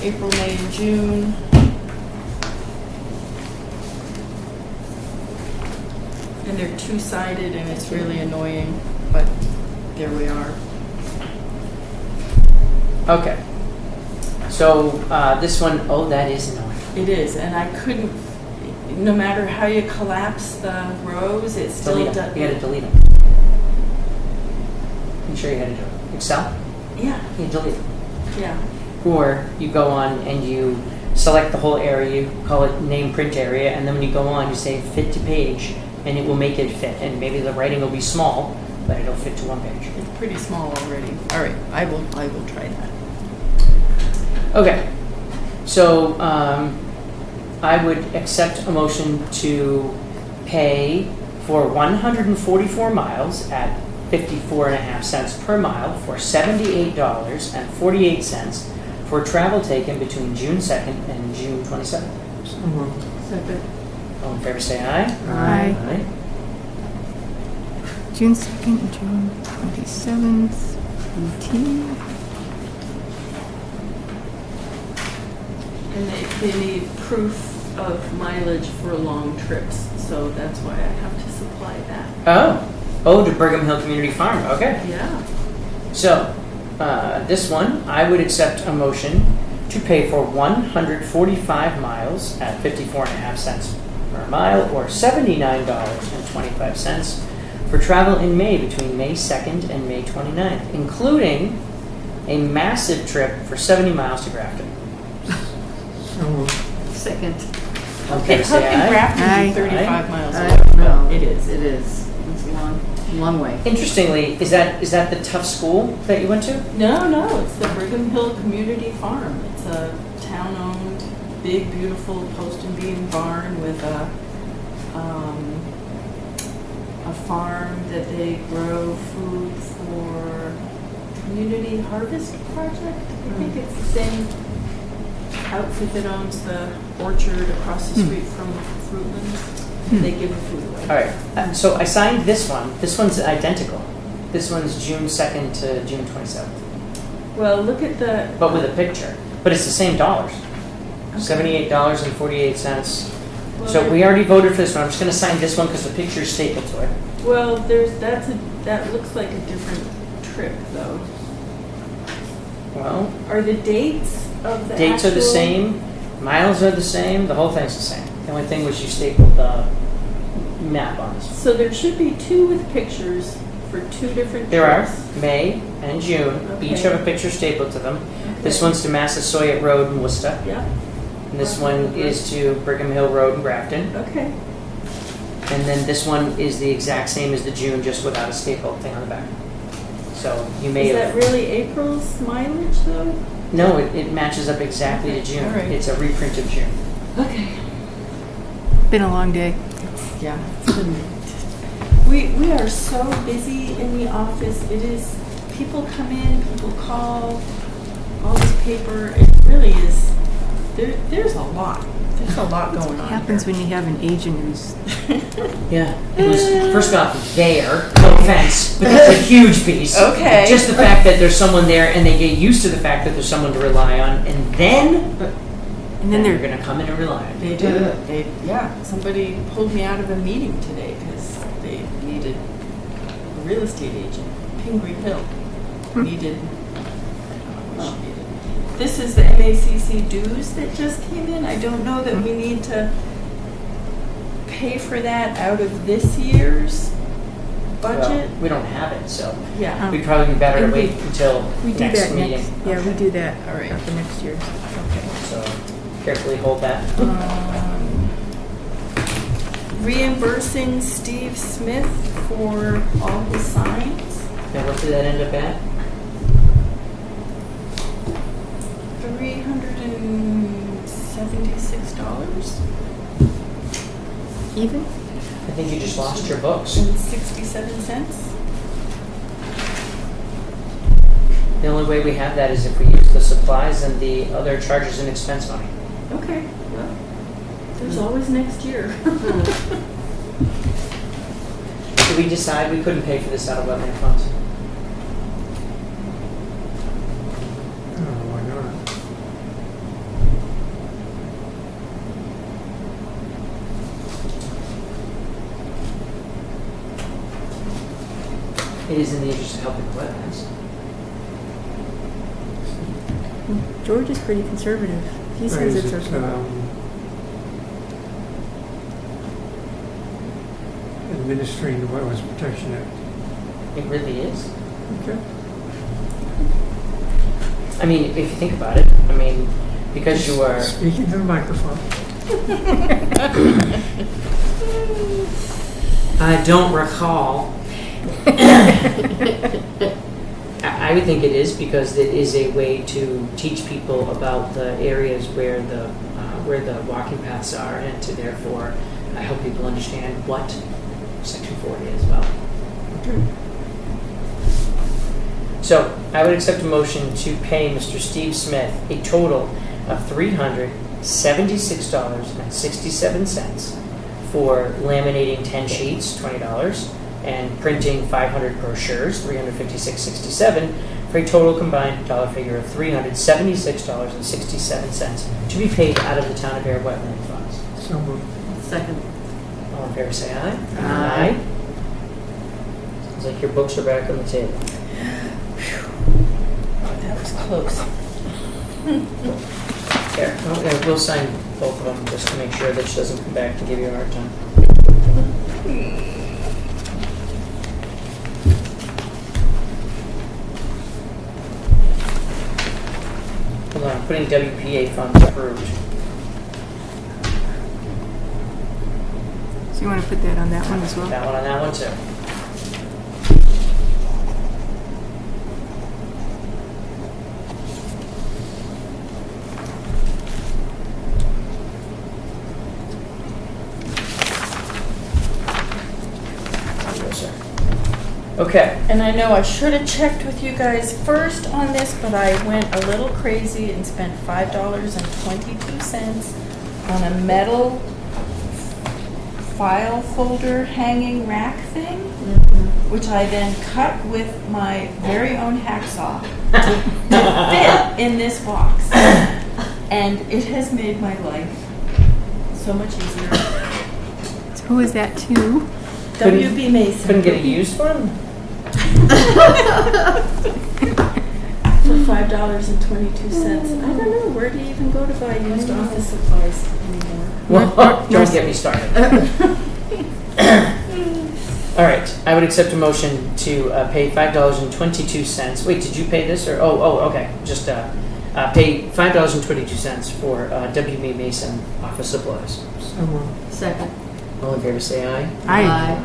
April, May, and June. And they're two-sided and it's really annoying, but there we are. Okay. So this one, oh, that is annoying. It is, and I couldn't, no matter how you collapse the rows, it still Delete does. them. You gotta delete them. I'm sure you had to do it. Excel? Yeah, You delete them. yeah. Or you go on and you select the whole area, you call it name print area, and then when you go on, you say fit to page, and it will make it fit. And maybe the writing will be small, but it'll fit to one page. It's pretty small already. All right, I will try that. Okay. So I would accept a motion to pay for 144 miles at 54.5 cents per mile for $78.48 for travel taken between June 2nd and June 27th. So moved. Second. All in favor, say aye. Aye. Aye. June 2nd and June 27th, 18. And they need proof of mileage for long trips, so that's why I have to supply that. Oh, to Brigham Hill Community Farm. Okay. Yeah. So, this one, I would accept a motion to pay for 145 miles at 54.5 cents per mile, or $79.25 for travel in May between May 2nd and May 29th, including a massive trip for 70 miles to Grafton. So moved. Second. Okay, How say can aye. Grafton Aye. be 35 miles I away? don't know. But it is. It is. It's a long way. Interestingly, is that the tough school that you went to? No, it's the Brigham Hill Community Farm. It's a town-owned, big, beautiful post and beam barn with a farm that they grow food for community harvest project. I think it's the same outfit that owns the orchard across the street from Fruitlands. They give the food away. All right. So I signed this one. This one's identical. This one's June 2nd to June 27th, Well, look at the. but with a picture. But it's the same dollars. $78.48. So we already voted for this one. I'm just going to sign this one because the picture's stapled to it. Well, that looks like a different trip though. Well, Are the dates of the dates are the actual- same, miles are the same, the whole thing's the same. The only thing was you stapled the map on this one. So there should be two with pictures for two different There are trips. May and June. Each Okay. have a picture stapled to them. This Okay. one's to Massasoit Road in Worcester. Yeah, And this one is to Brigham Hill Road in Grafton. okay. And then this one is the exact same as the June, just without a staple thing on the back. So you may Is have... that really April's mileage though? No, it matches up exactly to June. All right. It's a reprint of June. Okay. Been a long day. Yeah. We are so busy in the office. It is, people come in, people call, all this paper. It really is, there's a lot. There's a lot going on What happens here. when you have an agent who's Yeah, it was, first off, there, no offense, but that's a huge piece. Okay. Just the fact that there's someone there and they get used to the fact that there's someone to rely on, and then they're gonna come in and rely on you. They do. Yeah, somebody pulled me out of a meeting today because they needed a real estate agent. Pingree Hill needed, I don't know what she needed. This is the MACC dues that just came in. I don't know that we need to pay for that out of this year's budget. Well, we don't have it, so Yeah. we'd probably be better to And we- wait until we do next that meeting. next. Yeah, we do that. All right. For next year. Okay. So carefully hold that. Reimbursing Steve Smith for all his signs. And what did that end up at? $376 Even? I think you just lost your books. and 67 cents. The only way we have that is if we use the supplies and the other charges and expense money. Okay, well, there's always next year. Did we decide we couldn't pay for this out of wetland funds? Oh, why not? It is in the interest of helping the wetlands. George is pretty conservative. He Or says is it's it, okay. administering the Wetlands Protection Act? It really is. Okay. I mean, if you think about it, I mean, because you are, Speaking to the microphone. I don't recall. I would think it is because it is a way to teach people about the areas where the walking paths are, and to therefore help people understand what Section 40 is about. Okay. So I would accept a motion to pay Mr. Steve Smith a total of $376.67 for laminating 10 sheets, $20, and printing 500 brochures, $356.67, for a total combined dollar figure of $376.67 to be paid out of the Town of Ayer wetland funds. So moved. Second. All in favor, say aye. Aye. Sounds like your books are back on the table. That was close. Here, we'll sign both of them just to make sure that she doesn't come back and give you a hard time. Hold on, putting WPA funds approved. So you want to put that on that one as well? That one on that one too. There you go, sir. Okay. And I know I should have checked with you guys first on this, but I went a little crazy and spent $5.22 on a metal file folder hanging rack thing, which I then cut with my very own hacksaw to fit in this box. And it has made my life so much easier. So who is that to? WB Mason. Couldn't get a used one? For $5.22. I don't know, where do you even go to buy used office supplies anymore? Well, don't get me started. All right, I would accept a motion to pay $5.22. Wait, did you pay this or? Oh, okay. Just pay $5.22 for WB Mason office supplies. So moved. Second. All in favor, say aye. Aye.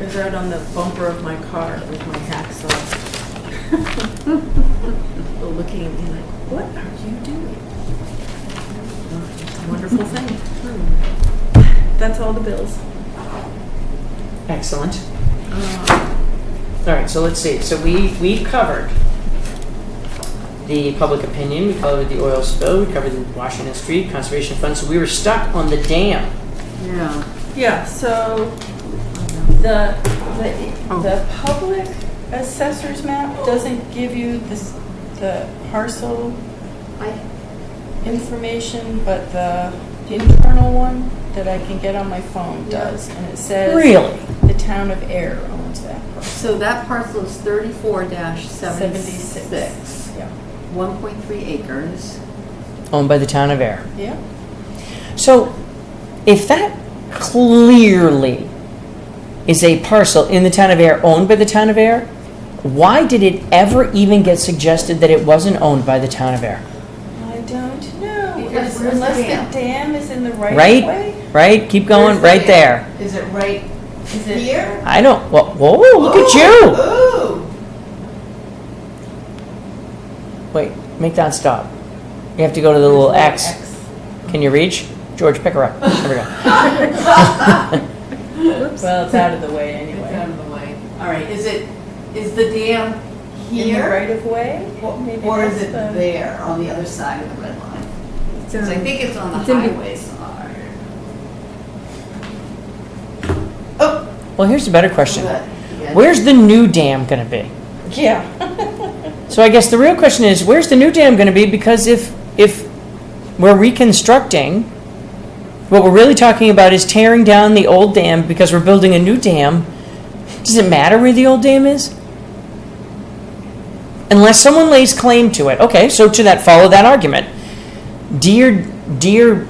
It was out on the bumper of my car with my hacksaw. People looking at me like, what are you doing? Wonderful thing. That's all the bills. Excellent. All right, so let's see. So we've covered the public opinion, we covered the oil spill, we covered the Washington Street Conservation Fund, so we were stuck on the dam. Yeah. Yeah, so the public assessor's map doesn't give you the parcel information, but the internal one that I can get on my phone does, and it says Really? the town of Ayer owns that parcel. So that parcel is 34-76. Yeah. 1.3 acres. Owned by the town of Ayer. Yeah. So if that clearly is a parcel in the town of Ayer owned by the town of Ayer, why did it ever even get suggested that it wasn't owned by the town of Ayer? I don't know. Because where's Unless the dam? the dam is in the right Right? of way. Right? Keep going, Where's the right there. Is it right Is it here? I don't, whoa, look at you! Ooh. Wait, make that stop. You have to go to the little X. Can you reach? George, pick her up. There we go. Well, it's out of the way It's anyway. out of the way. All right, is the dam In the here? right of way? Maybe Or is that's it the- there on the other side of the red line? It's, 'Cause I think it's on the it's in be- highway side. Well, here's a better question. Good. Good. Where's the new dam gonna be? Yeah. So I guess the real question is, where's the new dam gonna be? Because if we're reconstructing, what we're really talking about is tearing down the old dam because we're building a new dam. Does it matter where the old dam is? Unless someone lays claim to it. Okay, so to that, follow that argument. Dear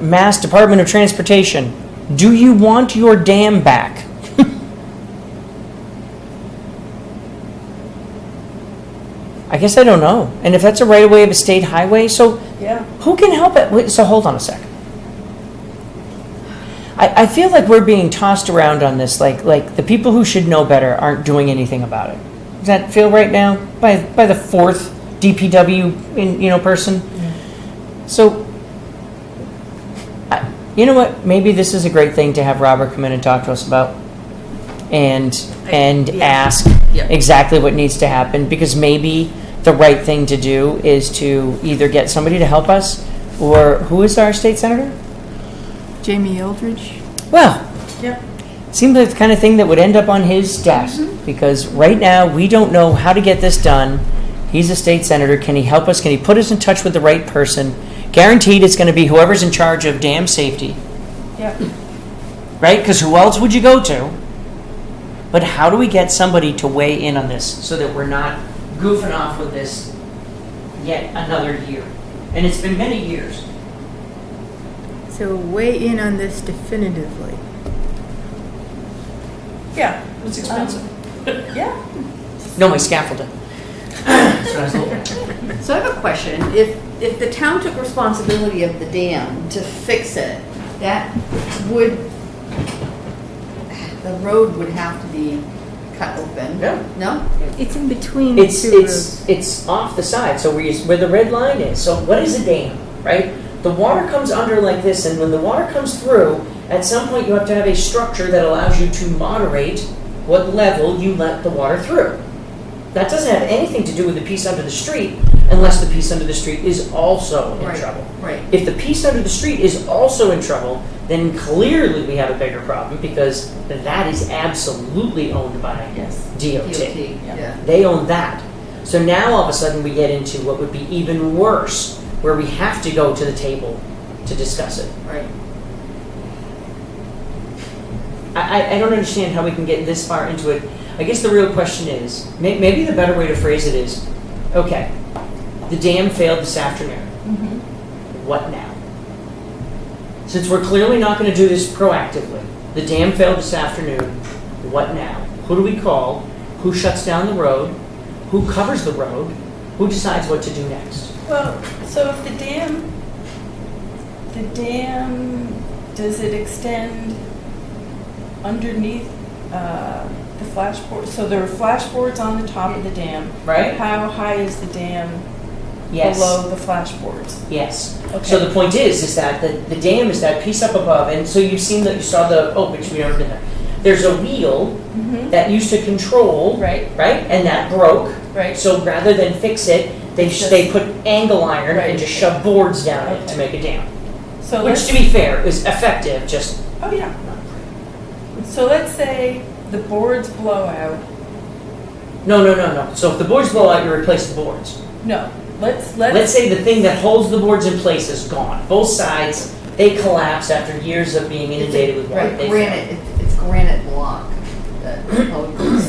Mass Department of Transportation, do you want your dam back? I guess I don't know. And if that's a right of way of a state highway, so Yeah. who can help it? Wait, so hold on a second. I feel like we're being tossed around on this, like the people who should know better aren't doing anything about it. Does that feel right now? By the fourth DPW person? So, you know what? Maybe this is a great thing to have Robert come in and talk to us about, and ask exactly what needs to happen, because maybe the right thing to do is to either get somebody to help us, or who is our state senator? Jamie Eldridge. Well, Yep. seems like the kind of thing that would end up on his desk, because right now we don't know how to get this done. He's a state senator. Can he help us? Can he put us in touch with the right person? Guaranteed it's going to be whoever's in charge of dam safety, Yep. right? Because who else would you go to? But how do we get somebody to weigh in on this so that we're not goofing off with this yet another year? And it's been many years. So weigh in on this definitively. Yeah. It's expensive. Yeah. No, my scaffolding. That's what I was looking at. So I have a question. If the town took responsibility of the dam to fix it, that would, the road would have to be cut open. Yeah. No? It's in between the two roads. It's off the side, so where the red line is. So what is a dam, right? The water comes under like this, and when the water comes through, at some point you have to have a structure that allows you to moderate what level you let the water through. That doesn't have anything to do with the piece under the street, unless the piece under the street is also in trouble. Right. If the piece under the street is also in trouble, then clearly we have a bigger problem, because that is absolutely owned by Yes. DOT. Yeah. They own that. So now all of a sudden we get into what would be even worse, where we have to go to the table to discuss it. Right. I don't understand how we can get this far into it. I guess the real question is, maybe the better way to phrase it is, okay, the dam failed this afternoon. What now? Since we're clearly not going to do this proactively, the dam failed this afternoon, what now? Who do we call? Who shuts down the road? Who covers the road? Who decides what to do next? Well, so if the dam, does it extend underneath the flashboard? So there are flashboards on the top of the dam. Right. How high is the dam Yes. below the flashboards. Yes. Okay. So the point is that the dam is that piece up above, and so you saw the, oh, which we never did that. There's a wheel Mhm. that used to control, Right, right? And that broke. right. So rather than fix it, they put angle iron Right. and just shove boards down it to Okay. make a dam. So Which, let's, to be fair, is effective, just oh yeah. So let's say the boards blow out. no. So if the boards blow out, you replace the boards. No, let's Let's say the thing that holds the boards in place is gone. Both sides, they collapse after years of being inundated with water. Like They granite, it's granite block. That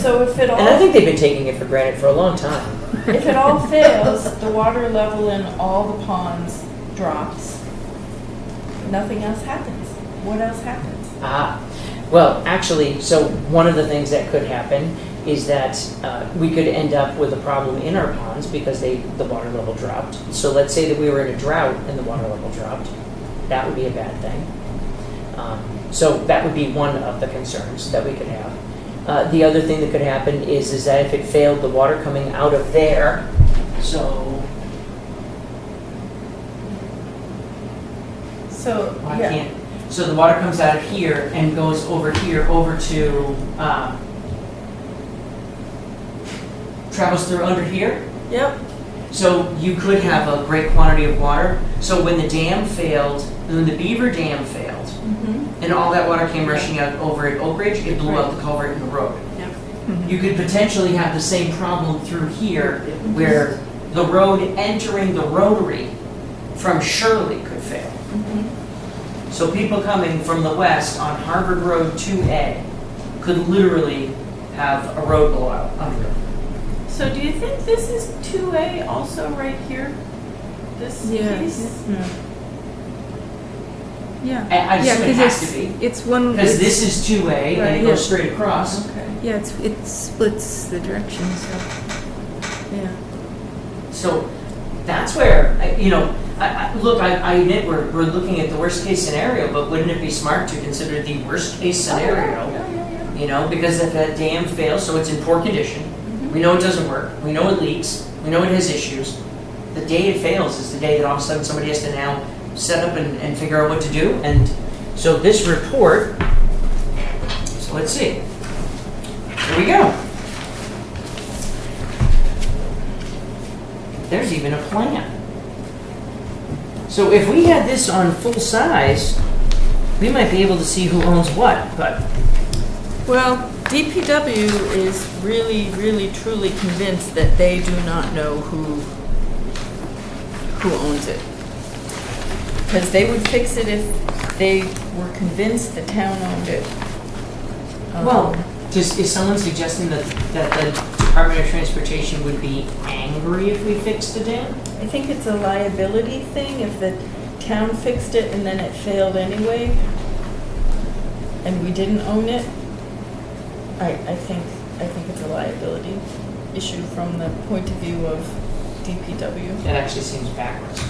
So if it all And I think they've been taking it for granted for a long time. if it all fails, the water level in all the ponds drops. Nothing else happens. What else happens? Ah, well, actually, so one of the things that could happen is that we could end up with a problem in our ponds because the water level dropped. So let's say that we were in a drought and the water level dropped. That would be a bad thing. So that would be one of the concerns that we could have. The other thing that could happen is that if it failed, the water coming out of there, so So I yeah. can't. So the water comes out of here and goes over here, over to, travels through under here. Yep. So you could have a great quantity of water. So when the dam failed, when the Beaver Dam failed, Mm-hmm. and all that water came rushing out over at Oak Ridge, it blew out the culvert in the road. You could potentially have the same problem through here, where the road entering the rotary from Shirley could fail. Mm-hmm. So people coming from the west on Harvard Road 2A could literally have a road blowout under them. So do you think this is 2A also right here? This Yeah. piece? Yeah. I Yeah, assume it 'cause has to be, it's one. because it's- this is 2A and Right, it yeah. goes straight across. Okay. Yeah, it splits the direction, so, yeah. So that's where, look, I admit we're looking at the worst case scenario, but wouldn't it be smart to consider the worst case scenario? Because if that dam fails, so it's in poor condition, we know it doesn't work, we know it leaks, we know it has issues. The day it fails is the day that all of a sudden somebody has to now set up and figure out what to do. And so this report, so let's see. Here we go. There's even a plan. So if we had this on full size, we might be able to see who owns what, but Well, DPW is really, really, truly convinced that they do not know who owns it. Because they would fix it if they were convinced the town owned it. well, is someone suggesting that the Department of Transportation would be angry if we fixed the dam? I think it's a liability thing if the town fixed it and then it failed anyway, and we didn't own it. I think it's a liability issue from the point of view of DPW. That actually seems backwards.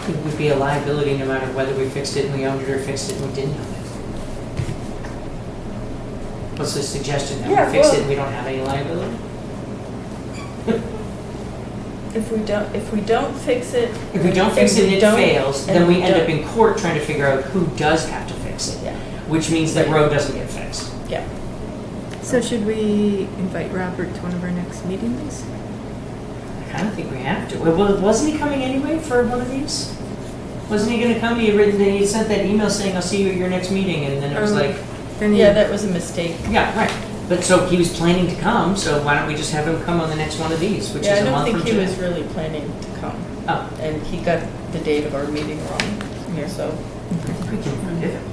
It would be a liability no matter whether we fixed it and we owned it or fixed it and we didn't own it. What's the suggestion? That Yeah, we fix well- it and we don't have any liability? If we don't fix it. If we don't fix it and it fails, then and we we end up don't- in court trying to figure out who does have to fix it. Yeah. Which means the road doesn't get fixed. Yeah. So should we invite Robert to one of our next meetings? I kind of think we have to. Well, wasn't he coming anyway for one of these? Wasn't he going to come? He sent that email saying, I'll see you at your next meeting, and then it was like, Then Yeah, that was a mistake. yeah, right. But so he was planning to come, so why don't we just have him come on the next one of these, which Yeah, is I a don't month think from he today. was really planning to come, Oh, and he got the date of our meeting wrong. So we can forgive him.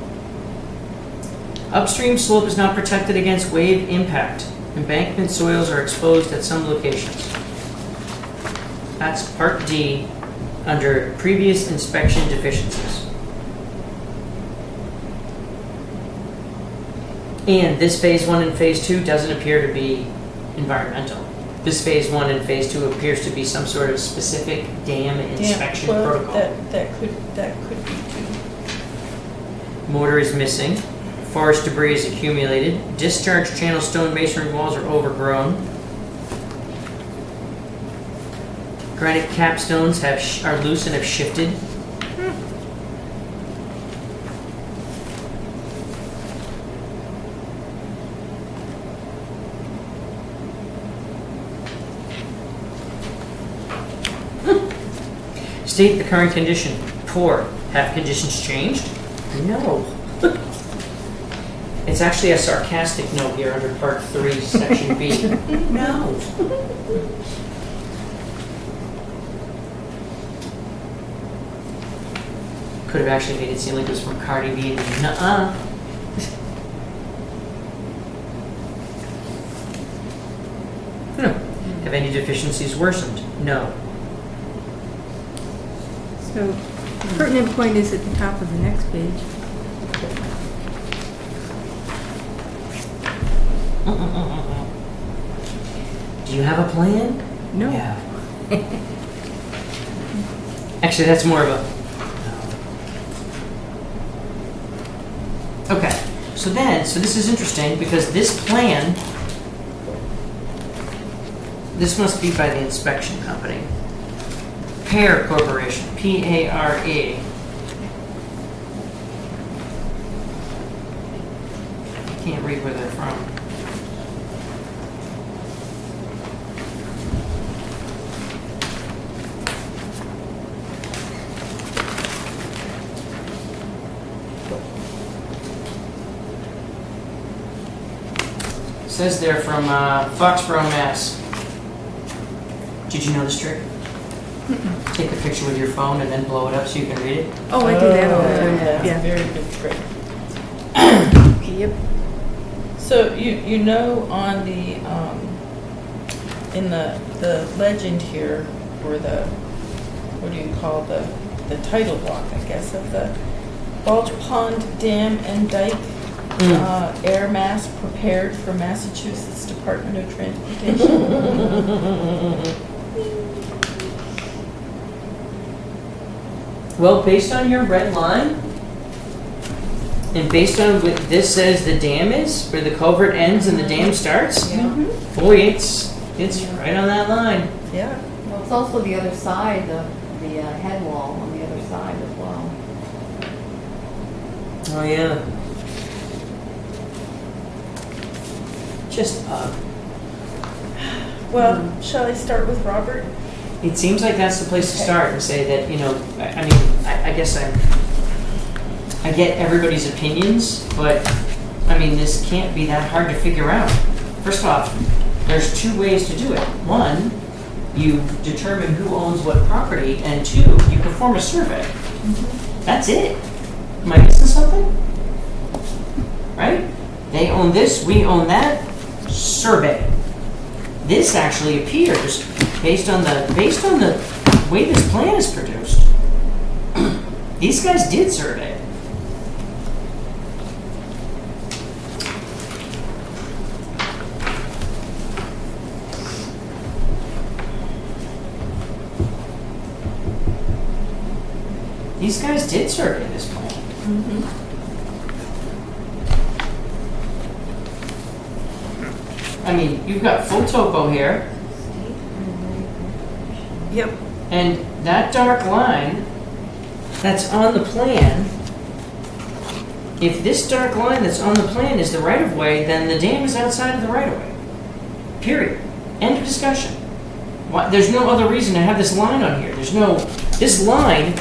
Upstream slope is not protected against wave impact. Embankment soils are exposed at some locations. That's part D under previous inspection deficiencies. And this phase 1 and phase 2 doesn't appear to be environmental. This phase 1 and phase 2 appears to be some sort of specific dam inspection well, protocol. that could be too. Mortar is missing. Forest debris is accumulated. Discharge channel stone masonry walls are overgrown. Granite capstones are loose and have shifted. State the current condition. Poor. Have conditions changed? No. It's actually a sarcastic note here under Part 3, Section B. No. Could have actually made it seem like it was from Cardi B and nuh-uh. Have any deficiencies worsened? No. So the pertinent point is at the top of the next page. Do you have a plan? No. Yeah. Actually, that's more of a... Okay, so this is interesting because this plan, this must be by the inspection company. Pear Corporation, P-A-R-E. I can't read where they're from. Says they're from Foxborough, Mass. Did you know this trick? Take a picture with your phone and then blow it up so you can read it. Oh, I do that all the time. That's a Yeah. very good trick. Yep. So you know on the in the legend here, or the what do you call the title block, I guess, of the Bulge Pond Dam and Dike air mass prepared for Massachusetts Department of Transportation. Well, based on your red line, and based on what this says the dam is, where the culvert ends and the dam starts, boy, it's right on that line. Yeah. Well, it's also the other side, the head wall on the other side as well. Oh yeah. Just Well, shall I start with Robert? it seems like that's the place to start and say that, you know, I guess I get everybody's opinions, but I mean, this can't be that hard to figure out. First off, there's two ways to do it. One, you determine who owns what property, and two, you perform a survey. That's it. Am I missing something? Right? They own this, we own that. Survey. This actually appears, based on the way this plan is produced, these guys did survey it. These guys did survey this plan. I mean, you've got full topo here, Yep. and that dark line that's on the plan, if this dark line that's on the plan is the right-of-way, then the dam is outside of the right-of-way. Period. End of discussion. Why, there's no other reason to have this line on here. There's no, this line,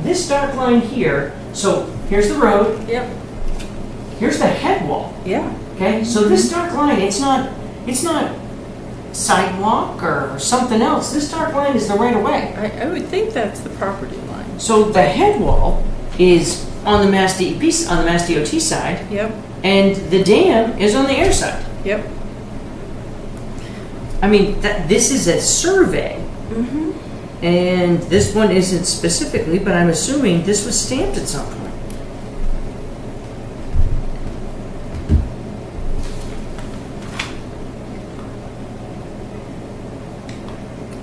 this dark line here, so here's the road, Yep. here's the head wall. Yeah. Okay, so this dark line, it's not sidewalk or something else. This dark line is the right of way. I would think that's the property line. So the head wall is on the Mass DEP, on the Mass DOT side, Yep. and the dam is on the air side. Yep. I mean, this is a survey, and this one isn't specifically, but I'm assuming this was stamped at some point.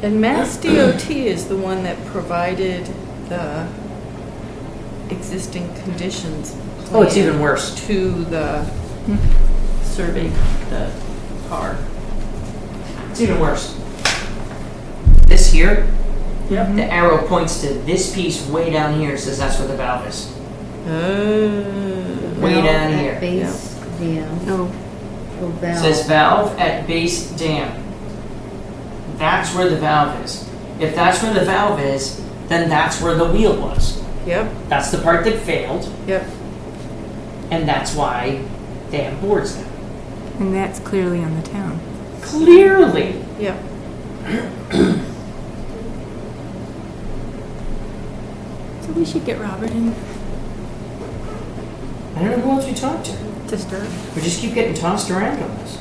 And Mass DOT is the one that provided the existing conditions Oh, it's plan even worse. to the survey, the car. It's even worse. This here Yep. The arrow points to this piece way down here, says that's where the valve is. Way Valve down at here. Base dam. Oh, Oh, valve. Says valve at base dam. That's where the valve is. If that's where the valve is, then that's where the wheel was. yep, That's the part that failed, yep. and that's why they have boards now. And that's clearly on the town. Clearly. Yep. So we should get Robert in I don't know who else we talked to. to start. We just keep getting tossed around on this.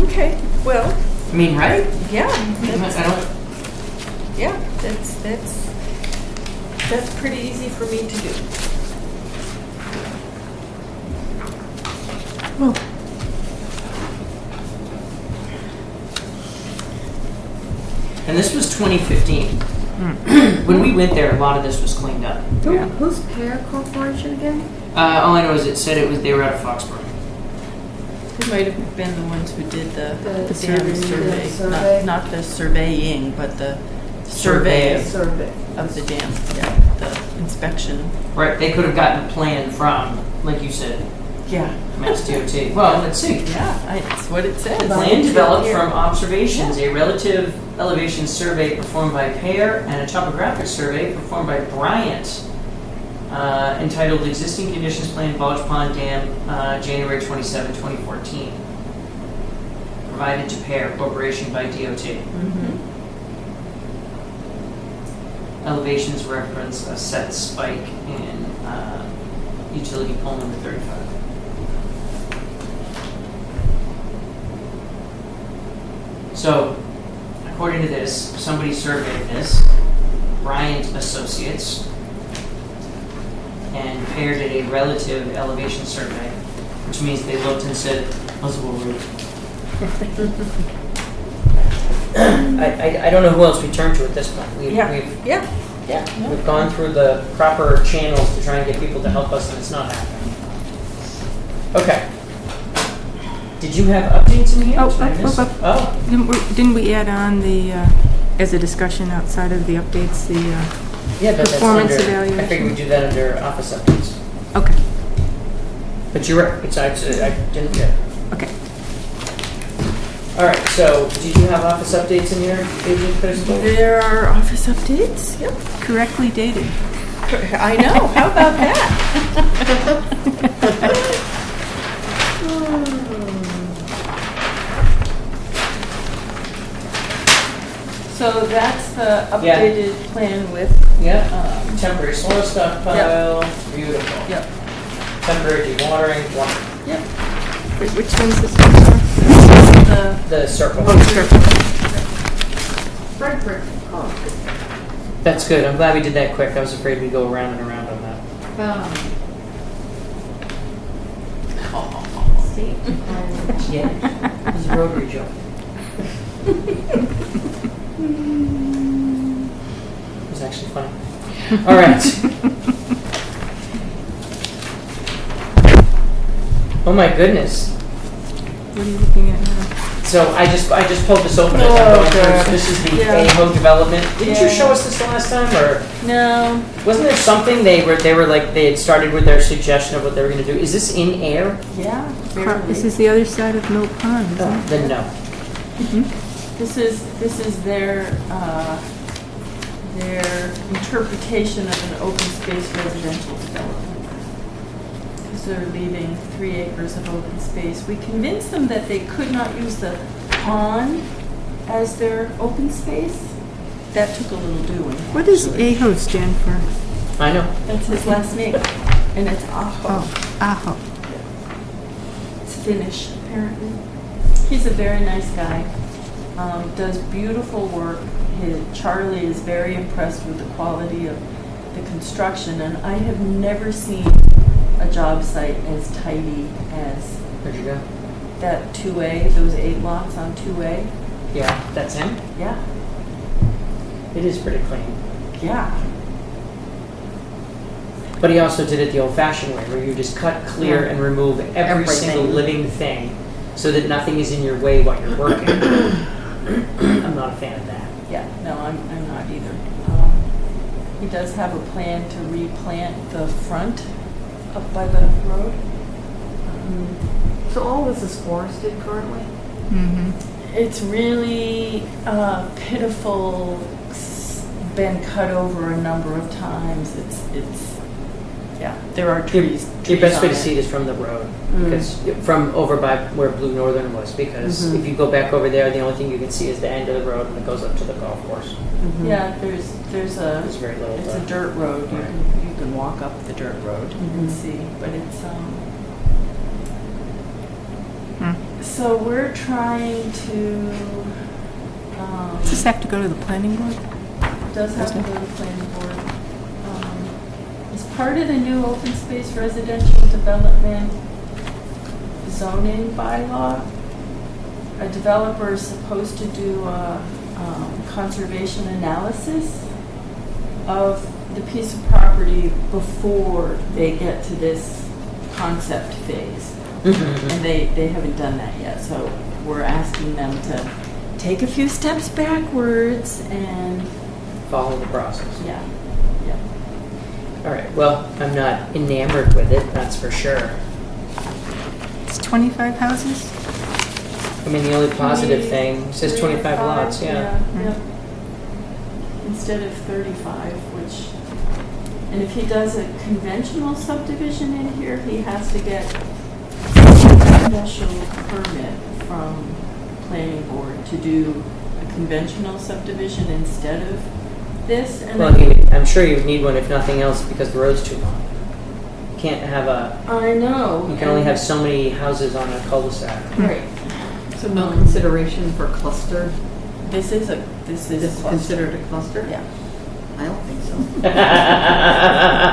Okay, well, I mean, right? yeah, I that's, don't. yeah, that's pretty easy for me to do. Well, And this was 2015. When we went there, a lot of this was cleaned up. Who's Pear Corporation again? All I know is it said they were out of Foxborough. They might have been the ones who did the The dam survey, survey? not the surveying, but the survey Survey. of the dam, yeah, the inspection. Right, they could have gotten a plan from, like you said, Yeah. Mass DOT. Well, let's see. Yeah, that's what it says. Plan developed from observations, a relative elevation survey performed by Pear and a topographic survey performed by Bryant, entitled Existing Conditions Plan Bulge Pond Dam, January 27, 2014. Provided to Pear Corporation by DOT. Mhm. Elevations reference a set spike in utility pole number 35. So, according to this, somebody surveyed this, Bryant Associates, and Pear did a relative elevation survey, which means they looked and said, how's the roof? I don't know who else we turn to at this point. Yeah. We've gone through the proper channels to try and get people to help us, and it's not happening. Okay. Did you have updates in here? Oh, Did I miss- up. Oh, Didn't we add on the, as a discussion outside of the updates, the, yeah, but that's Performance under, I evaluation. figured we'd do that under office updates. okay, But you're right, I didn't get it. okay. All right, so do you have office updates in your agent principal? There are office updates, yep. Correctly dated. I know, how about that? So that's the Yeah. updated plan with, Yeah. um, Temporary soil stockpile, beautiful. yep, Temporary dewatering, wonderful. yep. Wait, which one's this one? The circle. Oh, circle. Frederick. Oh, That's good. I'm glad we did that quick. I was afraid we'd go around and around on that. State. Yeah. It's a Rotary joke. It was actually funny. All right. Oh my goodness. What are you looking at now? So I just pulled this open. as I'm Oh, going through. God. So this is the Yeah. Aho development. Didn't you Yeah. show us this the last time, or No, wasn't there something they were like they had started with their suggestion of what they were going to do? Is this in Air? yeah, This barely. is the other side of Mill Pond, isn't it? Then no. This is their interpretation of an open space residential development. Because they're leaving 3 acres of open space. We convinced them that they could not use the pond as their open space. That took a little doing. What does actually. AHO stand for? I know. That's his last name, and it's Aho. Oh, AHO. It's Finnish, apparently. He's a very nice guy. Does beautiful work. Charlie is very impressed with the quality of the construction, and I have never seen a job site as tidy as Where'd you go? that 2A, those 8 lots on 2A. Yeah, that's him. Yeah, It is pretty clean. yeah. But he also did it the old-fashioned way, where you just cut, clear, Yeah. and remove every Everything. single living thing, so that nothing is in your way while you're working. I'm not a fan of that. Yeah, no, I'm not either. He does have a plan to replant the front up by the road. So all this is forested currently? It's really pitiful, been cut over a number of times. It's yeah, there are trees. The best way on to it. see it is from the road, because from over by where Blue Northern was, because if you go back over there, the only thing you can see is the end of the road and it goes up to the golf course. Yeah, there's a There's very little. it's a dirt road. Right. You can walk up the dirt road and see, but it's So we're trying to. Does this have to go to the planning board? Does have to go to the planning board. As part of the new open space residential development zoning bylaw, a developer is supposed to do a conservation analysis of the piece of property before they get to this concept phase. And they haven't done that yet, so we're asking them to take a few steps backwards and Follow the process. yeah. All right, well, I'm not enamored with it, that's for sure. It's 25 houses? I mean, the only positive thing says 25 lots, yeah. Yep. Instead of 35, which, and if he does a conventional subdivision in here, he has to get a special permit from planning board to do a conventional subdivision instead of this. And Well, I'm sure you would need one if nothing else because the road's too long. You can't have I know. you can only have so many houses on a cul-de-sac. Right. So no consideration for cluster? This is a This cluster. is considered a cluster? Yeah. I don't think so.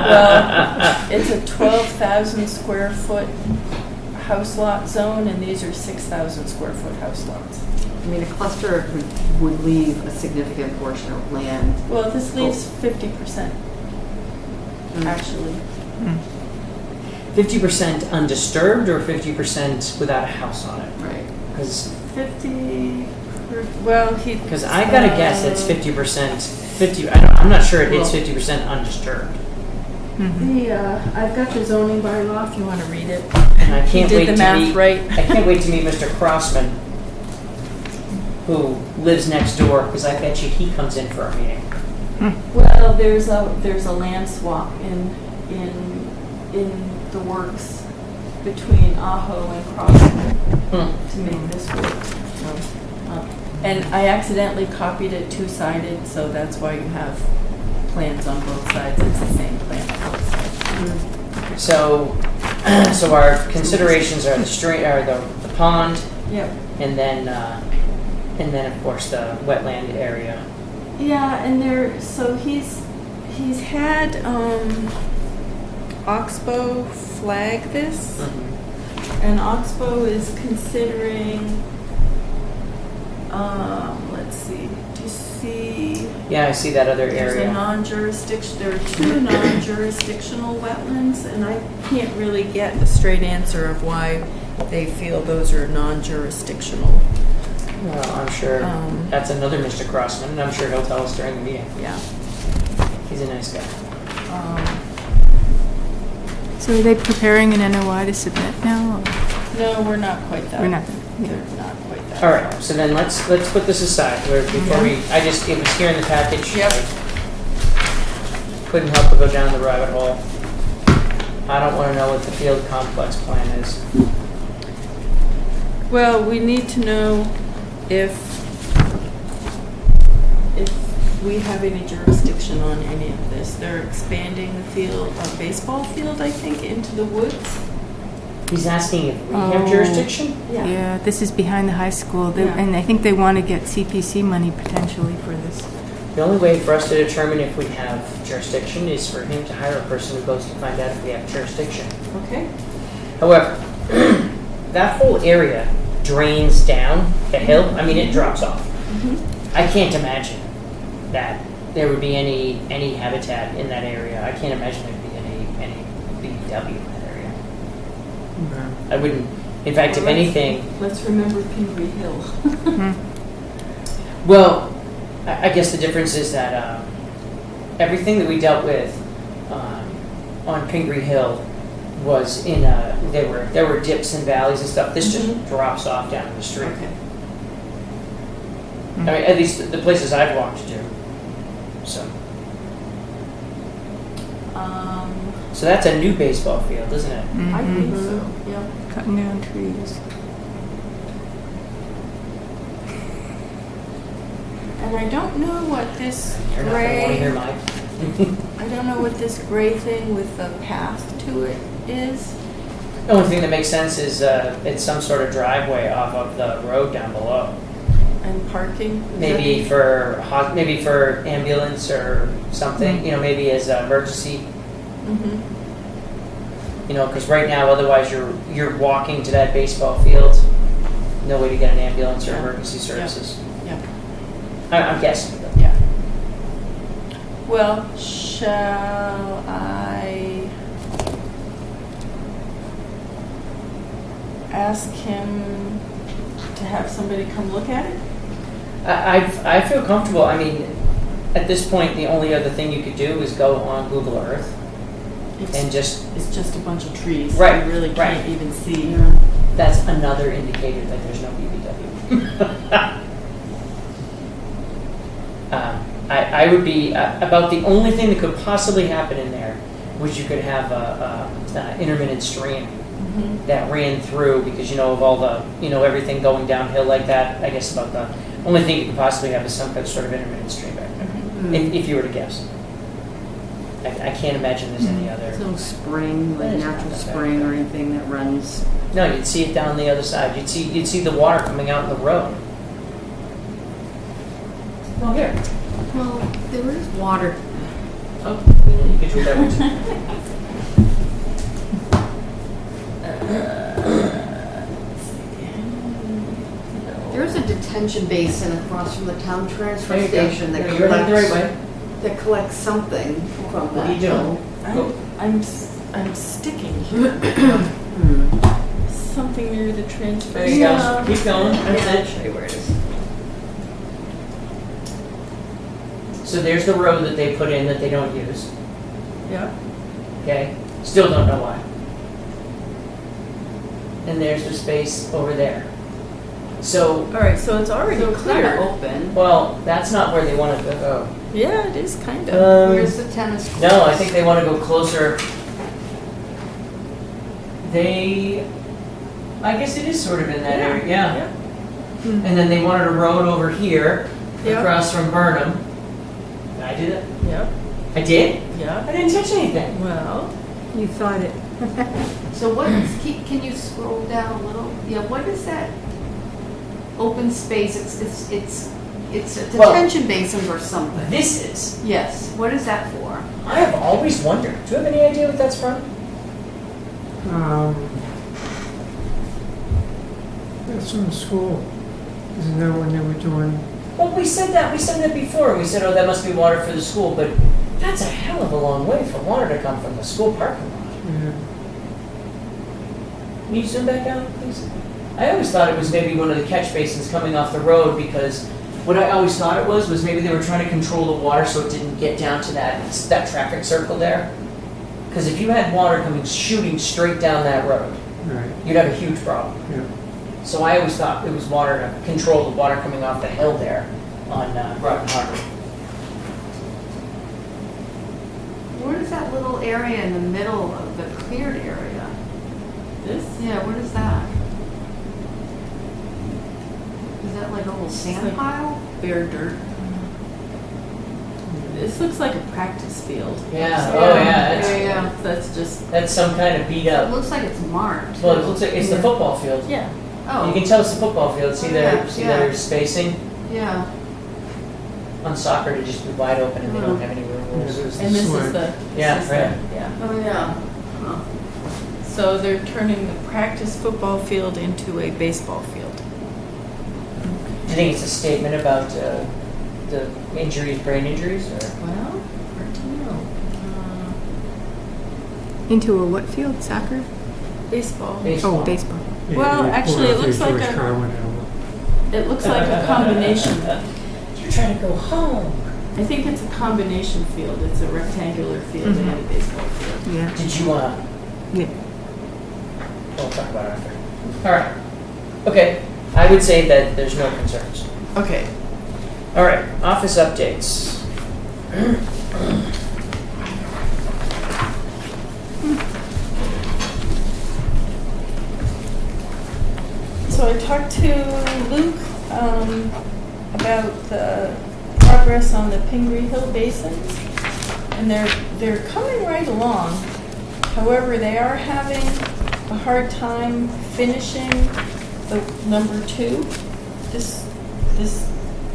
Well, it's a 12,000 square foot house lot zone, and these are 6,000 square foot house lots. I mean, a cluster would leave a significant portion of land. Well, this leaves 50%, actually. 50% undisturbed or 50% without a house on it? Right. Because 50, well, he... I gotta guess it's 50%. 50. I'm not sure it hits 50% undisturbed. I've got the zoning bylaw if you want to read it. And I can't He wait did the to math meet. right. I can't wait to meet Mr. Crossman, who lives next door, because I bet you he comes in for a meeting. Well, there's a land swap in the works between Aho and Crossman to make this work. And I accidentally copied it two-sided, so that's why you have plans on both sides. It's the same plan on both sides. So our considerations are the pond, Yep. and then of course the wetland area. Yeah, and so he's had Oxbow flag this, and Oxbow is considering. Let's see. Do you see? Yeah, I see that other There's a area. non-jurisdiction. There are two non-jurisdictional wetlands, and I can't really get a straight answer of why they feel those are non-jurisdictional. Well, I'm sure that's another Mr. Crossman, and I'm sure he'll tell us during the meeting. Yeah. He's a nice guy. So are they preparing an NOI to submit now? Or? No, we're not quite that. We're not. They're not quite that. All right, so then let's put this aside. Before it was here in the package. Yep. I couldn't help but go down the rabbit hole. I don't want to know what the field complex plan is. Well, we need to know if we have any jurisdiction on any of this. They're expanding the field, a baseball field, I think, into the woods. He's asking if we have jurisdiction? Yeah, this is behind the high school, Yeah. and I think they want to get CPC money potentially for this. The only way for us to determine if we have jurisdiction is for him to hire a person who goes to find out if we have jurisdiction. Okay. However, that whole area drains down the hill. I mean, it drops off. I can't imagine that there would be any habitat in that area. I can't imagine there'd be any BW in that area. I wouldn't. In fact, if anything, Let's remember Pingree Hill. Well, I guess the difference is that everything that we dealt with on Pingree Hill was in there were dips and valleys and stuff. This just drops off down the street. Okay. I mean, at least the places I've walked to. So that's a new baseball field, isn't it? I think so, yeah. Cutting down trees. And I don't know what this You're not gonna want to hear gray, Mike. I don't know what this gray thing with the path to it is. The only thing that makes sense is it's some sort of driveway off of the road down below. And parking? Is Maybe for ambulance or something. You know, maybe as an emergency. Mm-hmm. You know, because right now, otherwise you're walking to that baseball field. No way to get an ambulance or Yeah. emergency services. Yeah. I'm guessing. But Yeah. Well, shall I ask him to have somebody come look at it? I feel comfortable. I mean, at this point, the only other thing you could do is go on Google Earth and just. It's just a bunch of trees. Right, You really right. can't even see. That's another indicator that there's no BBW. I would be about the only thing that could possibly happen in there was you could have a intermittent stream that ran through because of all the everything going downhill like that. I guess about the only thing you could possibly have is some sort of intermittent stream back there. If you were to guess, I can't imagine there's any other. There's no spring, like There's natural not that spring bad. or anything that runs. No, you'd see it down the other side. You'd see the water coming out in the road. Oh, here. Well, there is water. Oh, you could do that one too. There's a detention basin across from the town transfer There you go. station that Yeah, you're heading the right way. collects something from What that. are you doing? I'm sticking here. Something near the transfer. There you go. Keep going. That's it. Show you where it is. So there's the road that they put in that they don't use. Yeah. Okay? Still don't know why. And there's the space over there. So, All right, so it's already So it's kind clear. of open. well, that's not where they want to go. Yeah, it is kind of. Where's the tennis court? No, I think they want to go closer. I guess it is sort of in that area, yeah. And then they wanted a road over here, Yeah. across from Burnham. Did I do that? Yeah. I did? Yeah. I didn't touch anything. Well, You thought it. So what is, can you scroll down a little? Yeah, what is that open space? It's a Well- detention basin or something. This is. Yes, what is that for? I have always wondered. Do you have any idea what that's from? That's from school. Isn't that when they were doing, Well, we said that before. And we said, oh, that must be water for the school. But that's a hell of a long way for water to come from the school parking lot. Can you zoom back out, please? I always thought it was maybe one of the catch basins coming off the road because what I always thought it was maybe they were trying to control the water so it didn't get down to that traffic circle there. Because if you had water shooting straight down that road, right, you'd have a huge problem. yeah. So I always thought it was water to control the water coming off the hill there on Groton Harbor. What is that little area in the middle of the cleared area? this? Yeah, what is that? Is that like a little sand like- pile? Bare dirt. This looks like a practice field. Yeah. Oh yeah. Yeah. That's just, That's some kind of beat It up. looks like it's marked. Well, it looks like it's the football field. yeah. Oh. You can tell it's the football field. See their Yeah. their spacing Yeah. on soccer to just be wide open and they don't have any rules. There's the And this is slide. the. Yeah, this is right. the- Yeah. Oh, yeah. Huh. So they're turning the practice football field into a baseball field. Do you think it's a statement about the injuries, brain injuries, or? Well, hard to know. Into a what field? Soccer? Baseball. Baseball. Oh, baseball. Yeah, well, they actually, pulled it out looks their like George a- Carlin album. It looks like a combination. trying to go home. I think it's a combination field. It's a rectangular field and a baseball field. Yeah. Did you, Yeah. we'll talk about it after. All right. Okay. I would say that there's no concerns. Okay. All right. Office updates. So I talked to Luke about the progress on the Pingree Hill basins, and they're coming right along. However, they are having a hard time finishing the number 2. This Yeah, is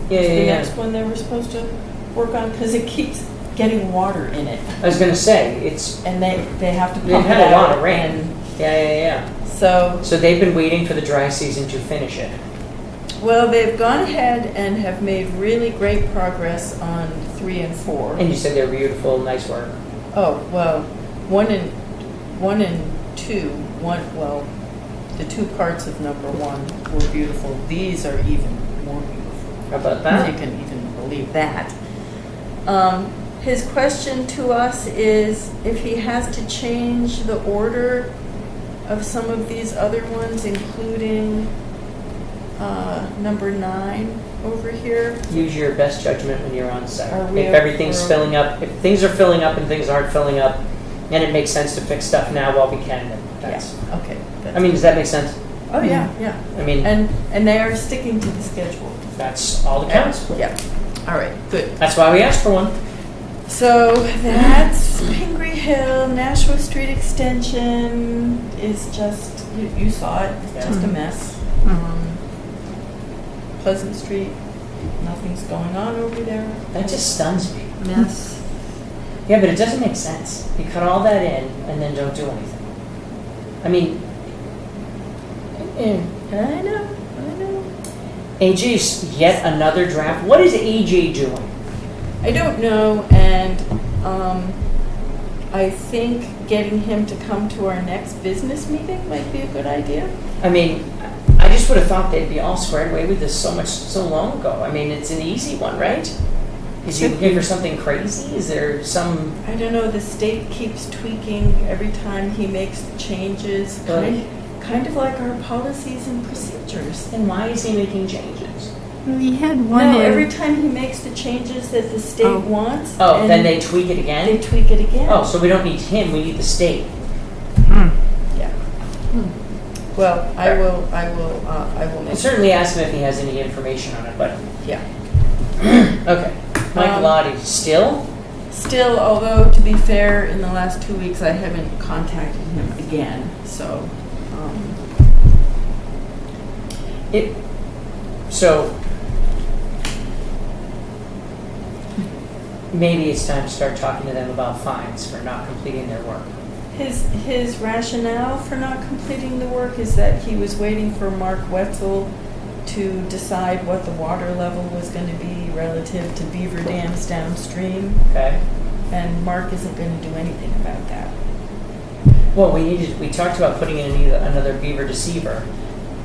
the yeah, next one they were supposed to work on because it keeps getting water in it, I was gonna say it's. and they have to They've pump it had a lot out, of rain. and Yeah. so. So they've been waiting for the dry season to finish it. Well, they've gone ahead and have made really great progress on 3 and 4. And you said they're beautiful, nice work. Oh, well, 1 and 2, well, the 2 parts of number 1 were beautiful. These are even more beautiful. How about If that? you can even believe that. His question to us is if he has to change the order of some of these other ones, including number 9 over here. Use your best judgment when you're on site. Are we If everything's okay? filling up, if things are filling up and things aren't filling up, and it makes sense to fix stuff now while we can, then that's. Yeah, okay. I mean, does that make sense? Oh, yeah, yeah. I mean, And they are sticking to the schedule. that's all that counts. Yeah. All right, good. That's why we asked for one. So that's Pingree Hill, Nashua Street Extension is just, you saw it, it's just a mess. Pleasant Street, nothing's going on over there. That just stuns me. Mess. Yeah, but it doesn't make sense. You cut all that in and then don't do anything. I mean, I know. AJ's yet another draft. What is AJ doing? I don't know, and I think getting him to come to our next business meeting might be a good idea. I mean, I just would have thought they'd be all squared away with this so long ago. I mean, it's an easy one, right? Is he looking for something crazy? Is there some? I don't know, the state keeps tweaking every time he makes the changes, kind of like our policies and procedures. Then why is he making changes? We had one. No, every time he makes the changes that the state wants. Oh, and then they tweak it again? They tweak it again. Oh, so we don't need him, we need the state. Yeah. Well, I will I'll make. certainly ask him if he has any information on it, but, Yeah. okay. Mike Lottie, still? Still, although to be fair, in the last 2 weeks I haven't contacted him again, so. So, maybe it's time to start talking to them about fines for not completing their work. His rationale for not completing the work is that he was waiting for Mark Wetzel to decide what the water level was going to be relative to beaver dams downstream, Okay? and Mark isn't going to do anything about that. Well, we talked about putting in another beaver deceiver.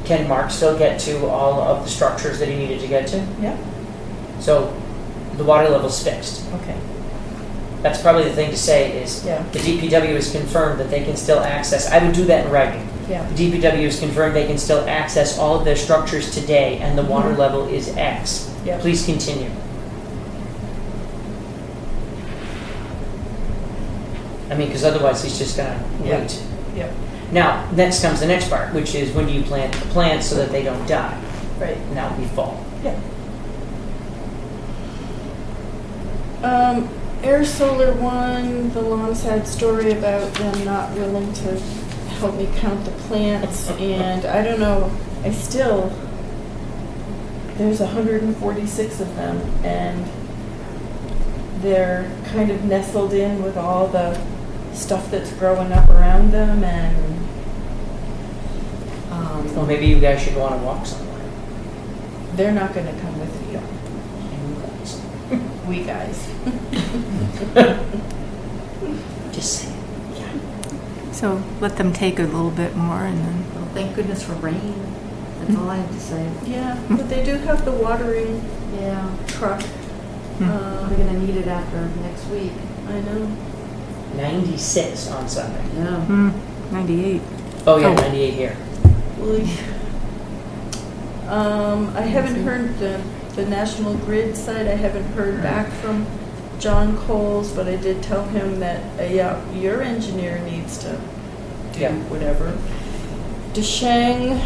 Can Mark still get to all of the structures that he needed to get to? Yeah. So, the water level's fixed. Okay. That's probably the thing to say is, Yeah. the DPW has confirmed that they can still access, I would do that in writing. Yeah. The DPW has confirmed they can still access all of their structures today, and the water level is X. Yeah. Please continue. I mean, because otherwise he's just gonna Yeah. wait. Yeah. Now, next comes the next part, which is when do you plant the plants so that they don't die? Right. And that would be fall. Yeah. Air Solar One, the long sad story about them not willing to help me count the plants, and I don't know, there's 146 of them, and they're kind of nestled in with all the stuff that's growing up around them, and Well, maybe you guys should go on a walk somewhere. they're not going to come with me. You guys. We guys. Just saying. So let them take a little bit more and then. Well, thank goodness for rain. That's all I have to say. Yeah, but they do have the watering Yeah. truck. We're gonna need it after next week. I know. 96 on Sunday. Yeah. 98. Oh yeah, Oh. 98 here. I haven't heard the National Grid side. I haven't heard back from John Coles, but I did tell him that, yeah, your engineer needs to do Yeah. whatever. DeShang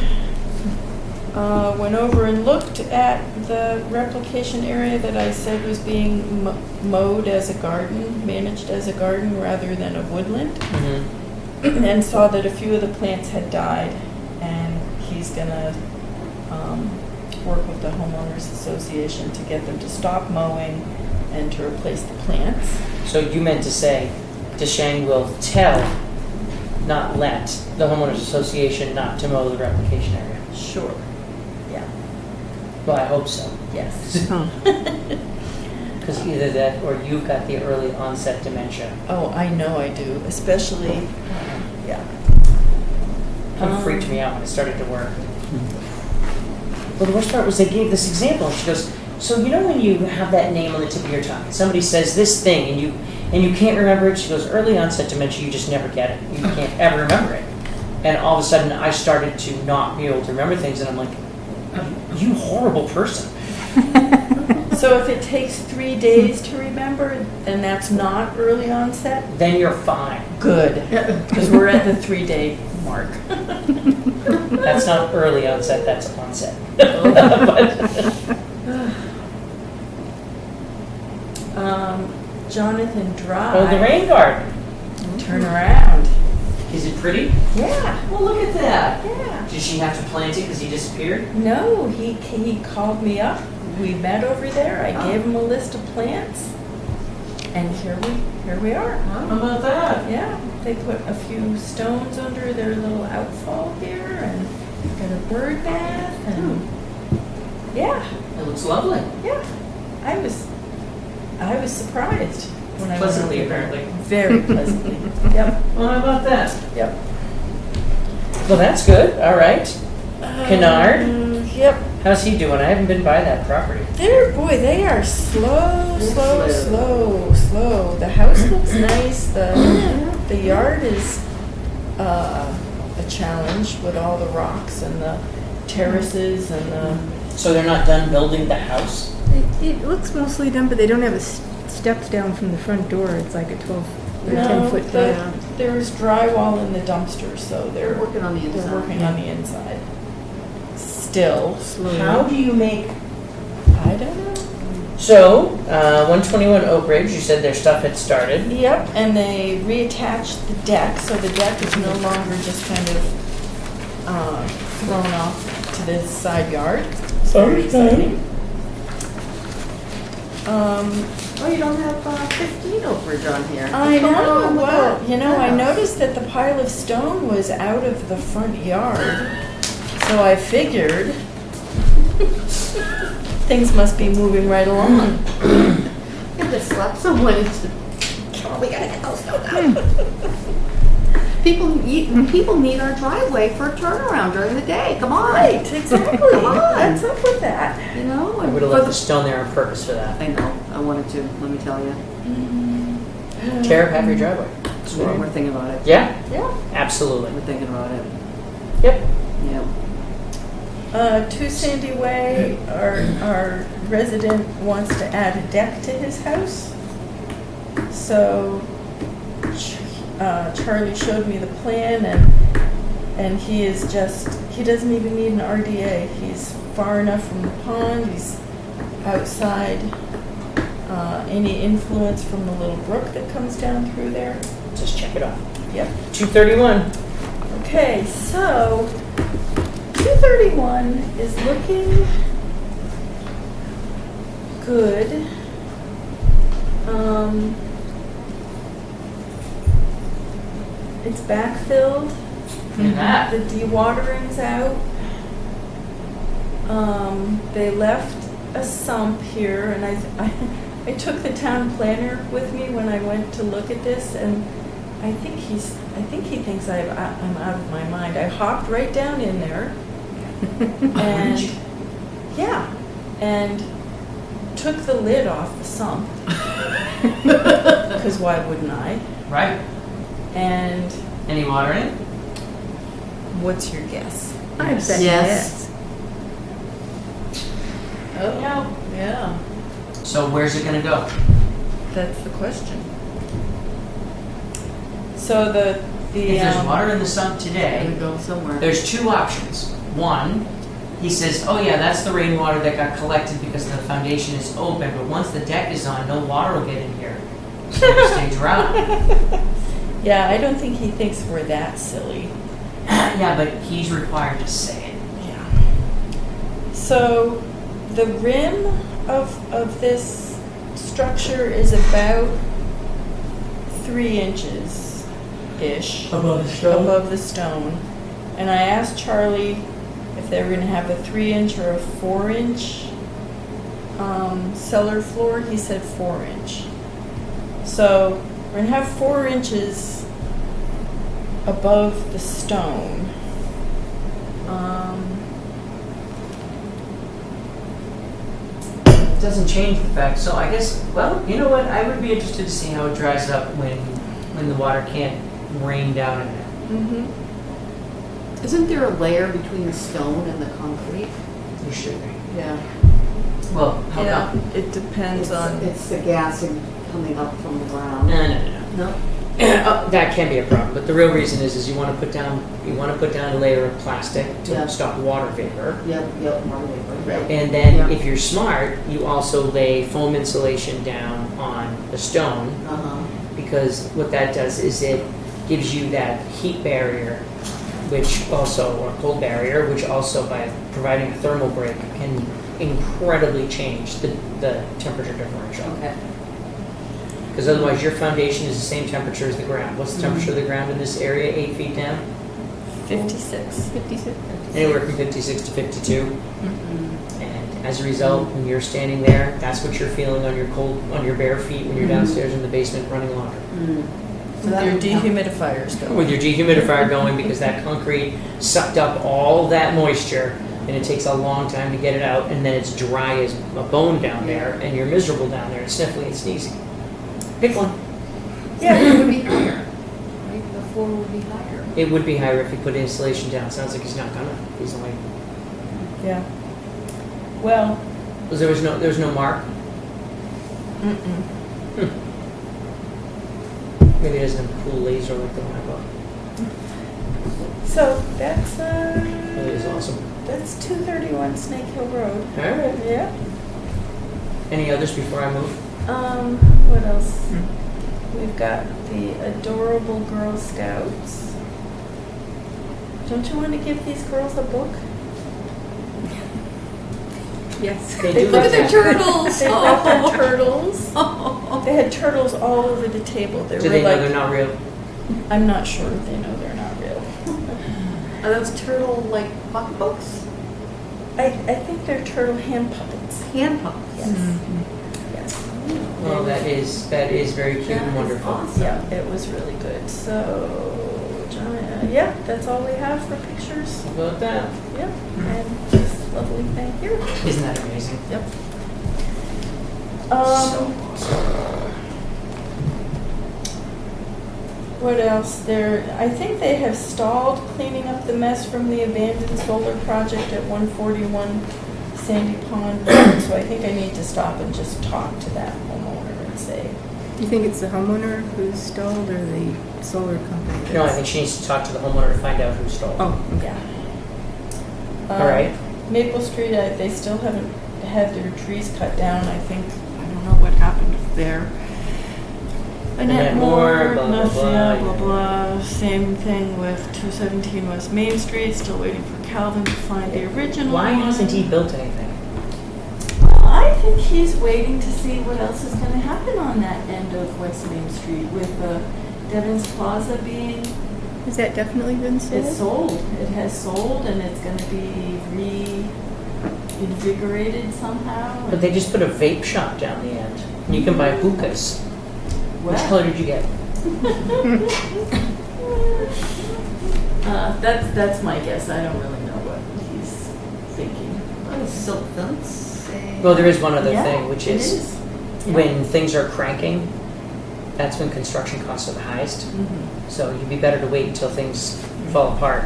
went over and looked at the replication area that I said was being mowed as a garden, managed as a garden rather than a woodland, Mm-hmm. and saw that a few of the plants had died, and he's gonna work with the homeowners association to get them to stop mowing and to replace the plants. So you meant to say, DeShang will tell, not let, the homeowners association not to mow the replication area. Sure. Yeah. Well, I hope so. Yes. Because either that or you've got the early onset dementia. Oh, I know I do, especially, yeah. Kind of freaked me out when it started to work. Well, the worst part was they gave this example. She goes, so you know when you have that name on the tip of your tongue, somebody says this thing and you can't remember it? She goes, early onset dementia, you just never get it. You can't ever remember it. And all of a sudden I started to not be able to remember things, and I'm like, you horrible person. So if it takes 3 days to remember, then that's not early onset? Then you're fine. Good, because we're at the 3-day mark. That's not early onset, that's onset. Jonathan Drive. Oh, the rain garden. Turn around. Is it pretty? Yeah, Well, look at that. yeah. Did she have to plant it because he disappeared? No, he called me up. We met over there. I gave him a list of plants, and here we are. How about that? Yeah, they put a few stones under their little outfall here, and got a bird bath, and yeah, It looks lovely. yeah. I was surprised when I Pleasantly, went over there. apparently. Very pleasantly. Yep, Well, how about that? yep. Well, that's good. All right. Kennard? Yep. How's he doing? I haven't been by that property. They are slow. The house looks nice. The yard is a challenge with all the rocks and the terraces and the. So they're not done building the house? It looks mostly done, but they don't have steps down from the front door. It's like a 12 or 10-foot drop. There's drywall in the dumpster, so they're Working on the inside. They're working on the inside. Still, How do you make... I don't know. So, 121 Oak Ridge, you said their stuff had started. Yep, and they reattached the deck, so the deck is no longer just kind of thrown off to the side yard. It's very exciting. Oh, you don't have 15 Oak Ridge on here. I Come know. on, look Well, at you know, I that. noticed that the pile of stone was out of the front yard, so I figured things must be moving right along. You have to slap someone into. Oh, we gotta get those stone out. People need our driveway for a turnaround during the day. Come on. Right, exactly. Come on. What's up with that? You know? I would have left the stone there on purpose for that. I know. I wanted to. Let me tell you. Tear up half your driveway. We're thinking about it. Yeah? Yeah. Absolutely. We're thinking about it. Yep. Yeah. 2 Sandy Way, our resident wants to add a deck to his house. So Charlie showed me the plan, and he doesn't even need an RDA. He's far enough from the pond, he's outside any influence from the little brook that comes down through there. Just check it off. Yep. 231. Okay, so 231 is looking good. It's backfilled. Look at that. The dewatering's out. They left a sump here, and I took the town planner with me when I went to look at this, and I think he thinks I'm out of my mind. I hopped right down in there And, yeah, and took the lid off the sump. Because why wouldn't I? Right? And Any water in it? what's your guess? I bet Yes. Oh, yeah. So where's it gonna go? That's the question. So the If there's water in the sump today, Go somewhere. there's two options. One, he says, oh yeah, that's the rainwater that got collected because the foundation is open, but once the deck is on, no water will get in here. So it'll stay dry. Yeah, I don't think he thinks we're that silly. Yeah, but he's required to say it. Yeah. So the rim of this structure is about 3 inches-ish Above the stone? above the stone. And I asked Charlie if they were going to have a 3-inch or a 4-inch cellar floor. He said 4-inch. So we're going to have 4 inches above the stone. It doesn't change the fact. So I guess, well, you know what? I would be interested to see how it dries up when the water can't rain down in it. Mm-hmm. Isn't there a layer between the stone and the concrete? You should be. Yeah. Well, how Yeah, come? it depends on. It's the gassing coming up from the ground. No. No? That can be a problem, but the real reason is you want to put down a layer of plastic to Yeah. stop water vapor. Yep, water vapor. Yep. And then Yeah. if you're smart, you also lay foam insulation down on the stone, Uh-huh. because what that does is it gives you that heat barrier, or cold barrier, which also by providing a thermal break can incredibly change the temperature differential. Okay. Because otherwise your foundation is the same temperature as the ground. What's the temperature of the ground in this area, 8 feet down? 56. 56. Anywhere from 56 to 52. Mm-hmm. And as a result, when you're standing there, that's what you're feeling on your bare feet when you're downstairs in the basement running water. Mm. So With that your would help. dehumidifiers going. With your dehumidifier going, because that concrete sucked up all that moisture, and it takes a long time to get it out, and then it's dry as a bone down there, and you're miserable down there, and sniffly and sneezing. Pick one. Yeah, it would be higher. Right? The floor would be higher. It would be higher if he put insulation down. Sounds like he's not gonna. He's only, Yeah. Well, because there was no mark. mm-mm. Maybe it doesn't have a cool laser like the one I bought. So that's That is awesome. that's 231 Snake Hill Road. All right. Yeah. Any others before I move? What else? We've got the adorable Girl Scouts. Don't you want to give these girls a book? Yes. They do Look like at their that. turtles. They brought their turtles. They had turtles all over the table. They Do were they know like, they're not real? I'm not sure if they know they're not real. Are those turtle like pocketbooks? I think they're turtle hand puppets. Hand puppets. Yes. Yes. Well, that is very cute and wonderful. Awesome. Yeah, it was really good. So, yeah, that's all we have for pictures. How about that? Yep, and this lovely thing here. Isn't that amazing? Yep. So awesome. What else? I think they have stalled cleaning up the mess from the abandoned solar project at 141 Sandy Pond Road. So I think I need to stop and just talk to that homeowner and say, Do you think it's the homeowner who stalled or the solar company? No, I think she needs to talk to the homeowner to find out who stole it. Oh, okay. yeah. All right. Maple Street, they still haven't had their trees cut down. I think, I don't know what happened there. Annette Moore, blah, blah, blah, blah, yeah. blah. Same thing with 217 West Main Street, still waiting for Calvin to find the original Why one. hasn't he built anything? Well, I think he's waiting to see what else is going to happen on that end of West Main Street with Devon's Plaza being... Has that definitely been sold? It's sold. It has sold, and it's going to be reinvigorated somehow. But they just put a vape shop down the end. And you can buy hookahs. Which Well, color did you get? that's my guess. I don't really know what he's a silt fence. Well, there is one other Yeah, thing, which it is Yeah. when things are cranking, that's when construction costs are the highest. Mhm. So you'd be better to wait until things fall apart.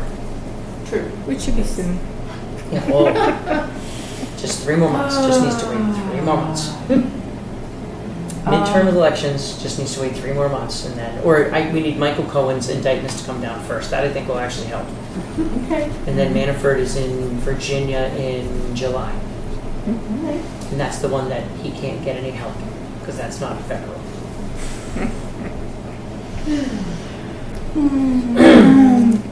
True. Which should be soon. Yeah, well, just 3 more months. Just needs to wait 3 more months. Midterm elections just needs to wait 3 more months, and then, we need Michael Cohen's indictments to come down first. That I think will actually help. Okay. And then Manafort is in Virginia in July, Okay. and that's the one that he can't get any help because that's not federal.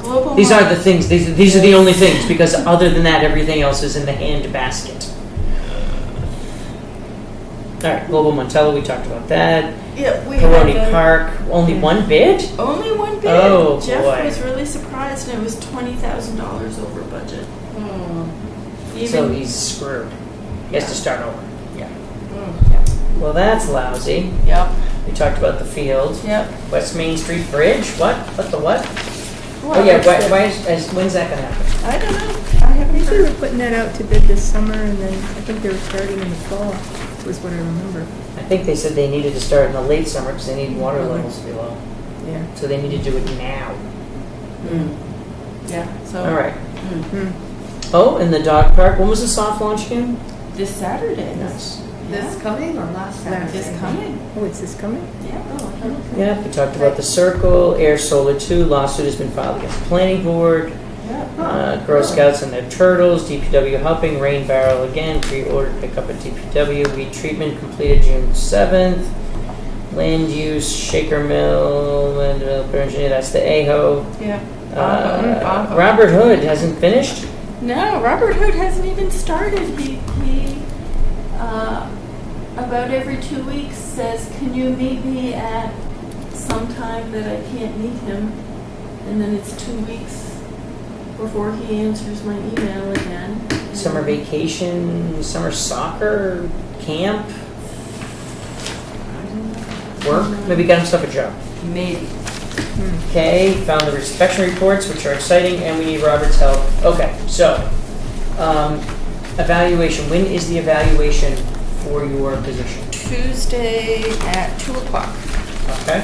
Global These are the things. These are the only things because other than that, everything else is in the hand basket. All right, Global Montello, we talked about that. Yeah, we Peroni had Park, only one bid? only one bid. Oh, Jeff boy. was really surprised, and it was $20,000 over budget. So Even he's screwed. He has to start over. yeah. Well, that's lousy. Yep. We talked about the field. Yep. West Main Street Bridge? What? What the what? Well, Oh, yeah, it's when's that going to happen? I don't know. I haven't I think they heard. were putting that out to bid this summer, and then I think they were starting in the fall, was what I remember. I think they said they needed to start in the late summer because they need water levels to be low. Yeah. So they need to do it now. Yeah. So All right. Hmm. Oh, and the dog park. When was the soft launch again? this Saturday. Nice. This coming or last Saturday? This coming. Oh, is this coming? Yeah. Yeah, we talked about the Circle, Air Solar 2, lawsuit has been filed against the planning board, Girl Scouts and their turtles, DPW helping, rain barrel again, pre-ordered pickup at DPW, weed treatment completed June 7th, land use, Shaker Mill, land developer engineer, that's the AHO. Yeah. Robert Hood hasn't finished? No, Robert Hood hasn't even started. He about every 2 weeks says, "Can you meet me at some time that I can't meet him?" And then it's 2 weeks before he answers my email again. Summer vacation, summer soccer, camp, work, maybe got himself a job. Maybe. Okay, found the inspection reports, which are exciting, and we need Robert's help. Okay, so, evaluation. When is the evaluation for your position? Tuesday at 2:00. Okay,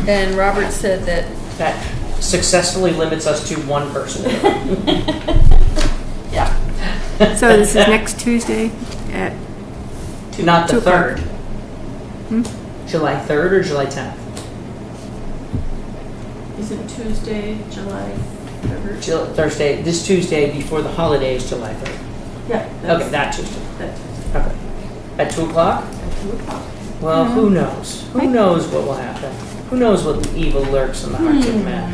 And Robert said that. that successfully limits us to one person. Yeah. So this is next Tuesday at, Not the 2 o'clock. 3rd. July 3rd or July 10th? Isn't Tuesday, July 3rd? Thursday, this Tuesday before the holidays, July 3rd. Yeah. Okay, that Tuesday. That's Okay. At 2 o'clock? at 2:00. Well, who knows? Who knows what will happen? Who knows what evil lurks in the hearts of men?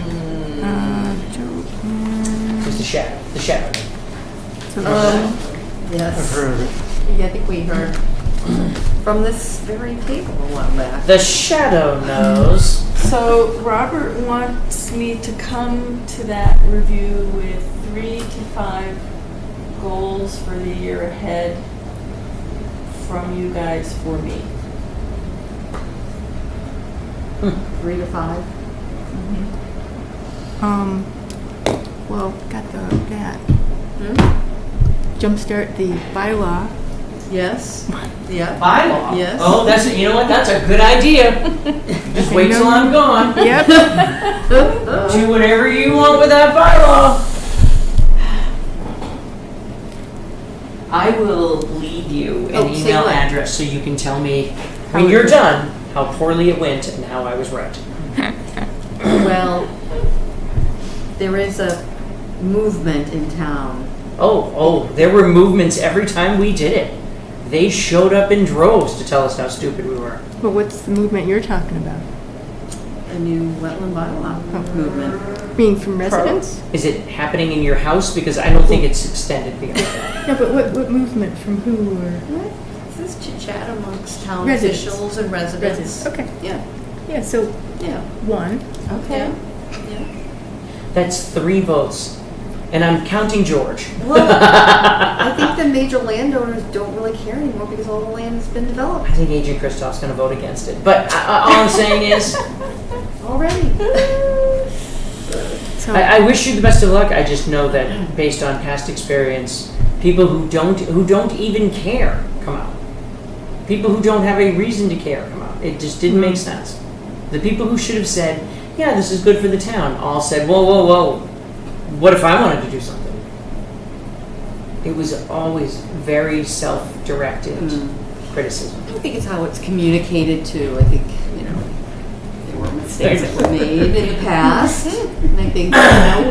It's the shadow. The shadow. Yes. I've heard of it. Yeah, I think we heard from this very table a while back. The shadow knows. So Robert wants me to come to that review with 3 to 5 goals for the year ahead from you guys for me. 3 to 5. well, got that. Jumpstart the bylaw. Yes. Yeah. Bylaw. Yes. Oh, you know what? That's a good idea. Just wait till I'm gone. Yep. Do whatever you want with that bylaw. I will leave you an Oh, say email what? address so you can tell me when you're done how poorly it went and how I was right. Well, there is a movement in town. Oh, there were movements every time we did it. They showed up in droves to tell us how stupid we were. But what's the movement you're talking about? A new wetland bylaw movement. Being from residents? Is it happening in your house? Because I don't think it's extended beyond that. Yeah, but what movement? From who or? This is chit-chat amongst town Residents. officials and residents. Okay. Yeah. Yeah, so Yeah. one. Okay. Yeah. That's 3 votes. And I'm counting George. Well, I think the major landowners don't really care anymore because all the land has been developed I think Agent Christoph's going to vote against it. But all I'm saying is, already. So, I wish you the best of luck. I just know that based on past experience, people who don't even care come out. People who don't have a reason to care come out. It just didn't make sense. The people who should have said, yeah, this is good for the town, all said, whoa, whoa, whoa, what if I wanted to do something? It was always very self-directed criticism. I think it's how it's communicated too. I think, there were mistakes that were made in the past. And I think,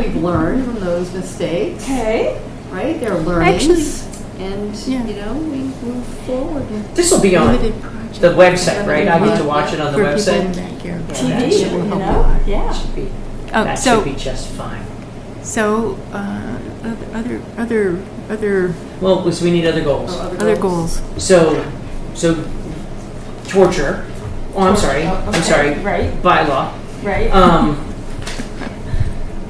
we've learned from those mistakes. okay. Right? They're learnings. And, we move forward. This will be on Limited project. the website, right? I get to watch it on the For people in website. the backyard. Yeah, TV, that should you be- know? Yeah. That should be, Oh, that so- should be just fine. So, other Well, so we need other goals. other goals. So torture. Oh, I'm sorry. I'm Okay, sorry. right. Bylaw. Right?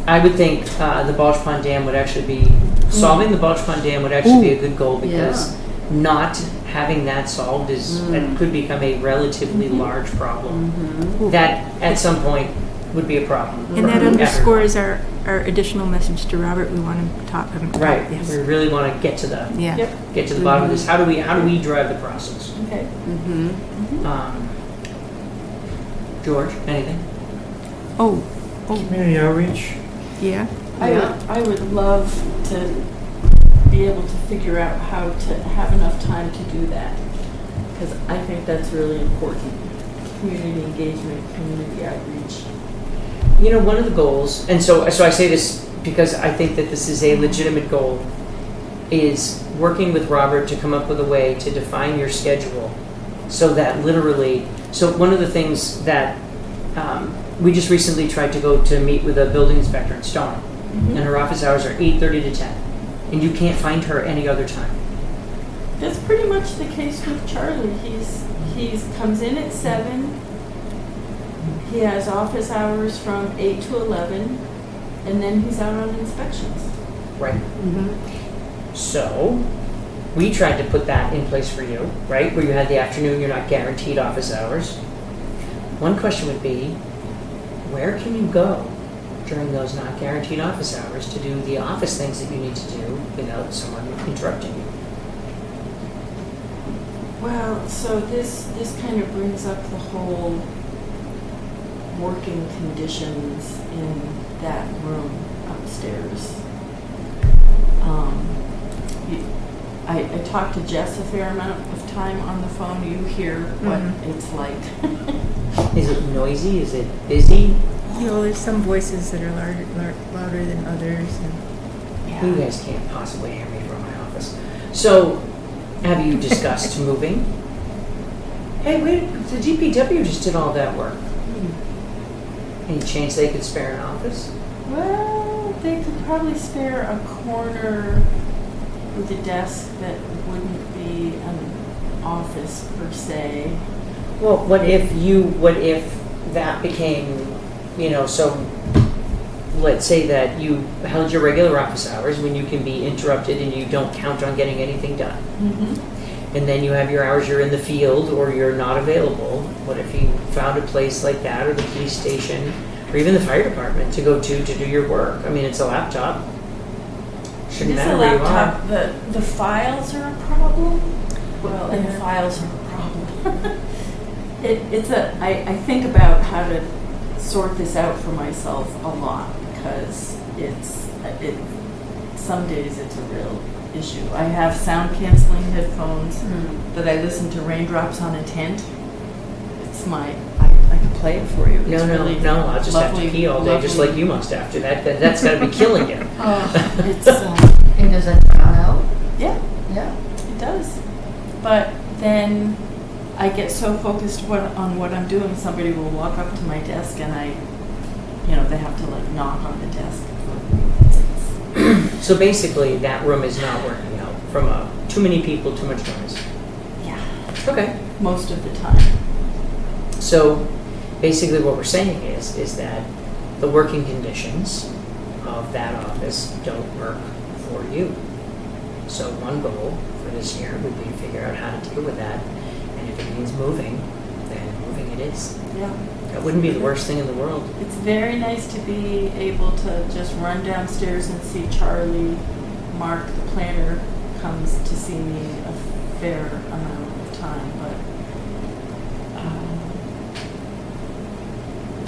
I would think the Balch Pond Dam would actually be, solving the Balch Pond Dam would actually be a good goal because not having that solved that could become a relatively large problem. That at some point would be a problem. And that for underscores our additional message to Robert. We want to talk about. Right. Yes. We really want to get to the Yeah. Yep. bottom of this. How do we drive the process? Okay. George, anything? Oh, Community outreach, yeah. I would love to be able to figure out how to have enough time to do that. Because I think that's really important. Community engagement, community outreach. One of the goals, and so I say this because I think that this is a legitimate goal, is working with Robert to come up with a way to define your schedule so that literally, so one of the things that we just recently tried to go to meet with a building inspector in Stone, and her office hours are 8:30 to 10, and you can't find her any other time. That's pretty much the case with Charlie. He's comes in at 7. He has office hours from 8 to 11, and then he's out on inspections. Right. So we tried to put that in place for you, right? Where you had the afternoon, you're not guaranteed office hours. One question would be, where can you go during those not guaranteed office hours to do the office things that you need to do without someone interrupting you? Well, so this kind of brings up the whole working conditions in that room upstairs. I talked to Jess a fair amount of time on the phone. You hear what it's like. Is it noisy? Is it busy? There's some voices that are louder than others. And You guys can't possibly hear me from my office. So, have you discussed moving? Hey, wait, the DPW just did all that work. Any chance they could spare an office? Well, they could probably spare a corner with a desk that wouldn't be an office per se. Well, what if that became, so let's say that you held your regular office hours when you can be interrupted and you don't count on getting anything done. And then you have your hours you're in the field or you're not available. What if you found a place like that, or the police station, or even the fire department to go to do your work? I mean, it's a laptop. Shouldn't It is matter a where you laptop. are. The files are a problem. Well, and the files are a problem. I think about how to sort this out for myself a lot because some days it's a real issue. I have sound canceling headphones that I listen to raindrops on a tent. It's I can play it for you. It's really No, I'll just have to lovely- pee all day, just like you must after that. That's got to be killing you. It's And does that drown out? yeah. Yeah. It does. But then I get so focused on what I'm doing, somebody will walk up to my desk and they have to knock on the desk. So basically, that room is not working out from too many people, too much noise. Yeah. Okay. Most of the time. So basically what we're saying is that the working conditions of that office don't work for you. So one goal for this year would be to figure out how to deal with that. And if it means moving, then moving. hoping it is. Yeah. That wouldn't be the worst thing in the world. It's very nice to be able to just run downstairs and see Charlie. Mark, the planner, comes to see me a fair amount of time, but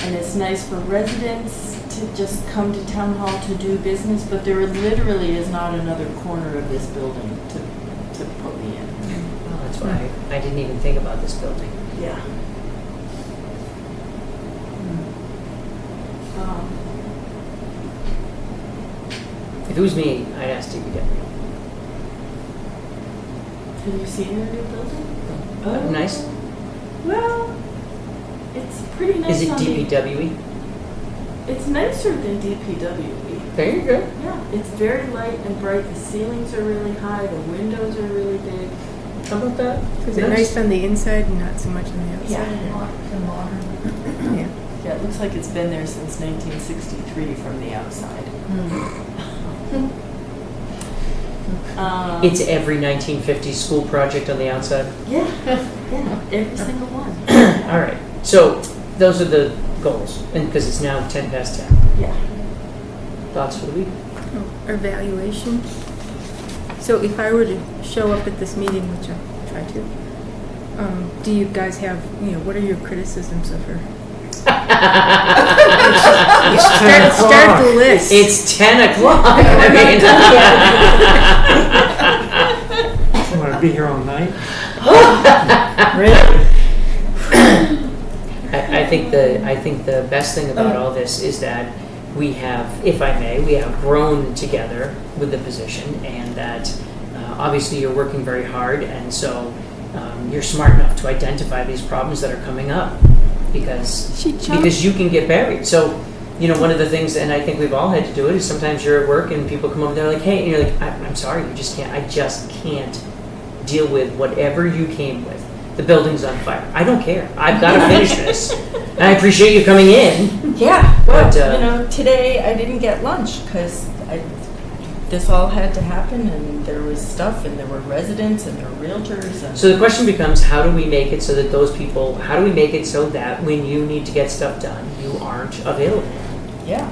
and it's nice for residents to just come to town hall to do business, but there literally is not another corner of this building to put me in. Well, that's why I didn't even think about this building. Yeah. If it was me, I'd ask DPW. Have you seen our new building? Nice. Well, it's pretty nice. Is it on the- DPWE? It's nicer than DPWE. There you go. Yeah, it's very light and bright. The ceilings are really high. The windows are really big. How about that? Is it nice on the inside and not so much on the outside? Modern. Yeah. Yeah, it looks like it's been there since 1963 from the outside. It's every 1950s school project on the outside. Yeah, every single one. All right. So those are the goals, and because it's now 10 past 10. Yeah. Thoughts for the week? Evaluation. So if I were to show up at this meeting, which I'll try to, do you guys have, what are your criticisms of her? Start the list. It's 10 o'clock. I You want to be here all night? Really? I think the best thing about all this is that we have, if I may, we have grown together with the position, and that obviously you're working very hard, and so you're smart enough to identify these problems that are coming up because you can get buried. So, one of the things, and I think we've all had to do it, is sometimes you're at work and people come over, they're like, hey, and you're like, I'm sorry, I just can't deal with whatever you came with. The building's on fire. I don't care. I've got to finish this. And I appreciate you coming in. Yeah, well, But, today I didn't get lunch because this all had to happen, and there was stuff, and there were residents, and there were realtors. And So the question becomes, how do we make it so that how do we make it so that when you need to get stuff done, you aren't available, yeah,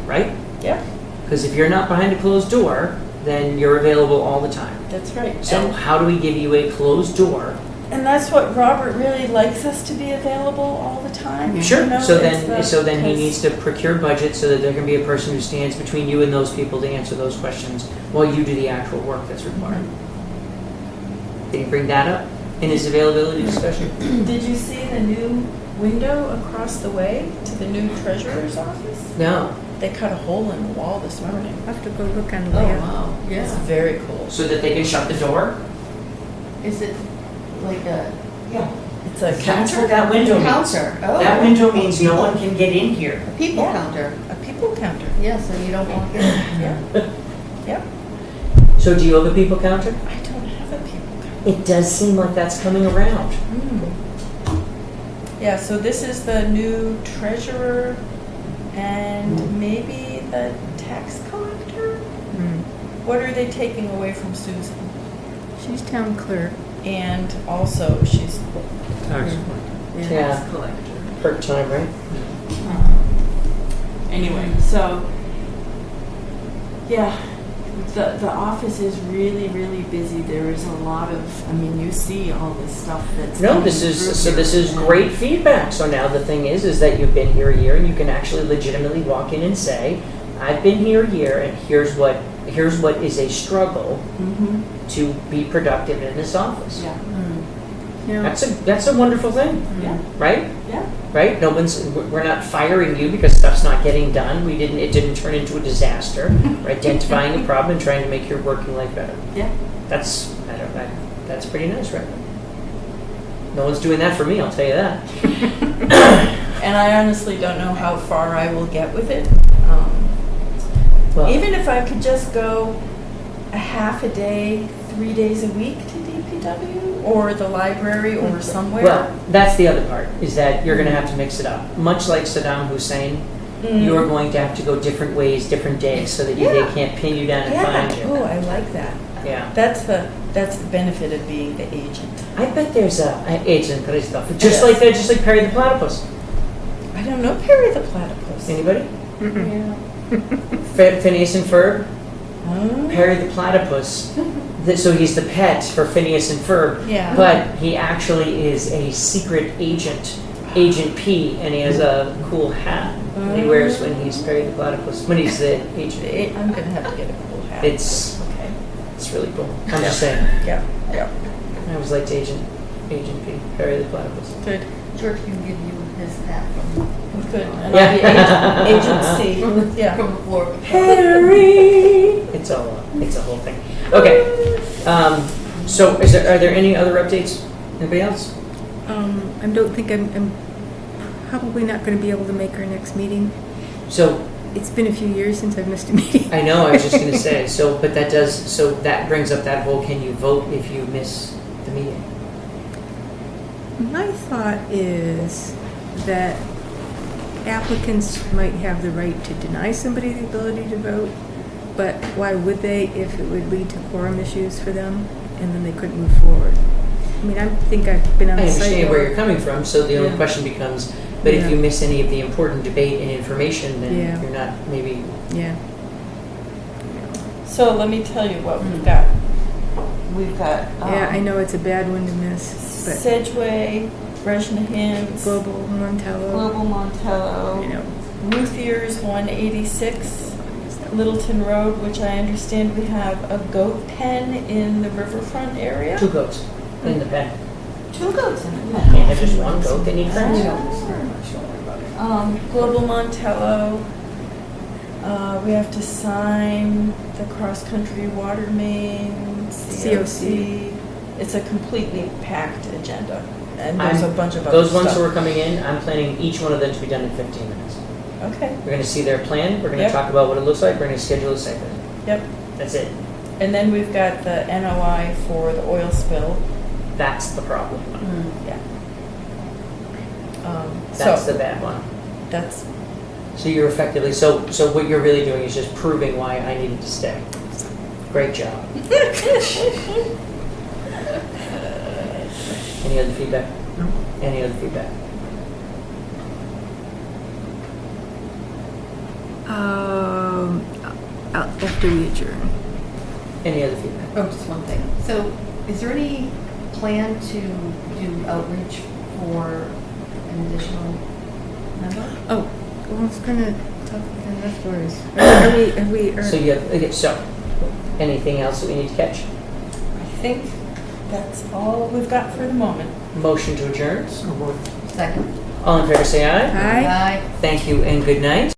right? yeah, Because if you're not behind a closed door, then you're available all the time. that's right. So how do we give you a closed door? And that's what Robert really likes us to be available all the time. Sure. So it's then he 'cause- needs to procure budget so that there can be a person who stands between you and those people to answer those questions while you do the actual work that's required. Did he bring that up in his availability discussion? Did you see the new window across the way to the new treasurer's office? No. They cut a hole in the wall this morning. I'll have to go look on the layout. wow. It's very cool. So that they can shut the door? Is it like a Yeah. It's a That's what that window means. counter? Oh. That window means no one can get in here. A people Yeah. counter. A people counter. Yeah, so you don't walk in. Yeah. Yep. So do you have a people counter? I don't have a people counter. It does seem like that's coming around. Yeah, so this is the new treasurer and maybe the tax collector? What are they taking away from Susan? She's town clerk. And also she's Tax Yeah. tax collector. Part-time, right? Anyway, so yeah, the office is really, really busy. There is a lot of, you see all this stuff that's No, coming this through is here. great feedback. So now the thing is that you've been here a year and you can actually legitimately walk in and say, I've been here a year and here's what is a struggle Mhm. to be productive in this office. Yeah. That's a wonderful thing, Yeah. right? Yeah. Right? We're not firing you because stuff's not getting done. It didn't turn into a disaster. We're identifying a problem and trying to make your working life better. Yeah. That's pretty nice, right? No one's doing that for me, I'll tell you that. And I honestly don't know how far I will get with it. Well, Even if I could just go a half a day, 3 days a week to DPW or the library or somewhere. well, that's the other part, is that you're going to have to mix it up. Much like Saddam Hussein, you're going to have to go different ways, different days, so that they can't pin you down and find you. Oh, I like that. Yeah. That's the benefit of being the agent. I bet there's an agent Christoph, just like that, just like Perry the Platypus. I don't know Perry the Platypus. Anybody? Yeah. Phineas and Ferb. Oh. Perry the Platypus. So he's the pet for Phineas and Ferb, Yeah. but he actually is a secret agent, Agent P, and he has a cool hat that he wears when he's Perry the Platypus, when he's the agent. I'm gonna have to get a cool hat. It's okay. It's really cool. I'm just saying. Yeah. Yeah. I always liked Agent P, Perry the Platypus. Good. George can give you his hat from Good. And Yeah. I'll be agent C. Yeah. the floor. Harry. It's a whole thing. Okay. So are there any other updates? Anybody else? I don't think I'm probably not going to be able to make our next meeting. So It's been a few years since I've missed a meeting. I know. I was just going to say. So that brings up that whole. Can you vote if you miss the meeting? My thought is that applicants might have the right to deny somebody the ability to vote, but why would they if it would lead to quorum issues for them and then they couldn't move forward? I mean, I think I've been on I the site. understand where you're coming from. So the only Yeah. question becomes, but if Yeah. you miss any of the important debate and information, then Yeah. you're not maybe. Yeah. So let me tell you what we've got. We've got Yeah, I know it's a bad one to miss, but Sedgway, Bresnahan's, Global Montello, Global Montello, you know, Ruthier's 186, Littleton Road, which I understand we have a goat pen in the riverfront area. 2 goats in the pen. 2 goats in it. You can't have just 1 goat. They need friends. Global Montello. We have to sign the cross-country water main, COC. It's a completely packed agenda, and there's a bunch of other Those ones stuff. who are coming in, I'm planning each one of them to be done in 15 minutes. Okay. We're going to see their plan. We're going to Yep. talk about what it looks like. We're going to schedule a site visit. Yep. That's it. And then we've got the NOI for the oil spill. That's the problem. Yeah. That's So the bad one. that's So you're effectively, so what you're really doing is just proving why I needed to stay. Great job. Any other feedback? No. Any other feedback? after we adjourn. Any other feedback? Oh, just one thing. So, is there any plan to do outreach for an additional member? Oh, I was gonna talk with them afterwards. So anything else that we need to catch? I think that's all we've got for the moment. Motion to adjourn. So we'll Second. All in favor say aye. Hi. Aye. Thank you and good night.